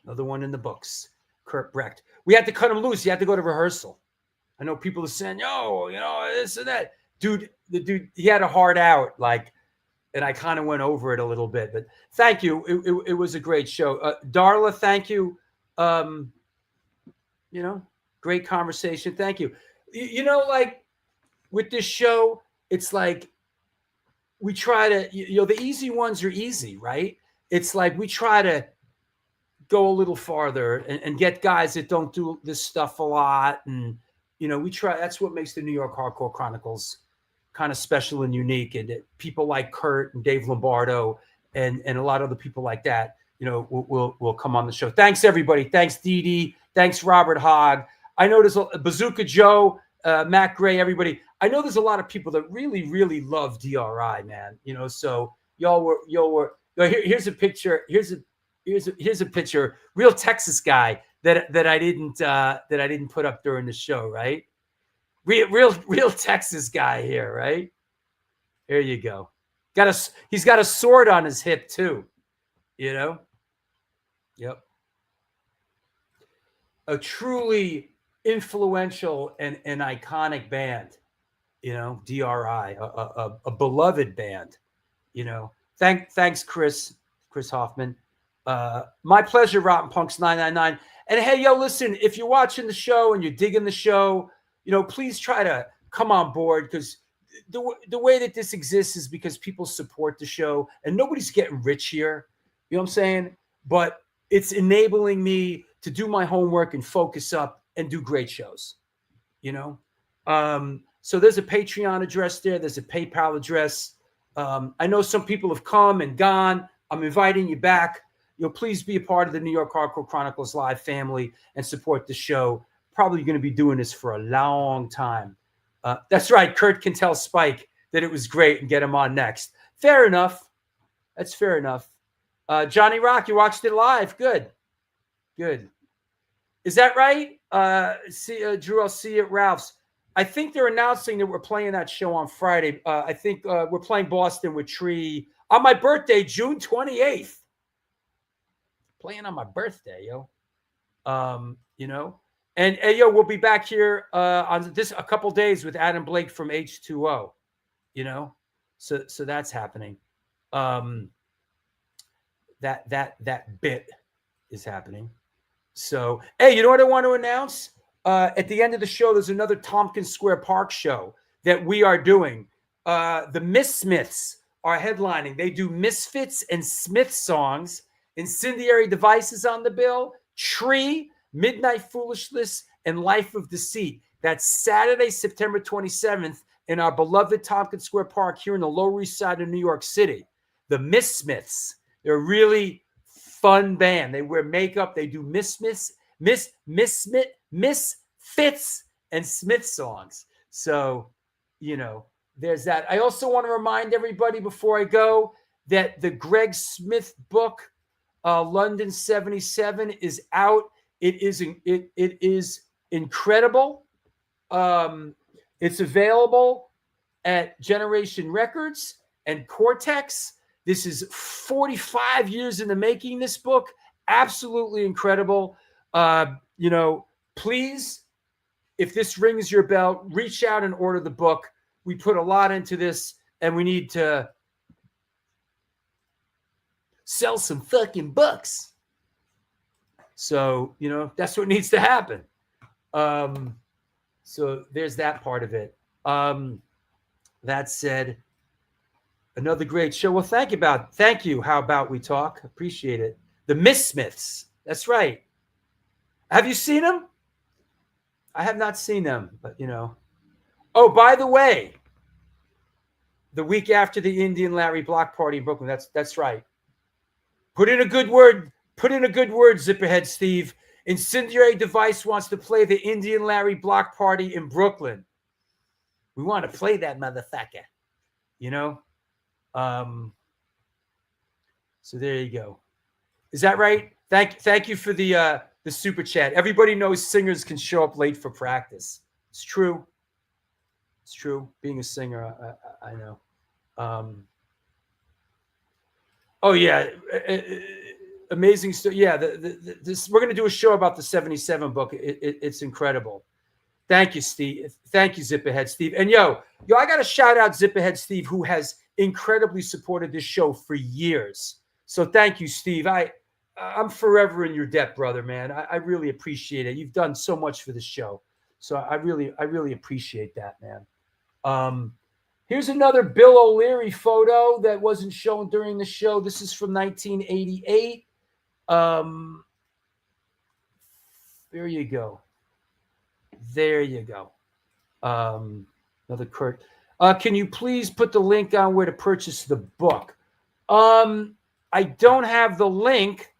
Another one in the books. Kurt Brecht. We had to cut him loose. He had to go to rehearsal. I know people are saying, yo, this and that. Dude, he had a heart out, and I kind of went over it a little bit. But thank you. It was a great show. Darla, thank you. Great conversation. Thank you. With this show, it's like we try to, the easy ones are easy, right? It's like we try to go a little farther and get guys that don't do this stuff a lot. And, we try, that's what makes the New York Hardcore Chronicles kind of special and unique. And people like Kurt and Dave Lombardo and a lot of the people like that, will come on the show. Thanks, everybody. Thanks, Dee Dee. Thanks, Robert Hogg. I know there's Bazooka Joe, Matt Gray, everybody. I know there's a lot of people that really, really love D.R.I, man. So y'all were. Here's a picture. Here's a picture. Real Texas guy that I didn't put up during the show, right? Real Texas guy here, right? There you go. He's got a sword on his hip too. Yep. A truly influential and iconic band, D.R.I, a beloved band, Thanks, Chris Hoffman. My pleasure, Rotten Punks 999. And hey, listen, if you're watching the show and you're digging the show, please try to come on board, because the way that this exists is because people support the show, and nobody's getting rich here. You know what I'm saying? But it's enabling me to do my homework and focus up and do great shows, So there's a Patreon address there. There's a PayPal address. I know some people have come and gone. I'm inviting you back. Please be a part of the New York Hardcore Chronicles Live family and support the show. Probably going to be doing this for a long time. That's right. Kurt can tell Spike that it was great and get him on next. Fair enough. That's fair enough. Johnny Rock, you watched it live. Good. Is that right? Drew, I'll see you at Ralph's. I think they're announcing that we're playing that show on Friday. I think we're playing Boston with Tree on my birthday, June 28th. Playing on my birthday, yo. And we'll be back here on this a couple days with Adam Blake from H2O. So that's happening. That bit is happening. So, hey, you know what I want to announce? At the end of the show, there's another Tompkins Square Park show that we are doing. The Misfits are headlining. They do Misfits and Smith songs. Incendiary Devices on the bill. Tree, Midnight Foolishness, and Life of Deceit. That's Saturday, September 27th in our beloved Tompkins Square Park here in the Lower East Side of New York City. The Misfits. They're a really fun band. They wear makeup. They do Misfits, and Smith songs. So, there's that. I also want to remind everybody before I go that the Greg Smith book, London 77, is out. It is incredible. It's available at Generation Records and Cortex. This is 45 years in the making, this book. Absolutely incredible. Please, if this rings your bell, reach out and order the book. We put a lot into this, and we need to sell some fucking books. So, you know, that's what needs to happen. So there's that part of it. That said, another great show. Well, thank you. How about we talk? Appreciate it. The Mismiths. That's right. Have you seen them? I have not seen them, but you know. Oh, by the way, the week after the Indian Larry block party in Brooklyn. That's right. Put in a good word, Zipperhead Steve. Incendiary Device wants to play the Indian Larry block party in Brooklyn. We want to play that motherfucker. You know? So there you go. Is that right? Thank you for the super chat. Everybody knows singers can show up late for practice. It's true. It's true. Being a singer, I know. Oh yeah, amazing stuff. Yeah, this we're gonna do a show about the 77 book. It's incredible. Thank you, Steve. Thank you, Zipperhead Steve. And yo, I got to shout out Zipperhead Steve, who has incredibly supported this show for years. So thank you, Steve. I'm forever in your debt, brother, man. I really appreciate it. You've done so much for the show. So I really appreciate that, man. Here's another Bill O'Leary photo that wasn't shown during the show. This is from 1988. There you go. There you go. Another Kurt. Can you please put the link on where to purchase the book? I don't have the link,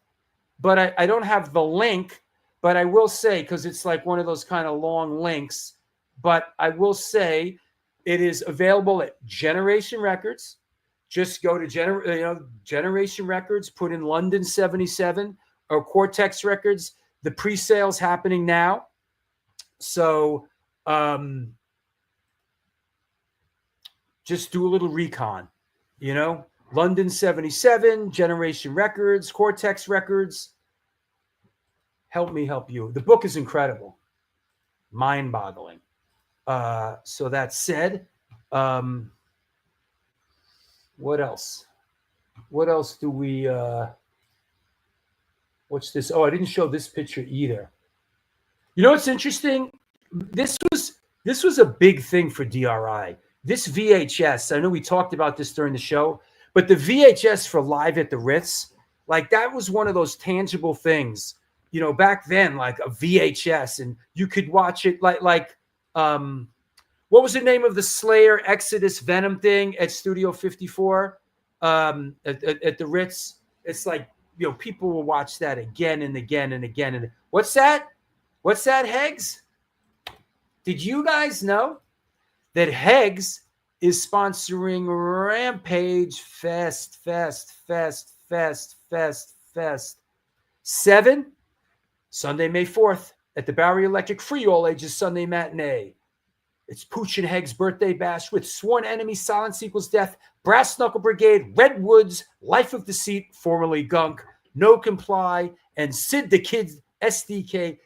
but I don't have the link, but I will say, because it's like one of those kind of long links, but I will say it is available at Generation Records. Just go to Generation Records, put in London 77 or Cortex Records. The pre-sale's happening now. So just do a little recon, you know, London 77, Generation Records, Cortex Records. Help me help you. The book is incredible. Mind-boggling. So that said, what else? What else do we, what's this? Oh, I didn't show this picture either. You know what's interesting? This was a big thing for D.R.I. This VHS, I know we talked about this during the show, but the VHS for Live at the Ritz, like that was one of those tangible things, you know, back then, like a VHS, and you could watch it like what was the name of the Slayer Exodus Venom thing at Studio 54 at the Ritz? It's like, you know, people will watch that again and again and again. And what's that? What's that, Hegs? Did you guys know that Hegs is sponsoring Rampage Fest 7, Sunday, May 4th at the Bowery Electric, free all ages Sunday matinee. It's Pooch and Heg's birthday bash with Sworn Enemy, Silence Equals Death, Brass Knuckle Brigade, Redwoods, Life of Deceit, formerly Gunk, No Comply, and Sid the Kid SDK,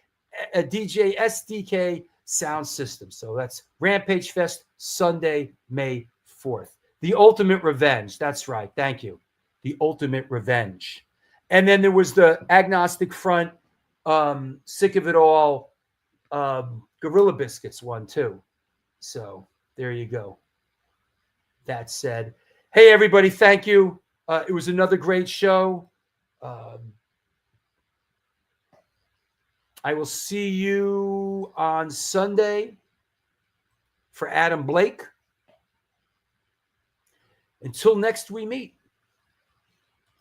DJ SDK Sound System. So that's Rampage Fest, Sunday, May 4th. The Ultimate Revenge. That's right. Thank you. The Ultimate Revenge. And then there was the Agnostic Front, Sick of It All, Gorilla Biscuits one too. So there you go. That said, hey, everybody, thank you. It was another great show. I will see you on Sunday for Adam Blake. Until next we meet.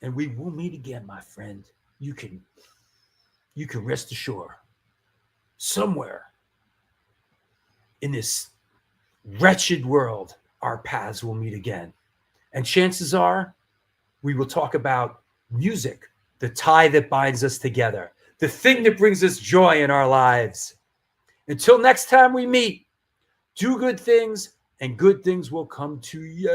And we will meet again, my friend. You can rest assured. Somewhere in this wretched world, our paths will meet again. And chances are we will talk about music, the tie that binds us together, the thing that brings us joy in our lives. Until next time we meet, do good things and good things will come to you.